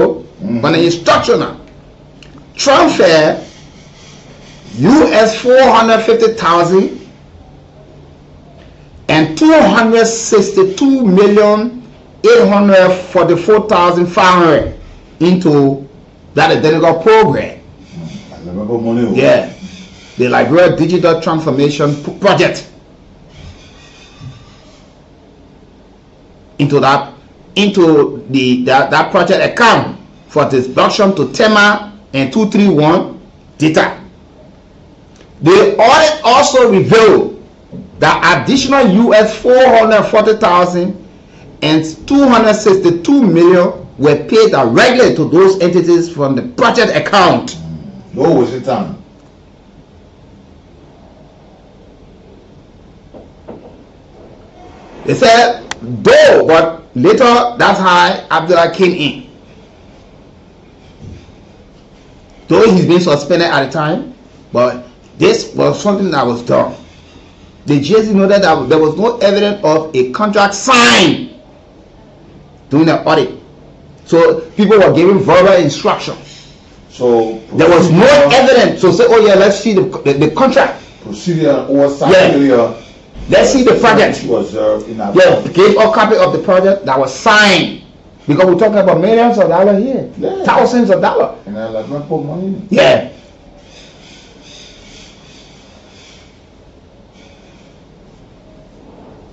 from the instructor now transfer US 450,000 and 262,844,500 into that identical program. Yeah, the Liberia Digital Transformation Project. Into that project account for disbursement to Tema and 231 Data. The audit also revealed that additional US 440,000 and 262 million were paid directly to those entities from the project account. No was it done? They said though, but later that's how Abdullah came in. Though he's been suspended at the time, but this was something that was done. The GSC noted that there was no evidence of a contract signed during the audit. So people were giving verbal instructions. So there was no evidence. So say, oh yeah, let's see the contract. Procedure oversight. Let's see the project. Gave a copy of the project that was signed. Because we're talking about millions of dollars here. Yeah. Thousands of dollars. And I like not put money in. Yeah.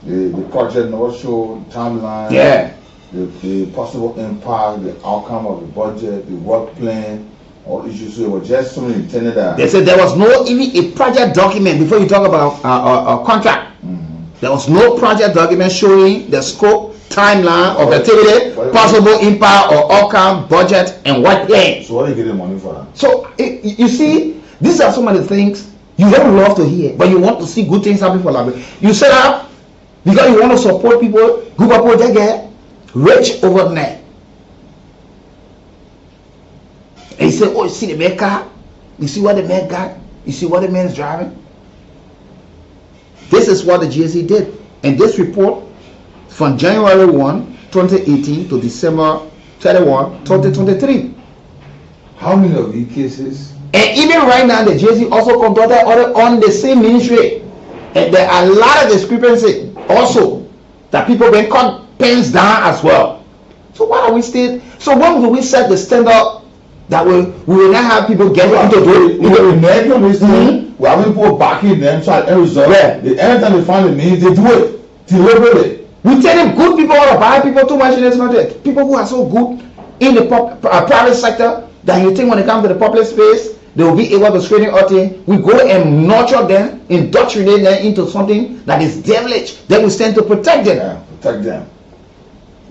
The project never showed timeline. Yeah. The possible impact, the outcome of the budget, the work plan, all issues. So it was just something intended that. They said there was no even a project document before you talk about a contract. There was no project document showing the scope, timeline of activity, possible impact or outcome, budget, and what plan. So what are you getting money for that? So you see, these are some of the things you don't love to hear, but you want to see good things happen for Liberia. You set up because you want to support people, group of people that get rich overnight. And you say, oh, you see the man car? You see what the man got? You see what the man is driving? This is what the GSC did. And this report from January 1, 2018 to December 31, 2023. How many of these cases? And even right now, the GSC also conducted audit on the same ministry. And there are a lot of discrepancy also that people been cut pens down as well. So why are we still? So when will we set the standard that we will not have people get into the we have people backing them so at end result. Anytime they find the means, they do it deliberately. We tell them good people want to buy people too much in this country. People who are so good in the private sector that you think when it comes to the public space they will be able to straighten out things. We go and nurture them, indoctrinate them into something that is devilish. Then we stand to protect them. Yeah, protect them.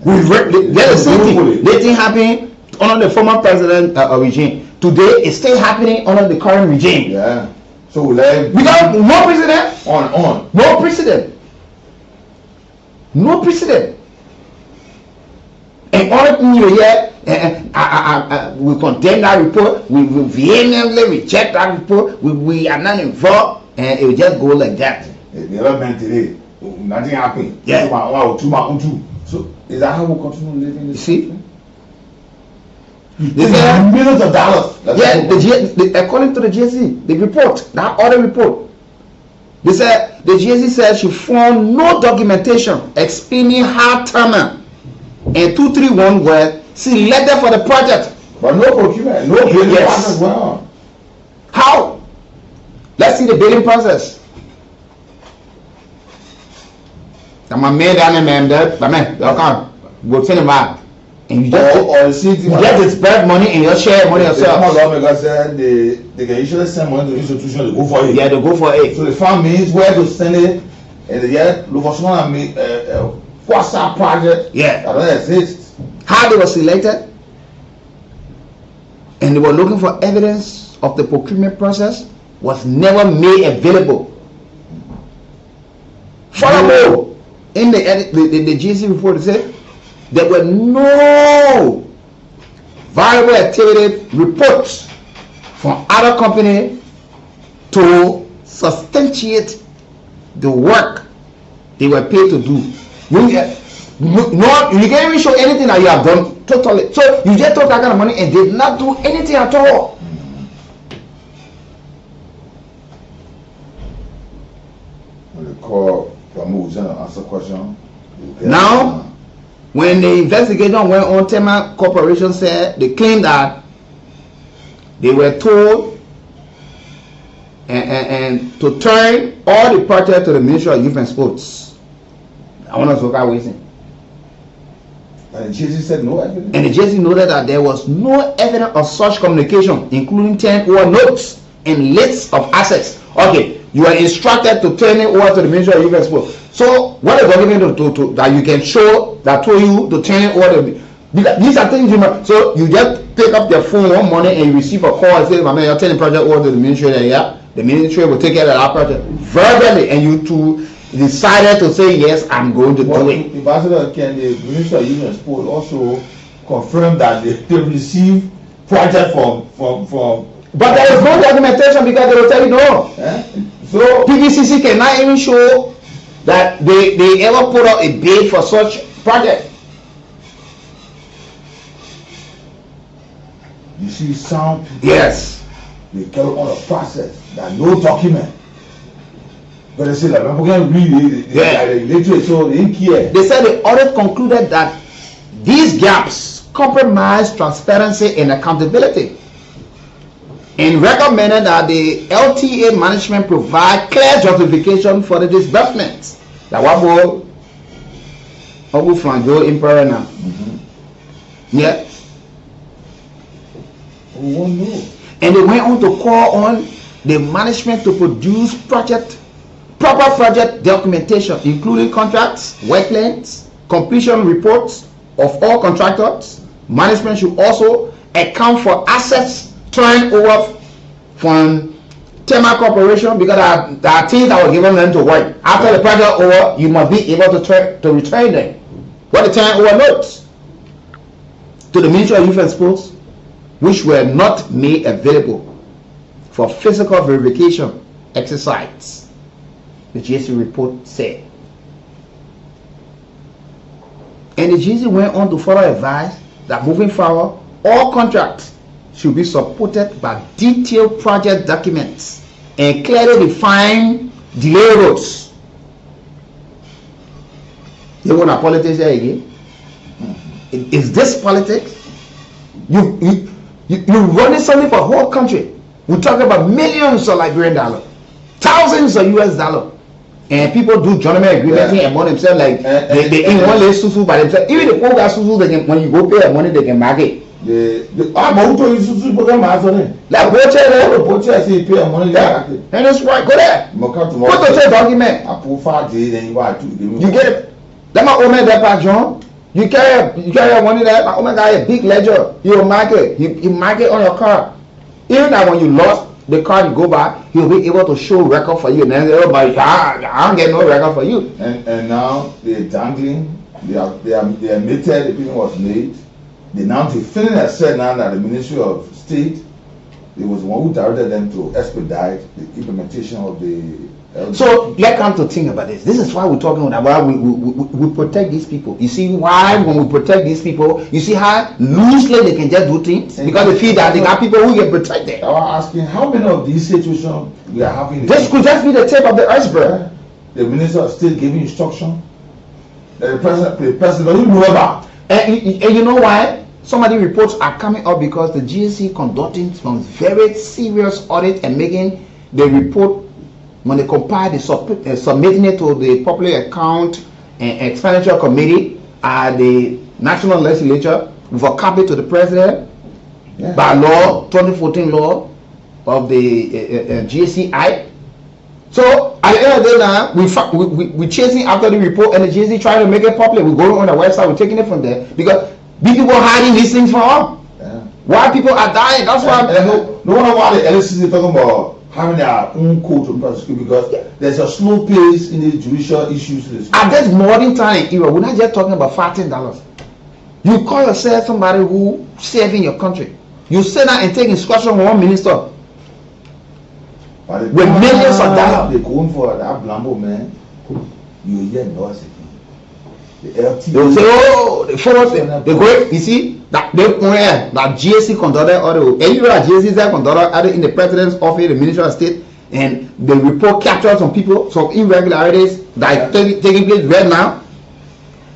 Let the same thing. Let things happen. under the former president regime. Today, it's still happening under the current regime. Yeah. So like without no precedent. On. No precedent. No precedent. And all thing you hear, we condemn that report. We vehemently reject that report. We are not involved, and it will just go like that. The development today, nothing happened. Yeah. Two. So is that how we continue living this? See? They say millions of dollars. According to the GSC, the report, that other report, they said the GSC said she found no documentation explaining how Turner and 231 were selected for the project. But no procurement, no bidding process went on. How? Let's see the bidding process. My man down there, go send him out. And you just you get this bad money and you share money yourself. The lawmakers said they can usually send money to the institution to go for it. Yeah, they go for it. So they found means where to send it, and they look for someone and make a WhatsApp project. Yeah, that doesn't exist. How they were selected, and they were looking for evidence of the procurement process was never made available. Furthermore, in the GC report, it said there were no viable activity reports from other company to substantiate the work they were paid to do. You can't even show anything that you have done totally. So you just took that kind of money and did not do anything at all. When they call Kamu to answer question. Now, when the investigation went on, Tema Corporation said they claimed that they were told and to turn all the project to the Ministry of Youth and Sports. I want to talk about wasting. And the JC said no evidence. And the JC noted that there was no evidence of such communication, including 10-over notes and lists of assets. Okay, you are instructed to turn it over to the Ministry of Youth and Sports. So what is the document that you can show that told you to turn it over to these are things so you just pick up your phone one morning and you receive a call and say, my man, you're turning the project over to the ministry, and yeah, the ministry will take care of that project verbally, and you two decided to say yes, I'm going to do it. Ambassador, can the Ministry of Youth and Sport also confirm that they receive project from but there is no documentation because they will tell you no. So PVCC cannot even show that they ever put out a bid for such project. You see some people, yes, they carry on a process that no document. But they say that people can read it, they literally, so they didn't care. They said the audit concluded that these gaps compromise transparency and accountability, and recommended that the LTA management provide clear justification for the disbursement. That what go from Joe Emperor now. Yeah. And they went on to call on the management to produce proper project documentation, including contracts, work plans, completion reports of all contractors. Management should also account for assets turned over from Tema Corporation, because there are things that were given them to work. After the project over, you must be able to return them. What the turn over notes to the Ministry of Youth and Sports, which were not made available for physical verification exercise, the GSC report said. And the GSC went on to further advise that moving forward, all contracts should be supported by detailed project documents and clearly defined delay roads. You want a politics here again? Is this politics? You're running something for the whole country. We're talking about millions of Liberian dollars, thousands of US dollars, and people do gentleman agreement and among themselves like they in one lay susu by themselves. Even the people that susu, they can, when you go pay their money, they can mark it. Like Boche say pay money, and that's right. Go there. Put the document. You get it. That my old man that John. You carry your money there. Oh my God, a big ledger. You mark it. You mark it on your card. Even that when you lost the card, you go back, he'll be able to show record for you. And then everybody, I don't get no record for you. And now they're dangling. They admitted the payment was made. They now defending has said now that the Ministry of State, it was the one who directed them to expedite the implementation of the. So let's come to think about this. This is why we're talking about why we protect these people. You see why when we protect these people, you see how loosely they can just do things because they feel that they got people who get protected. I was asking how many of these situations we are having. This could just be the tip of the iceberg. The Minister of State giving instruction. The president doesn't know about. And you know why? Some of the reports are coming up because the GSC conducting some very serious audit and making the report. When they compile the submitting it to the Public Account and Expenditure Committee at the National Legislature with a copy to the President by law, 2014 law of the GSCI. So at the end of the day now, we're chasing after the report and the GSC trying to make it public. We're going on the website, we're taking it from there because these people are hiding these things from. Why people are dying, that's why no wonder why the LCC is talking about having their own court to prosecute because there's a slow pace in the judicial issues. At this modern time era, we're not just talking about $14. You call yourself somebody who saving your country. You sit down and take instruction from one minister with millions of dollars. They're going for that Blambo man. You hear noise again. The LT. They will say, oh, the force, they go, you see, that GSC conducted audit. Anywhere that GSC is conducted audit in the president's office, the Ministry of State, and the report captured some people, some irregularities that taking place right now.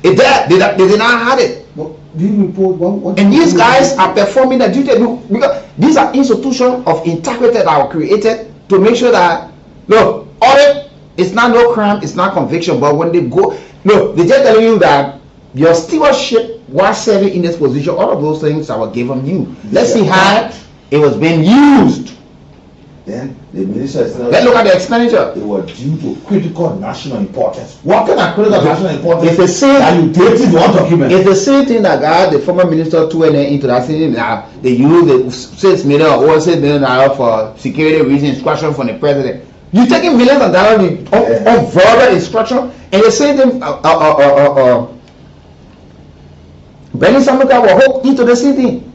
They did not have it. And these guys are performing the duty because these are institutions of integrity that were created to make sure that look, audit is not no crime, it's not conviction, but when they go, look, they just telling you that your stewardship while serving in this position, all of those things that were given you. Let's see how it was being used. Then the minister is let's look at the expenditure. It was due to critical national importance. What kind of critical national importance? It's the same that you dated one document. It's the same thing that got the former minister to into that thing. Now they use the $6 million or $6 million for security reasons, instruction from the president. You taking millions of dollars of verbal instruction, and the same thing. Benny Samuka will hook into the same thing.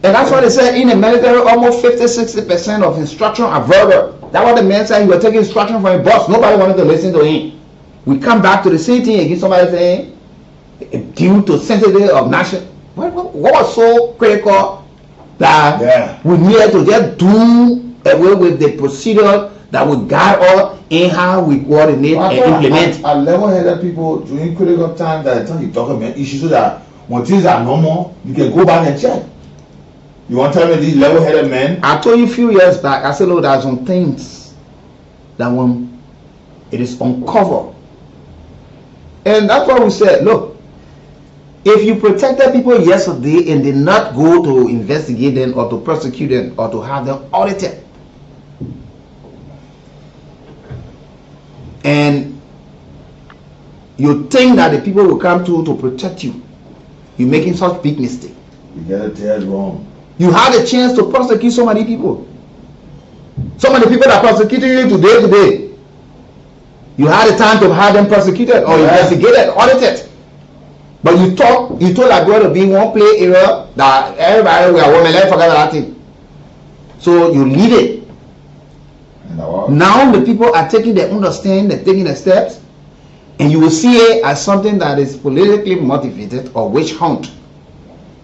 And that's why they said in the military almost 50-60% of instruction are verbal. That's what the man said. He was taking instruction from a boss. Nobody wanted to listen to him. We come back to the same thing again. Somebody saying due to sensitivity of nation. What was so critical that we needed to just do away with the procedure that would guide us in how we coordinate and implement. I level-headed people during critical time that you document issues so that when things are normal, you can go back and check. You want to tell me these level-headed men? I told you a few years back, I said, look, there's some things that when it is uncovered. And that's why we said, look, if you protected people yesterday and did not go to investigate them or to prosecute them or to have them audited, and you think that the people will come to protect you, you're making such big mistake. You get it dead wrong. You had a chance to prosecute so many people. So many people that prosecuted you today. You had a time to have them prosecuted or investigated, audited. But you told that girl to be in one play area that everybody will women, let's forget that thing. So you leave it. Now the people are taking their understanding, they're taking the steps, and you will see it as something that is politically motivated or witch hunt.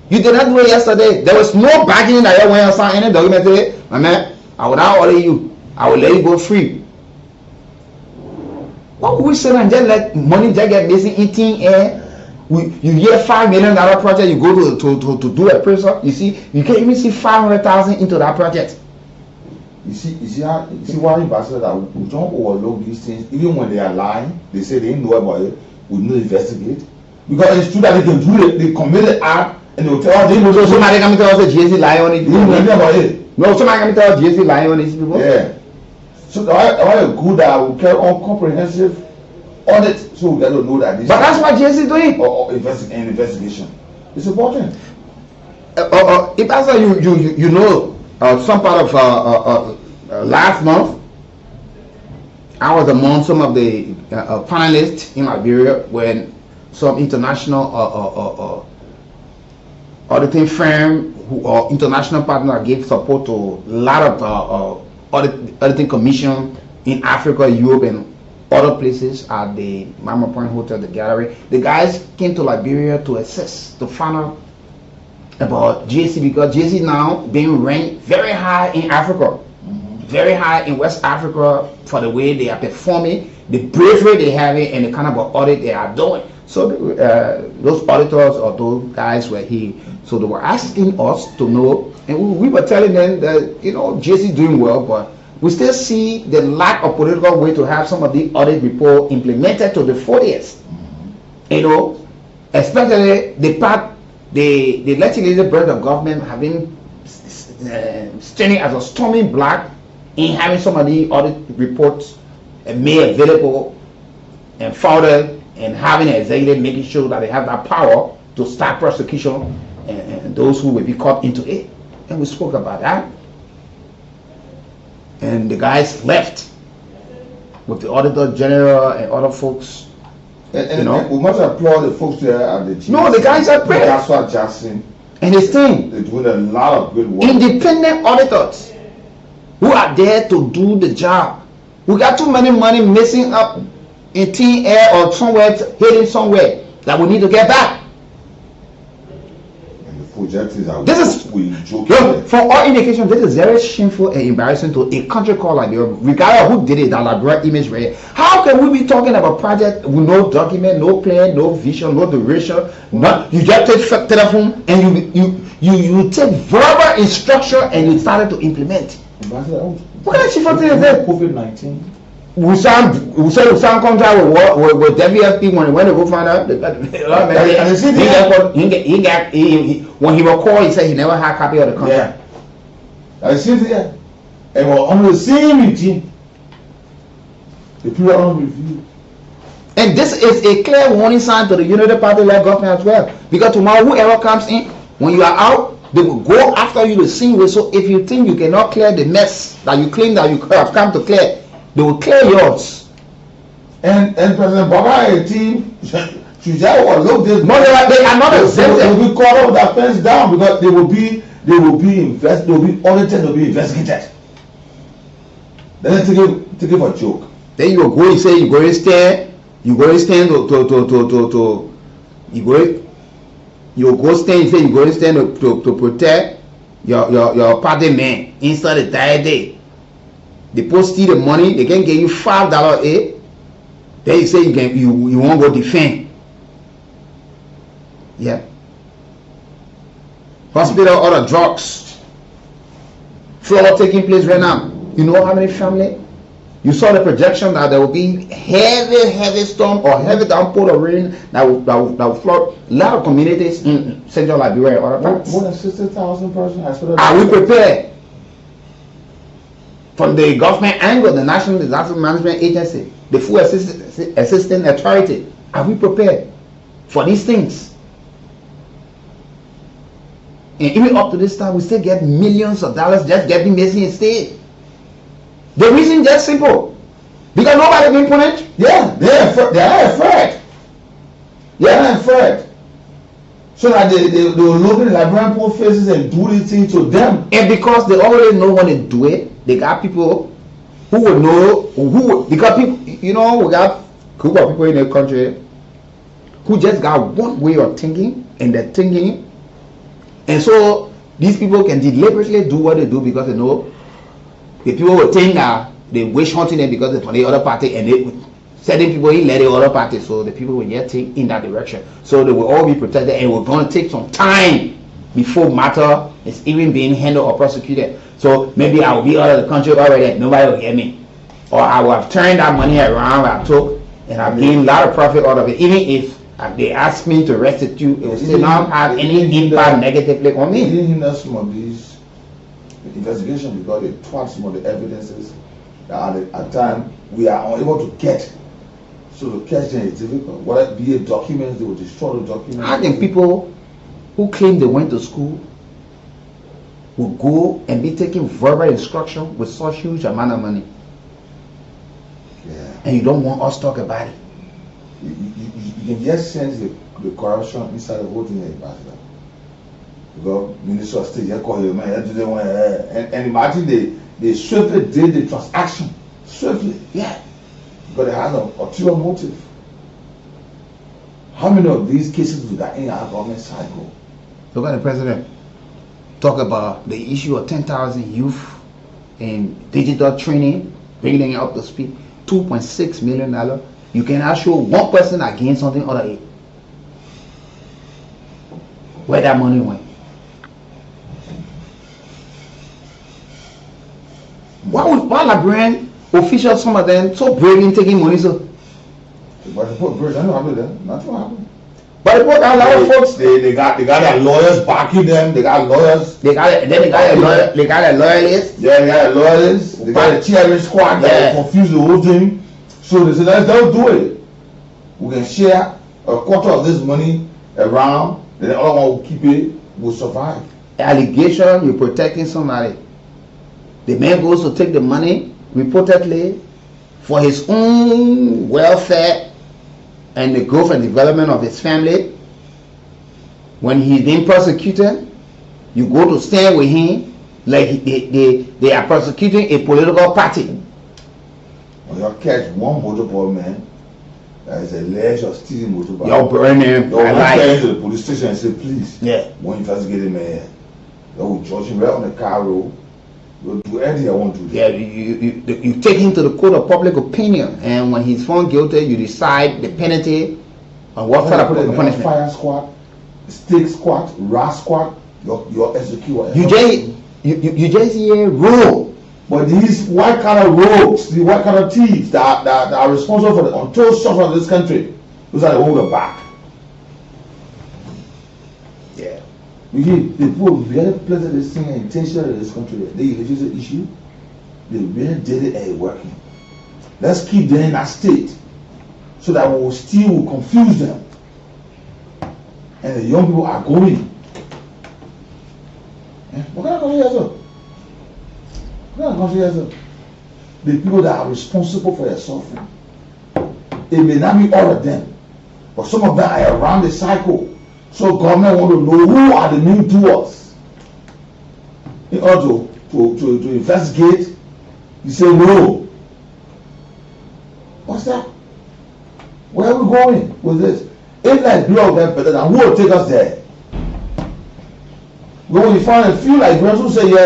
You did not do it yesterday. There was no bargaining that you went and signed any document today. My man, I will not order you. I will let you go free. What would we say and just let money just get busy eating air? You hear $5 million project, you go to do a person. You see, you can't even see 500,000 into that project. You see why ambassadors that we don't overlook these things, even when they are lying, they say they didn't know about it, we don't investigate. Because it's true that they can do it, they commit an act, and they will tell us they know. So somebody come tell us the GSC lying on it. You don't know about it. No, somebody come tell us GSC lying on these people. Yeah. So all the good that will carry on comprehensive audit so we get to know that this. But that's what JC is doing. Or investigation. It's important. If that's how you know some part of last month, I was among some of the panelists in Liberia when some international auditing firm or international partner gave support to a lot of auditing commission in Africa, Europe, and other places at the Mama Point Hotel, the gallery. The guys came to Liberia to assess, to find out about GSC, because GSC now being ranked very high in Africa, very high in West Africa for the way they are performing, the bravery they have, and the kind of audit they are doing. So those auditors or those guys were here. So they were asking us to know, and we were telling them that, you know, GSC is doing well, but we still see the lack of political way to have some of the audit report implemented to the 40th. You know, especially the part the legislative branch of government having standing as a storming block in having some of the audit reports made available and forwarded, and having an executive making sure that they have that power to start prosecution and those who will be caught into it. And we spoke about that. And the guys left with the Auditor General and other folks. And, you know, we must applaud the folks there at the GSC. No, the guys are great. That's what Jackson and his team. They're doing a lot of good work. Independent auditors who are there to do the job. We got too many money missing up in thin air or somewhere, hidden somewhere, that we need to get back. Projects are this is for all indications. This is very shameful and embarrassing to a country called Liberia, regardless of who did it. That Liberia image right. How can we be talking about project with no document, no plan, no vision, no duration? Not you just take telephone and you take verbal instruction and you started to implement. What kind of shit thing is that? COVID-19. We sound contract with WFP when they go find out. When he was called, he said he never had a copy of the contract. I see there. And we're on the same meeting. The people are on review. And this is a clear warning sign to the United Party-led government as well. Because tomorrow, whoever comes in, when you are out, they will go after you the same way. So if you think you cannot clear the mess that you claim that you have come to clear, they will clear yours. And President Baba and team should just look this. No, they are not exempted. They will be called off that fence down because they will be audited, they will be investigated. Then take it for a joke. Then you go and say you go and stand to protect your party man inside the entire day. They post the money, they can give you $5 a. Then you say you won't go defend. Yeah. Hospital, other drugs. Flood taking place right now. You know how many family? You saw the projection that there will be heavy storm or heavy downpour of rain that will flood a lot of communities in Central Liberia and other parts. More than 60,000 persons. Are we prepared? From the government angle, the National Disaster Management Agency, the full assistant authority, are we prepared for these things? And even up to this time, we still get millions of dollars just getting missing instead. The reason just simple, because nobody been punished. Yeah, they are afraid. They are afraid. So that they will look at Liberian poor faces and do these things to them. And because they already know when they do it, they got people who will know because people, you know, we got a group of people in the country who just got one way of thinking, and they're thinking, and so these people can deliberately do what they do because they know the people will think that they wish hunting them because they're from the other party, and they certain people in the other party, so the people will yet take in that direction. So they will all be protected, and we're going to take some time before matter is even being handled or prosecuted. So maybe I will be out of the country already, nobody will get me. Or I will have turned that money around I took, and I've gained a lot of profit out of it. Even if they ask me to restitute, it will still not have any impact negatively on me. They didn't hinder some of these investigations because they thwart some of the evidences that at the time we are unable to get So to catch them is difficult. Whether it be a documents, they will destroy the documents. How can people who claim they went to school will go and be taking verbal instruction with such huge amount of money? Yeah. And you don't want us to talk about it? You can just sense the corruption inside the whole thing, Ambassador. Because Minister of State, and imagine they swiftly did the transaction. Swiftly, yeah. But they had an ulterior motive. How many of these cases do that in our government cycle? Look at the president talk about the issue of 10,000 youth in digital training, bringing them up to speed. $2.6 million. You cannot show one person against something other than where that money went. Why Liberian officials, some of them, so brave in taking money? So, but the poor person, I know how to do that. Nothing happened. But a lot of folks, they got their lawyers backing them. They got lawyers. They got a loyalist. Yeah, they got a loyalist. They got a cheering squad that will confuse the whole thing. So they said, let's do it. We can share a quarter of this money around. Then the other one will keep it. Will survive. Allegation, you're protecting somebody. The man goes to take the money reportedly for his own welfare and the growth and development of his family. When he's being persecuted, you go to stand with him like they are persecuting a political party. When you catch one motorball man that is alleged of stealing motorball, you'll burn him. You'll carry to the police station and say, please, yeah, when you investigate him, man, they will judge him right on the car road. You'll do anything I want to do. Yeah, you take him to the court of public opinion, and when he's found guilty, you decide the penalty and what kind of punishment. Fire squad, stick squad, rat squad, your execute. You just hear rule. But these white collar rogues, the white collar thieves that are responsible for the untold suffering of this country, those are the ones who are back. Yeah. The people really planted this thing intentionally in this country. They reduce the issue. They really did it and it's working. Let's keep them in that state so that we will still confuse them. And the young people are going. What kind of country is it? The people that are responsible for their suffering. It may not be all of them, but some of them are around the cycle. So government want to know who are the new doers. In order to investigate, you say no. What's that? Where are we going with this? If like blow them better than who will take us there? When we find a few Liberians who say, yeah,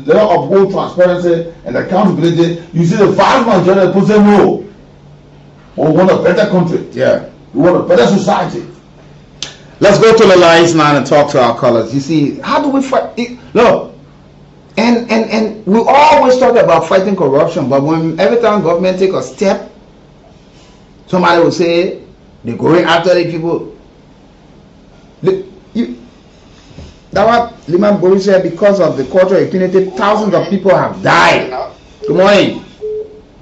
let us uphold transparency and accountability, you see the vast majority of people say no. We want a better country. Yeah. We want a better society. Let's go to the lines now and talk to our callers. You see, how do we fight? Look, and we always talk about fighting corruption, but when every time government take a step, somebody will say they're going after the people. That what Liman Boris said, because of the cultural impunity, thousands of people have died. Good morning.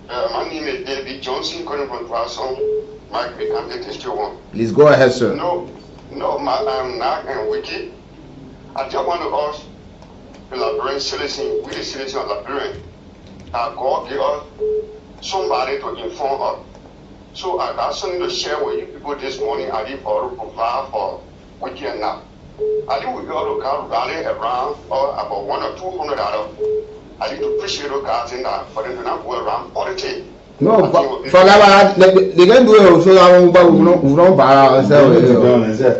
My name is David Johnson, calling from Twasson. My candidate is still one. Please go ahead, sir. No, I'm not and wicked. I just want to ask the Liberian citizen, we the citizens of Liberian, that God give us somebody to inform us. So I got something to share with you people this morning. I did all to provide for wicked and not. I think we ought to rally around about $100 or $200. I need to appreciate those guys in that, but then not go around politics. No, but for that, they can do it so that we don't buy ourselves.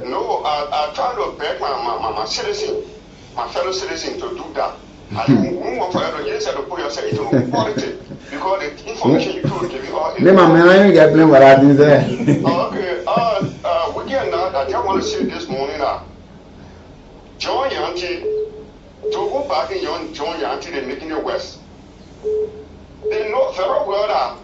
No, I try to beg my citizen, my fellow citizen to do that. I don't want for you to put yourself into politics because the information you could give you all. Man, get blamed for that. Okay, we get now. I just want to say this morning that John Yankee, to go back in John Yankee, they're making it West. They know very well that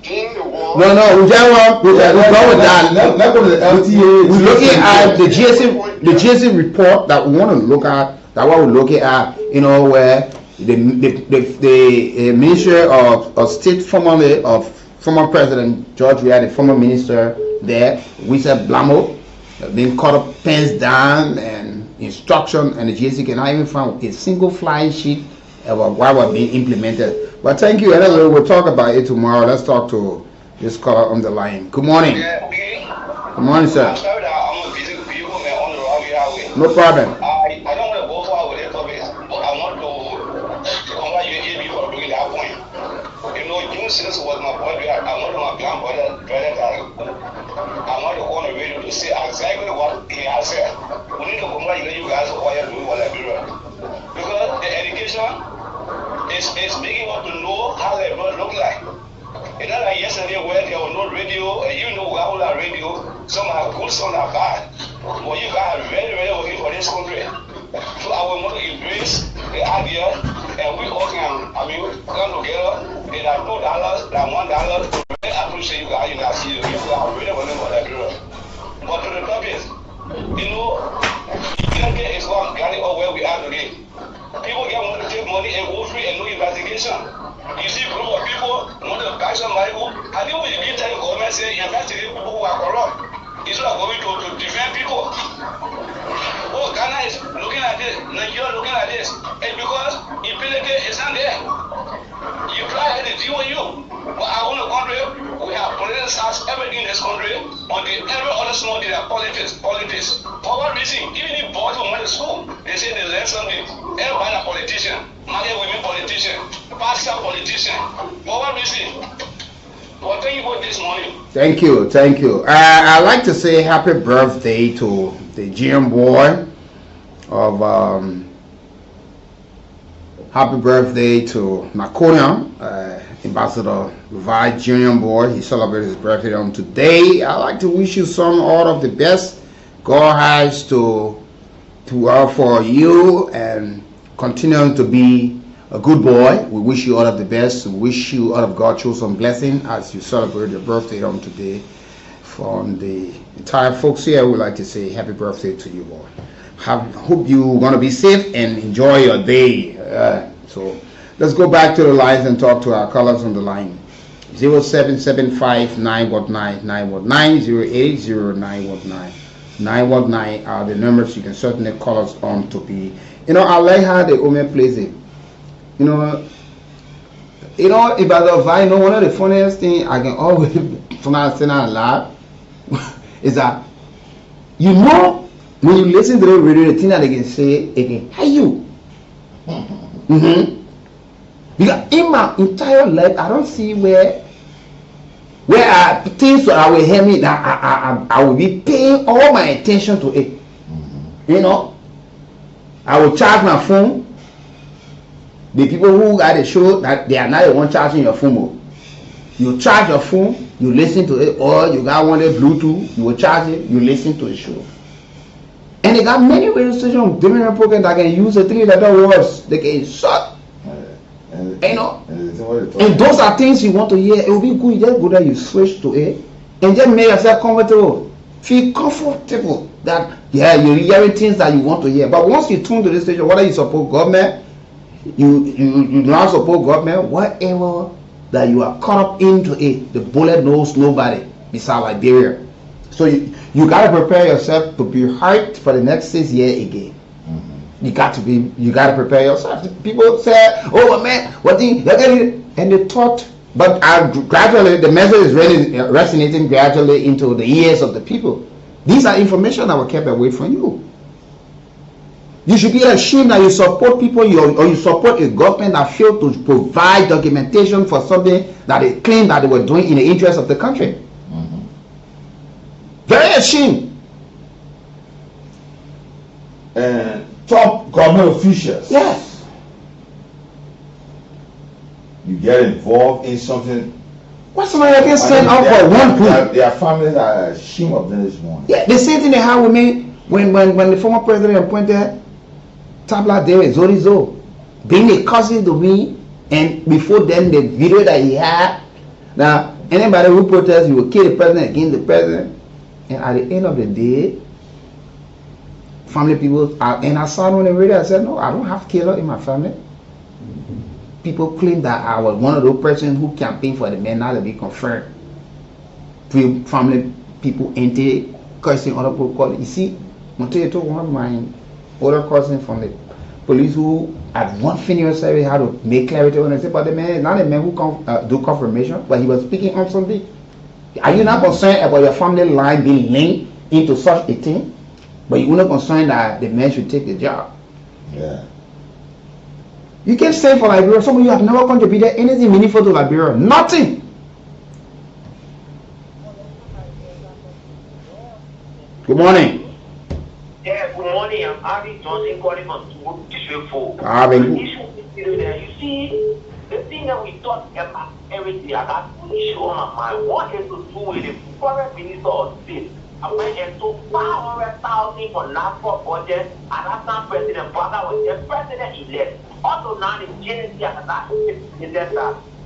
in the war. No, we don't go with that. Let's go to the LTA. We're looking at the GSM report that we want to look at. That what we're looking at, where the Ministry of State, formerly of former President George Weah, the former minister there, we said Blamo, being caught up, pens down, and instruction, and the GSC cannot even find a single flying sheet about what was being implemented. But thank you. Anyway, we'll talk about it tomorrow. Let's talk to this caller on the line. Good morning. Good morning, sir. No problem. I don't want to go far with it, but I want to congratulate you for doing that point. You know, June 6th was my birthday. I want my grandbrother, I want to go on the radio to say exactly what he has said. We need to congratulate you guys for what you're doing for Liberia. Because the education is making us to know how Liberia look like. It's not like yesterday where there was no radio, and you know we have all our radio, some are good, some are bad. But you guys are very, very working for this country. So I will want to embrace the idea, and we all can, come together, and that $2, that $1, really appreciate you guys, you are really working for Liberia. But to the topic, you know, United is one, got it all where we are today. People get want to take money and go free and no investigation. You see a group of people want to buy somebody who, I think we begin telling the government say investigate people who are corrupt. Instead of going to defend people. Oh, Ghana is looking at this, Nigeria looking at this. And because impunity is not there. You try to deal with you. But our own country, we have politicized everything in this country. On the every other small thing, politics. For what reason? Even if boys who went to school, they say they learn something. Everybody a politician. Married women politician. Pastor politician. For what reason? Well, thank you for this morning. Thank you. I'd like to say happy birthday to the GM boy of happy birthday to Nakonia, Ambassador Levi Junior boy. He celebrated his birthday on today. I'd like to wish you some all of the best. God has to for you and continuing to be a good boy. We wish you all of the best. We wish you all of God show some blessing as you celebrate your birthday on today. From the entire folks here, we would like to say happy birthday to you all. Hope you're going to be safe and enjoy your day. So let's go back to the lines and talk to our callers on the line. 0775 919 919 080 919 are the numbers you can certainly call us on to be. You know, I like how the woman plays it. You know, about the vibe, one of the funniest things I can always say out loud is that, you know, when you listen to the radio, the thing that they can say again, hey you. Because in my entire life, I don't see where things that I will hear me that I will be paying all my attention to it. You know, I will charge my phone. The people who got the show, that they are not the one charging your phone. You charge your phone, you listen to it, or you got one of Bluetooth, you will charge it, you listen to the show. And they got many radio stations, different programs that can use the 3-letter words. They can shut. You know, and those are things you want to hear. It will be good. Just go there, you switch to it, and just make yourself comfortable. Feel comfortable that you're hearing things that you want to hear. But once you tune to this station, whether you support government, you do not support government, whatever that you are caught up into it, the bullet knows nobody beside Liberia. So you gotta prepare yourself to be hyped for the next 6 years again. You got to prepare yourself. People say, oh man, what thing, and they thought, but gradually the message is resonating gradually into the ears of the people. These are information that were kept away from you. You should be ashamed that you support people or you support a government that failed to provide documentation for something that they claim that they were doing in the interest of the country. Very ashamed. And top government officials. Yes. You get involved in something. What's somebody that can stand up for one group? Their families are ashamed of them this morning. Yeah, the same thing they had with me when the former president appointed Tabla Dere Zorizo, being a cousin to me, and before then the video that he had. Now, anybody who protests, you will kill the president against the president. And at the end of the day, family people, and I saw on the radio, I said, no, I don't have killer in my family. people claim that I was one of those persons who campaigned for the men now to be confirmed. Family people ain't cursing other people. You see, I'll tell you one of my older cousins from the police who at one funeral service had to make clarity when they say, but the man is not a man who do confirmation, but he was speaking on something. Are you not concerned about your family line being linked into such a thing? But you're not concerned that the man should take the job. Yeah. You can say for Liberia, some of you have never contributed anything meaningful to Liberia. Nothing. Good morning. Yeah, good morning. I'm Abby Johnson calling from District 4. You see, the thing that we talk about every day, I got one issue on my mind. What is to do with the foreign minister of state? I went into 500,000 for NAFTA budget, and that's not President Bada was the president-elect. Also now the JNC has that is that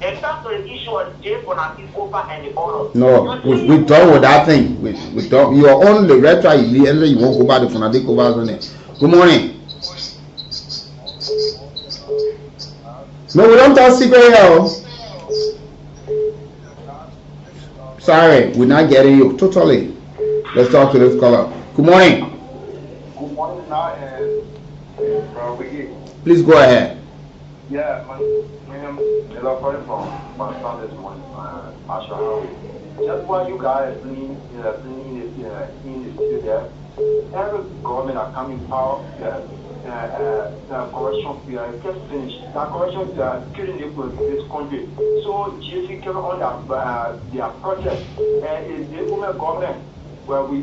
in terms of the issue of J for over and the others. No, we done with that thing. We done. You are on the retro, you won't go back to Fanatic over on it. Good morning. No, we don't talk secret here. Sorry, we're not getting you totally. Let's talk to this caller. Good morning. Good morning now, and please go ahead. yeah, my name is calling from Pakistan this morning. Just what you guys doing in the studio there, every government are coming out, the correction get finished. The correction killing this country. So GC came on their project, and is the women government where we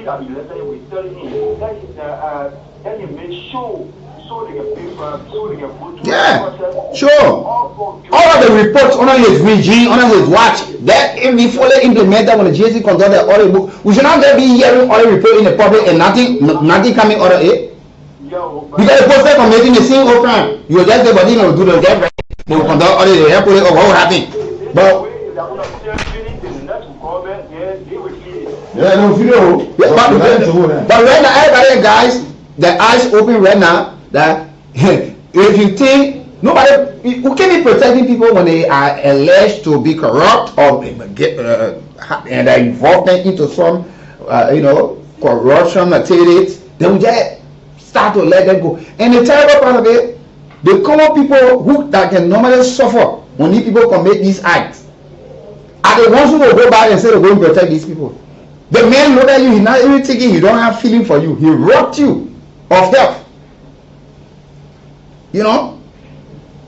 that be listening, we telling him that you make sure so they can pay so they can go to yeah, sure. All of the reports under his regime, under his watch, that if we fully implemented when the GSC conducted the audit book, we should not be hearing audit report in the public and nothing coming out of it. Because the process of making the same open, you will just say, but you know, do the get ready, they will conduct audit, they will or what will happen. But yeah, no video. Yeah, but right now, everybody, guys, the eyes open right now. That if you think nobody, who can be protecting people when they are alleged to be corrupt or get and are involved into some, corruption activities, then we just start to let them go. And the terrible part of it, the common people who that can normally suffer when these people commit these acts are the ones who will go back and say they're going to protect these people. The man look at you, he's not even thinking, he don't have feeling for you. He robbed you of death. You know?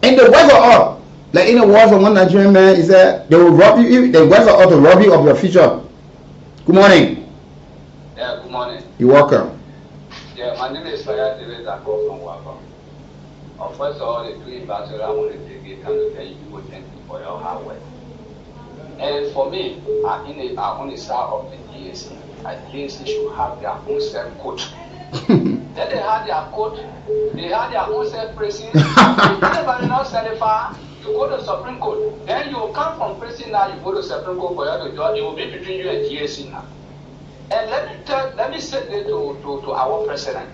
And the words are all. Like in the words of one Nigerian man, he said, they will rob you, the words are all to rob you of your future. Good morning. Yeah, good morning. You're welcome. Yeah, my name is Fire David. I call from Waka. First of all, the three battle I want to take it and to tell you people thank you for your hard work. And for me, on the side of the DSC, I think they should have their own self-coach. Then they had their coach, they had their own self-pressing. If anybody not certified, you go to Supreme Court. Then you come from pressing now, you go to Supreme Court for you to judge. It will be between you and DSC now. And let me say this to our president.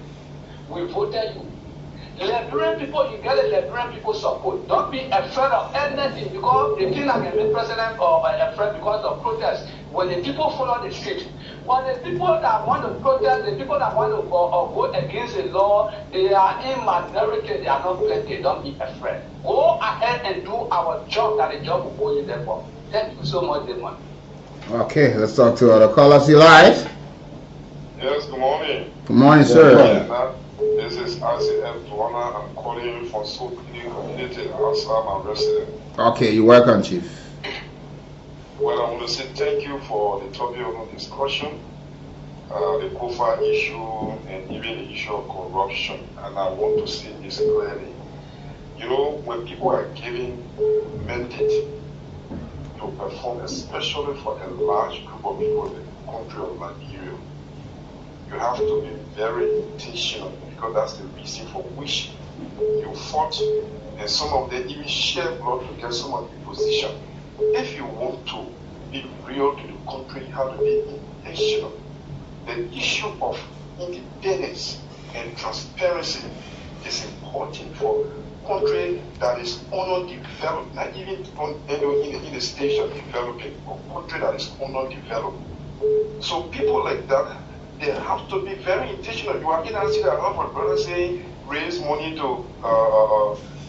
We voted you. Liberian people, you get a Liberian people support. Don't be afraid of anything because the king can be president or afraid because of protest. When the people follow the street, but the people that want to protest, the people that want to go against the law, they are in minority, they are not plenty. Don't be afraid. Go ahead and do our job that the job will go you there for. Thank you so much, Damon. Okay, let's talk to other callers. You live? Yes, good morning. Good morning, sir. This is RCF Duana. I'm calling you from Soul Community. I'm a resident. Okay, you're welcome, Chief. Well, I want to say thank you for the topic of discussion, the COFA issue, and even the issue of corruption. And I want to say this clearly. You know, when people are given mandate to perform, especially for a large group of people in the country of Nigeria, you have to be very intentional because that's the reason for which you fought, and some of them even shed blood to get some of the position. If you want to be real to the country, you have to be intentional. The issue of independence and transparency is important for country that is underdeveloped, not even in the stage of developing, a country that is underdeveloped. So people like that, they have to be very intentional. You are going to see that a lot of my brothers say, raise money to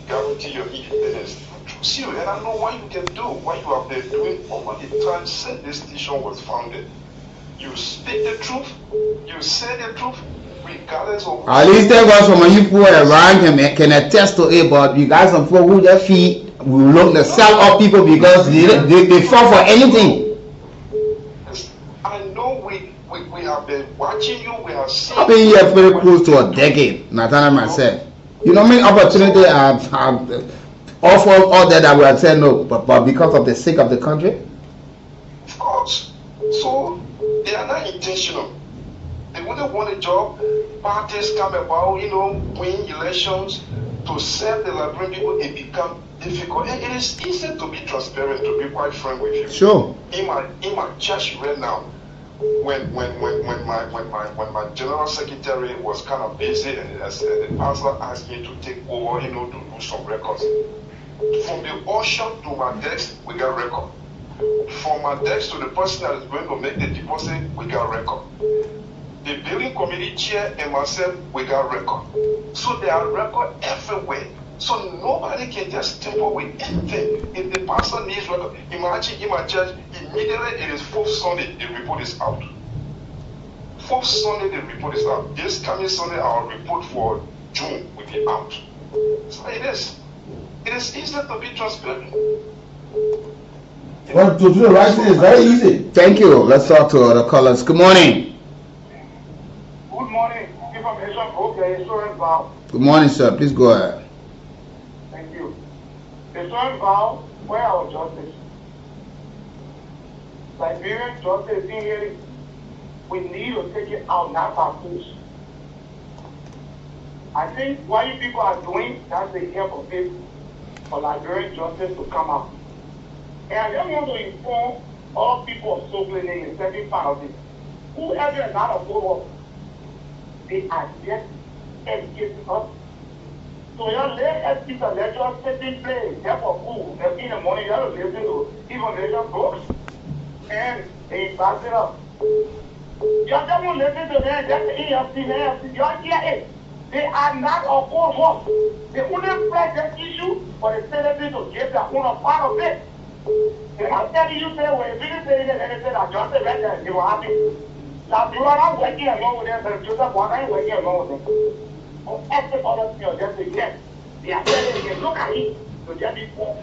guarantee your independence. See, and I know what you can do, what you have been doing over the time since this station was founded. You speak the truth, you say the truth, regardless of. At least there was some of you people around can attest to it, but you guys some people who just feed will look to sell up people because they fall for anything. I know we have been watching you, we have seen. I've been here very close to a decade, Nathan and myself. You know, many opportunities I've offered all that we have said no, but because of the sake of the country. Of course. So they are not intentional. They wouldn't want a job. Parties come about, win elections to serve the Liberian people. It becomes difficult. And it is easy to be transparent, to be quite frank with you. Sure. In my church right now, when my general secretary was kind of busy and the pastor asked me to take over, to do some records. From the usher to my desk, we got record. From my desk to the person that is going to make the deposit, we got record. The building committee chair and myself, we got record. So there are records everywhere. So nobody can just tamper with anything. If the pastor needs record, imagine in my church, immediately it is 4th Sunday, the report is out. 4th Sunday, the report is out. This coming Sunday, our report for June will be out. So it is. It is easy to be transparent. Well, to do the right thing is very easy. Thank you. Let's talk to other callers. Good morning. Good morning. Information. Okay, insurance vow. Good morning, sir. Please go ahead. Thank you. Insurance vow, where our justice? Liberian justice in here, we need to take it out, not by force. I think what you people are doing, that's the help of it for Liberian justice to come out. And I just want to inform all people of Sovereign in certain part of it. Whoever is not a voter, they are just educating us. So you let us keep the legislative place. Therefore, who in the morning you have to listen to information books and they pass it up. You just want to listen to them, just EFC, you hear it. They are not a vote. They only press the issue for the Senate to give their own part of it. And I'm telling you, say, when you say that, and they say that just the rest of they were happy. Now, you are not working along with them, but Joseph was not working along with them. On every other thing, just say, yes, they are telling you, look at it. So just before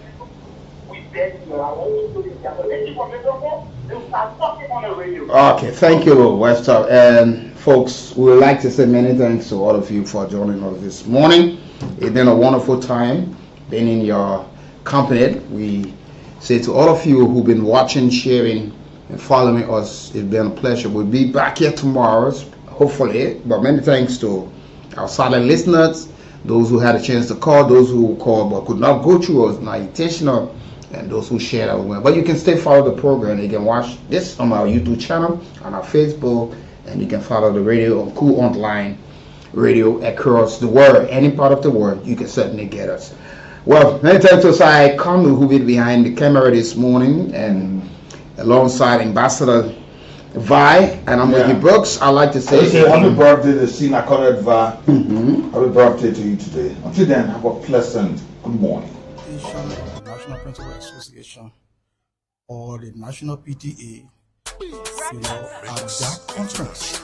we beg you, I want to do this. So thank you for the support. They will start talking on the radio. Okay, thank you, Wester. And folks, we would like to say many thanks to all of you for joining us this morning. It's been a wonderful time being in your company. We say to all of you who've been watching, sharing, and following us, it's been a pleasure. We'll be back here tomorrow, hopefully. But many thanks to our silent listeners, those who had a chance to call, those who called but could not go through us, not intentional, and those who shared our web. But you can still follow the program. You can watch this on our YouTube channel, on our Facebook, and you can follow the radio on Kool Online Radio across the world. Any part of the world, you can certainly get us. Well, many thanks to Sai Kool, who been behind the camera this morning, and alongside Ambassador Vi, and I'm with you, Brooks. I'd like to say happy birthday to Sina Conrad Vi. Happy birthday to you today. Until then, have a pleasant good morning. National Principal Association or the National PTA, at that conference.